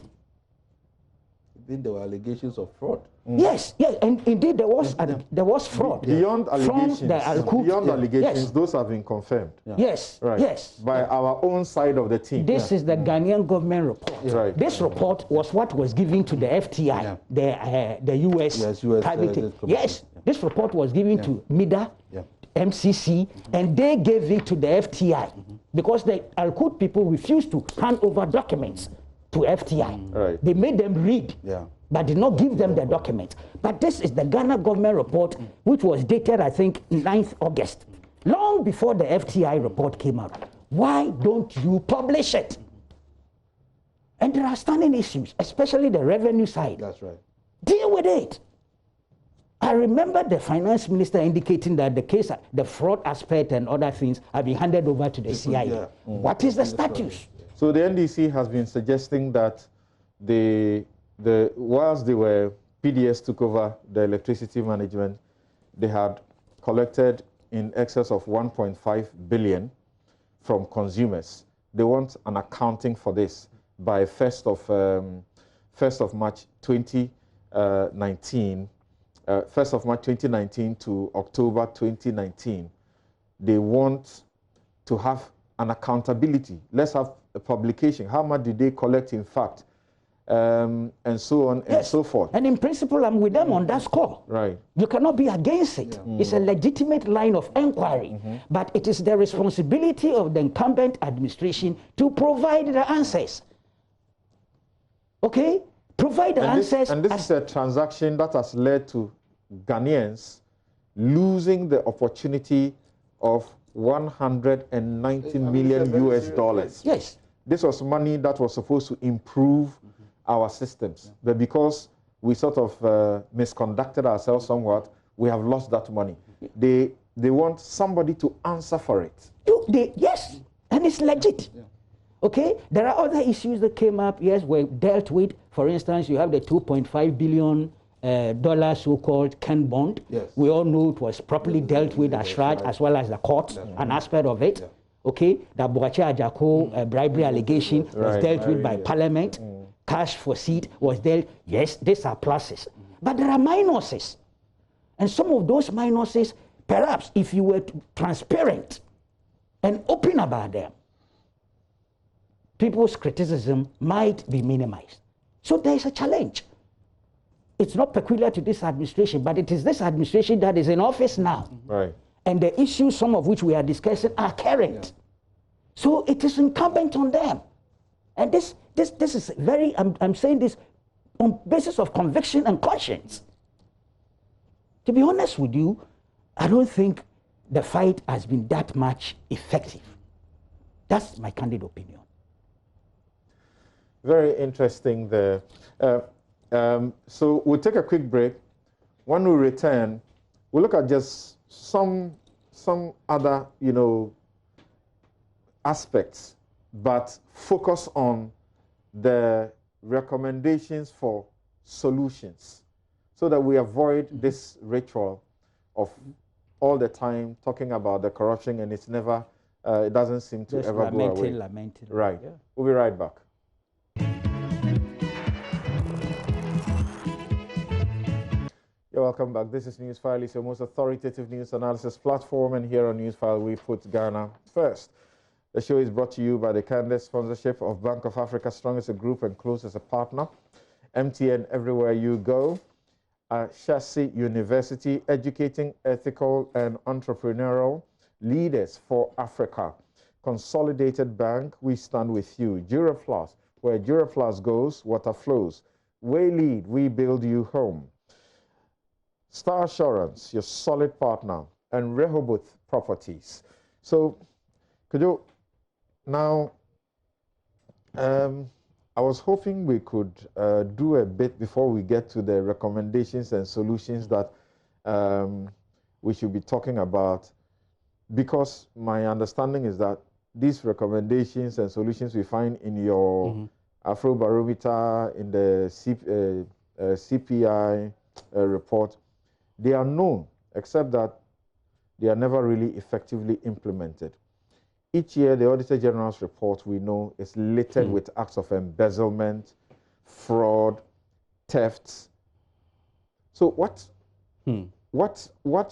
Then there were allegations of fraud. Yes, and indeed there was fraud. Beyond allegations, those have been confirmed. Yes, by our own side of the team. This is the Ghanaian government report. This report was what was given to the FTI, the US private. This report was given to MIDA, MCC, and they gave it to the FTI because the Al-Qud people refused to hand over documents to FTI. They made them read, but did not give them the document. But this is the Ghana government report, which was dated, I think, 9th August, long before the FTI report came out. Why don't you publish it? And there are standing issues, especially the revenue side. That's right. Deal with it. I remember the finance minister indicating that the case, the fraud aspect and other things have been handed over to the CID. What is the status? So the NDC has been suggesting that whilst PDS took over the electricity management, they had collected in excess of 1.5 billion from consumers. They want an accounting for this by 1st of March 2019, 1st of March 2019 to October 2019, they want to have an accountability. Let's have a publication. How much did they collect in fact? And so on and so forth. And in principle, I'm with them on that score. Right. You cannot be against it. It's a legitimate line of inquiry. But it is the responsibility of the incumbent administration to provide the answers. Okay? Provide the answers. And this is a transaction that has led to Ghanaians losing the opportunity of 190 million US dollars. Yes. This was money that was supposed to improve our systems. But because we sort of misconducted ourselves somewhat, we have lost that money. They want somebody to answer for it. Yes, and it's legit. Okay, there are other issues that came up, yes, were dealt with. For instance, you have the $2.5 billion so-called Ken bond. Yes. We all know it was properly dealt with as right, as well as the courts, an aspect of it. Okay, the Boache Ajako bribery allegation was dealt with by Parliament. Cash for seat was dealt. Yes, these are pluses. But there are minuses. And some of those minuses, perhaps if you were transparent and open about them, people's criticism might be minimized. So there is a challenge. It's not peculiar to this administration, but it is this administration that is in office now. Right. And the issues, some of which we are discussing, are current. So it is incumbent on them. And this is very, I'm saying this on basis of conviction and conscience. To be honest with you, I don't think the fight has been that much effective. That's my candid opinion. Very interesting there. So we'll take a quick break. When we return, we'll look at just some other, aspects, but focus on the recommendations for solutions so that we avoid this ritual of all the time talking about the corruption and it's never, it doesn't seem to ever go away. Lamenting. Right. Yeah. We'll be right back. You're welcome back. This is NewsFile. It's your most authoritative news analysis platform, and here on NewsFile we put Ghana first. The show is brought to you by the candid sponsorship of Bank of Africa, strong as a group and close as a partner. MTN everywhere you go. Shasi University, educating ethical and entrepreneurial leaders for Africa. Consolidated Bank, we stand with you. Durafloss, where Durafloss goes, water flows. Waylead, we build you home. Star Assurance, your solid partner. And Rehoboth Properties. So, could you now, I was hoping we could do a bit before we get to the recommendations and solutions that we should be talking about, because my understanding is that these recommendations and solutions we find in your Afrobarometer, in the CPI report, they are known, except that they are never really effectively implemented. Each year, the Auditor General's report, we know, is littered with acts of embezzlement, fraud, thefts. So what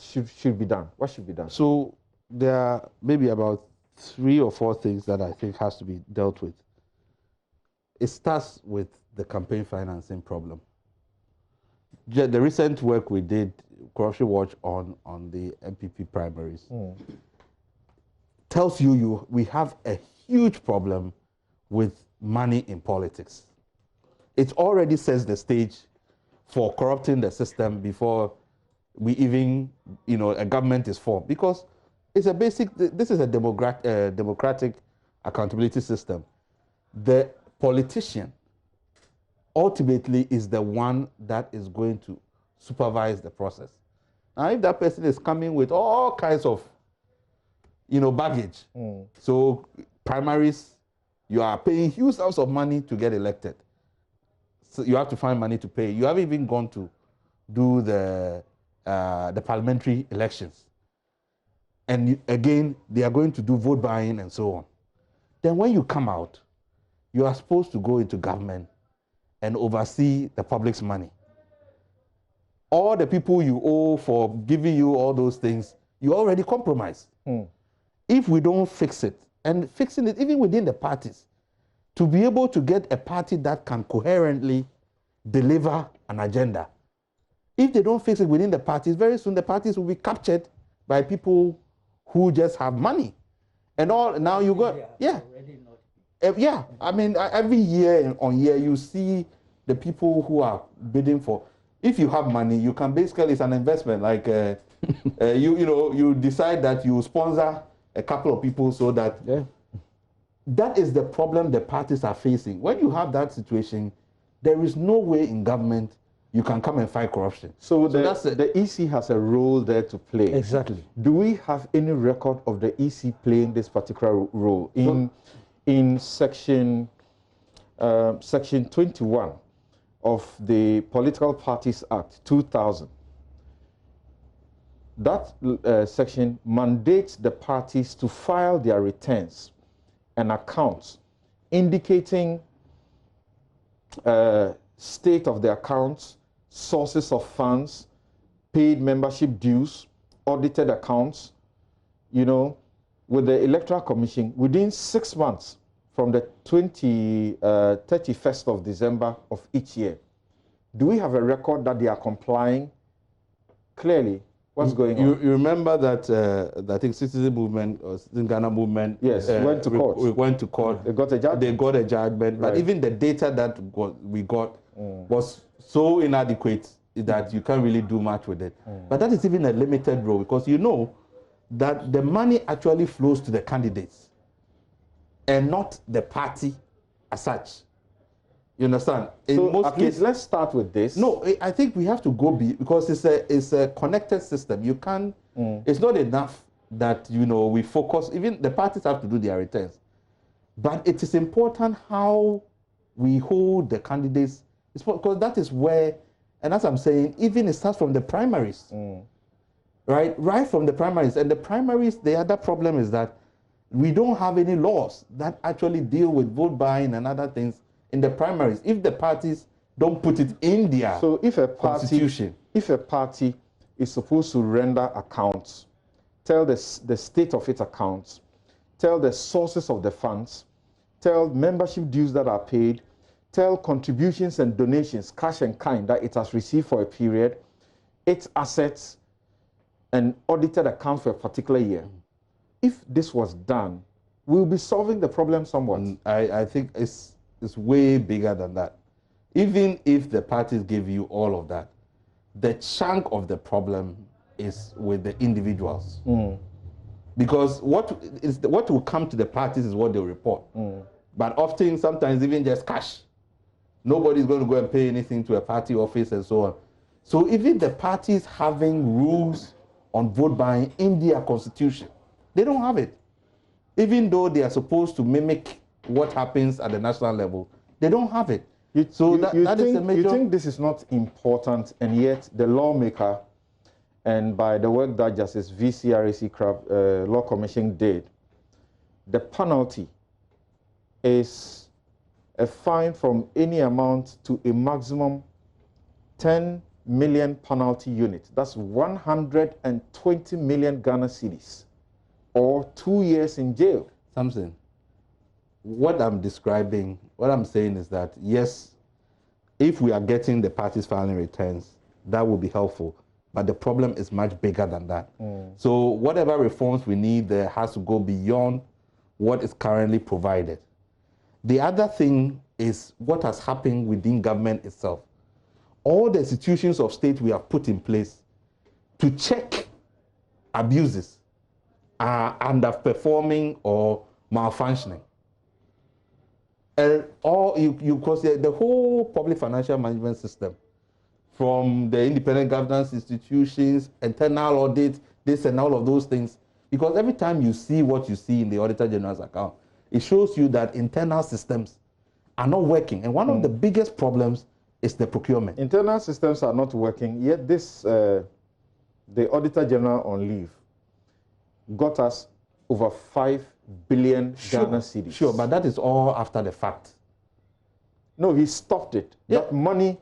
should be done? What should be done? So there are maybe about 3 or 4 things that I think has to be dealt with. It starts with the campaign financing problem. The recent work we did, Corruption Watch, on the MPP primaries, tells you we have a huge problem with money in politics. It already sets the stage for corrupting the system before we even, a government is formed, because it's a basic, this is a democratic accountability system. The politician ultimately is the one that is going to supervise the process. Now, if that person is coming with all kinds of baggage. So primaries, you are paying huge sums of money to get elected. So you have to find money to pay. You haven't even gone to do the parliamentary elections. And again, they are going to do vote buying and so on. Then when you come out, you are supposed to go into government and oversee the public's money. All the people you owe for giving you all those things, you already compromised. If we don't fix it, and fixing it even within the parties, to be able to get a party that can coherently deliver an agenda. If they don't fix it within the parties, very soon the parties will be captured by people who just have money. And all now you got, yeah. I mean, every year on year you see the people who are bidding for. If you have money, you can basically, it's an investment. Like you decide that you sponsor a couple of people so that that is the problem the parties are facing. When you have that situation, there is no way in government you can come and fight corruption. So the EC has a role there to play. Exactly. Do we have any record of the EC playing this particular role in section 21 of the Political Parties Act 2000? That section mandates the parties to file their returns and accounts indicating state of the accounts, sources of funds, paid membership dues, audited accounts, with the Electoral Commission within 6 months from the 31st of December of each year. Do we have a record that they are complying clearly? What's going on? You remember that I think Citizen Movement or Citizen Ghana Movement went to court. We went to court. They got a judgment. They got a judgment, but even the data that we got was so inadequate that you can't really do much with it. But that is even a limited role, because you know that the money actually flows to the candidates and not the party as such. You understand? So at least let's start with this. No, I think we have to go because it's a connected system. You can't. It's not enough that we focus. Even the parties have to do their returns, but it is important how we hold the candidates. It's because that is where, and as I'm saying, even it starts from the primaries, right from the primaries. And the primaries, the other problem is that we don't have any laws that actually deal with vote buying and other things in the primaries. If the parties don't put it in their constitution. If a party is supposed to render accounts, tell the state of its accounts, tell the sources of the funds, tell membership dues that are paid, tell contributions and donations, cash and kind, that it has received for a period, its assets, and audited accounts for a particular year. If this was done, we'll be solving the problem somewhat. I think it's way bigger than that. Even if the parties give you all of that, the chunk of the problem is with the individuals. Because what will come to the parties is what they'll report. But often, sometimes even just cash. Nobody's going to go and pay anything to a party office and so on. So even the parties having rules on vote buying in their constitution, they don't have it. Even though they are supposed to mimic what happens at the national level, they don't have it. You think this is not important, and yet the lawmaker, and by the work that Justice V.C. Arisi Law Commission did, the penalty is a fine from any amount to a maximum 10 million penalty unit. That's 120 million Ghana cedis, or 2 years in jail. Samson, what I'm saying is that, yes, if we are getting the parties filing returns, that will be helpful. But the problem is much bigger than that. So whatever reforms we need there has to go beyond what is currently provided. The other thing is what has happened within government itself. All the institutions of state we have put in place to check abuses are underperforming or malfunctioning. Because the whole public financial management system, from the independent governance institutions, internal audit, this and all of those things, because every time you see what you see in the Auditor General's account, it shows you that internal systems are not working. And one of the biggest problems is the procurement. Internal systems are not working, yet the Auditor General on leave got us over 5 billion Ghana cedis. Sure, but that is all after the fact. No, he stopped it. Yeah. That money.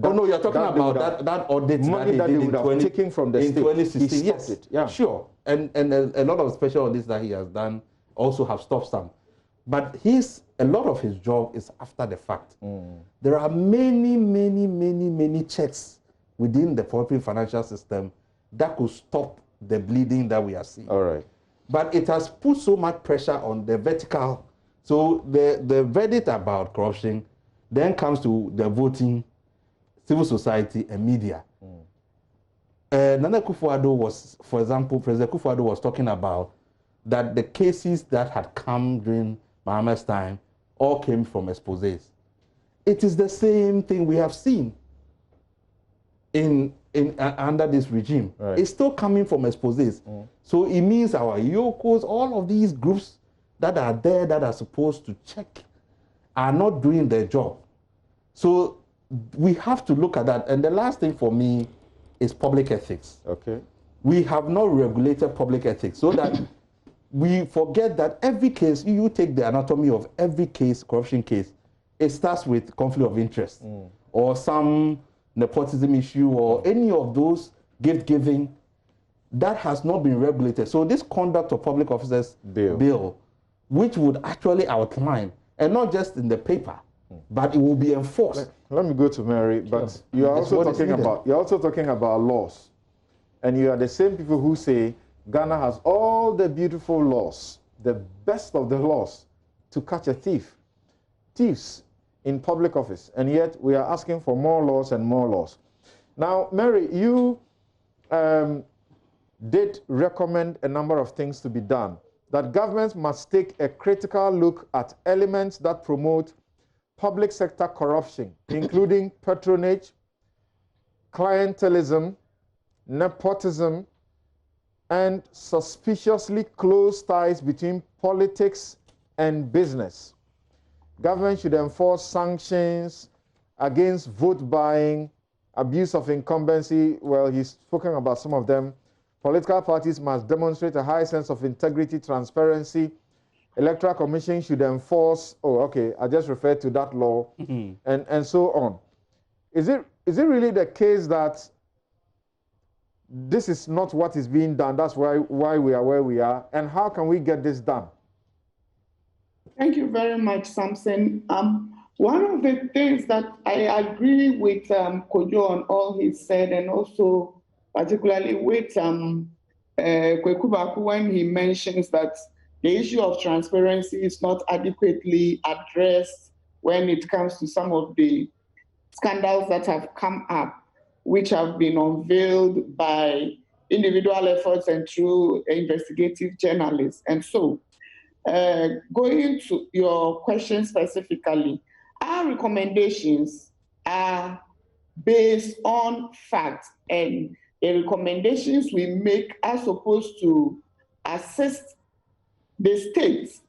Oh no, you're talking about that audit money that he they did would have taken from the in state. 2016. He stopped Yes, it. Yeah, sure. And a lot of special audits that he has done also have stopped some. But a lot of his job is after the fact. There are many checks within the public financial system that could stop the bleeding that we are seeing. All right. But it has put so much pressure on the vertical. So the verdict about corruption then comes to the voting, civil society, and media. Nana Akufo-Addo was, for example, President Akufo-Addo was talking about that the cases that had come during Mahama's time all came from exposés. It is the same thing we have seen under this regime. Right. It's still coming from exposés. So it means our Yokos, all of these groups that are there that are supposed to check are not doing their job. So we have to look at that. And the last thing for me is public ethics. Okay. We have not regulated public ethics so that we forget that every case, you take the anatomy of every case, corruption case, it starts with conflict of interest or some nepotism issue or any of those gift-giving that has not been regulated. So this conduct of public officers bill, which would actually outline, and not just in the paper, but it will be enforced. Let me go to Mary, but you're also talking about laws. And you are the same people who say Ghana has all the beautiful laws, the best of the laws, to catch a thief. Thieves in public office, and yet we are asking for more laws and more laws. Now, Mary, you did recommend a number of things to be done, that governments must take a critical look at elements that promote public sector corruption, including patronage, clientelism, nepotism, and suspiciously close ties between politics and business. Government should enforce sanctions against vote buying, abuse of incumbency. Well, he's spoken about some of them. Political parties must demonstrate a high sense of integrity, transparency. Electoral Commission should enforce, I just referred to that law, and so on. Is it really the case that this is not what is being done? That's why we are where we are. And how can we get this done? Thank you very much, Samson. One of the things that I agree with Kojo on all he said, and also particularly with Kweku Baku when he mentions that the issue of transparency is not adequately addressed when it comes to some of the scandals that have come up, which have been unveiled by individual efforts and through investigative journalists. And so, going to your question specifically, our recommendations are based on facts, and the recommendations we make are supposed to assist the states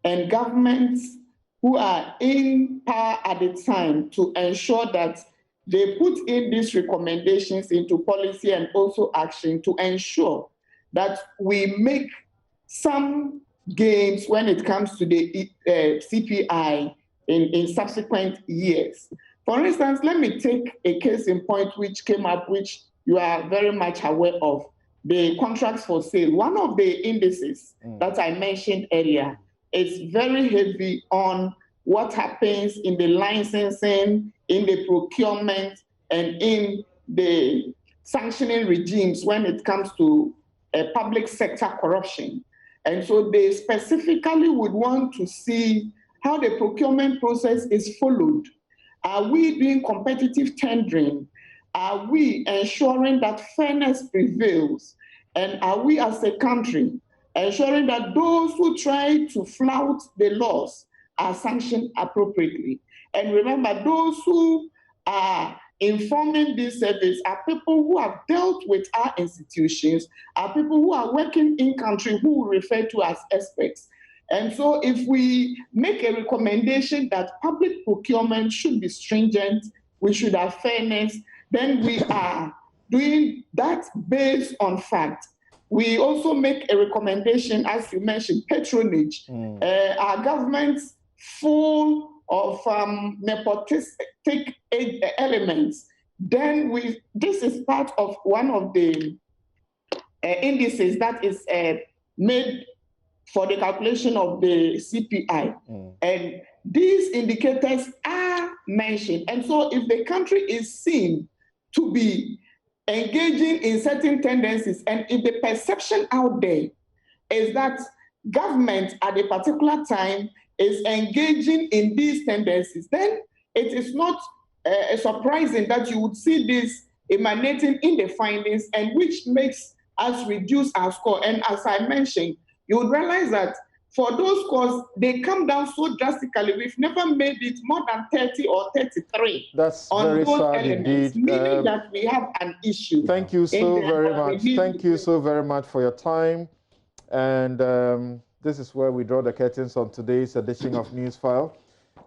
and governments who are in power at the time to ensure that they put in these recommendations into policy and also action to ensure that we make some gains when it comes to the CPI in subsequent years. For instance, let me take a case in point which came up, which you are very much aware of, the contracts for sale. One of the indices that I mentioned earlier is very heavy on what happens in the licensing, in the procurement, and in the sanctioning regimes when it comes to public sector corruption. And so they specifically would want to see how the procurement process is followed. Are we doing competitive tendering? Are we ensuring that fairness prevails? And are we as a country ensuring that those who try to flout the laws are sanctioned appropriately? And remember, those who are informing this service are people who have dealt with our institutions, are people who are working in country who we refer to as experts. And so if we make a recommendation that public procurement should be stringent, we should have fairness, then we are doing that based on fact. We also make a recommendation, as you mentioned, patronage. Our government's full of nepotistic elements, then this is part of one of the indices that is made for the calculation of the CPI. And these indicators are mentioned. And so if the country is seen to be engaging in certain tendencies, and if the perception out there is that government at a particular time is engaging in these tendencies, then it is not surprising that you would see this emanating in the findings, and which makes us reduce our score. And as I mentioned, you would realize that for those scores, they come down so drastically. We've never made it more than 30 or 33 That's on very those sad elements, indeed. meaning that we have an issue. Thank you so very much. Thank you so very much for your time. And this is where we draw the curtains on today's edition of NewsFile.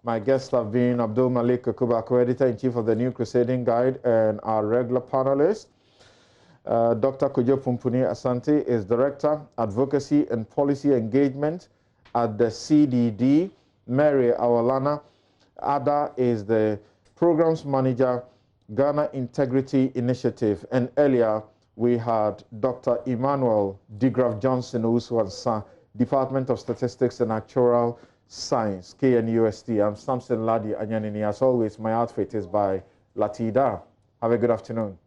My guests have been Abdul Malik Kakubako, Editor-in-Chief of the New Crusading Guide, and our regular panelist. Dr. Kojo Pumpuni Asante is Director, Advocacy and Policy Engagement at the CDD. Mary Awalana Ada is the Programs Manager, Ghana Integrity Initiative. And earlier, we had Dr. Emmanuel DeGraff Johnson, who's Department of Statistics and Actuarial Science, KNUST. I'm Samson Ladi Anyanini. As always, my outfit is by Latida. Have a good afternoon.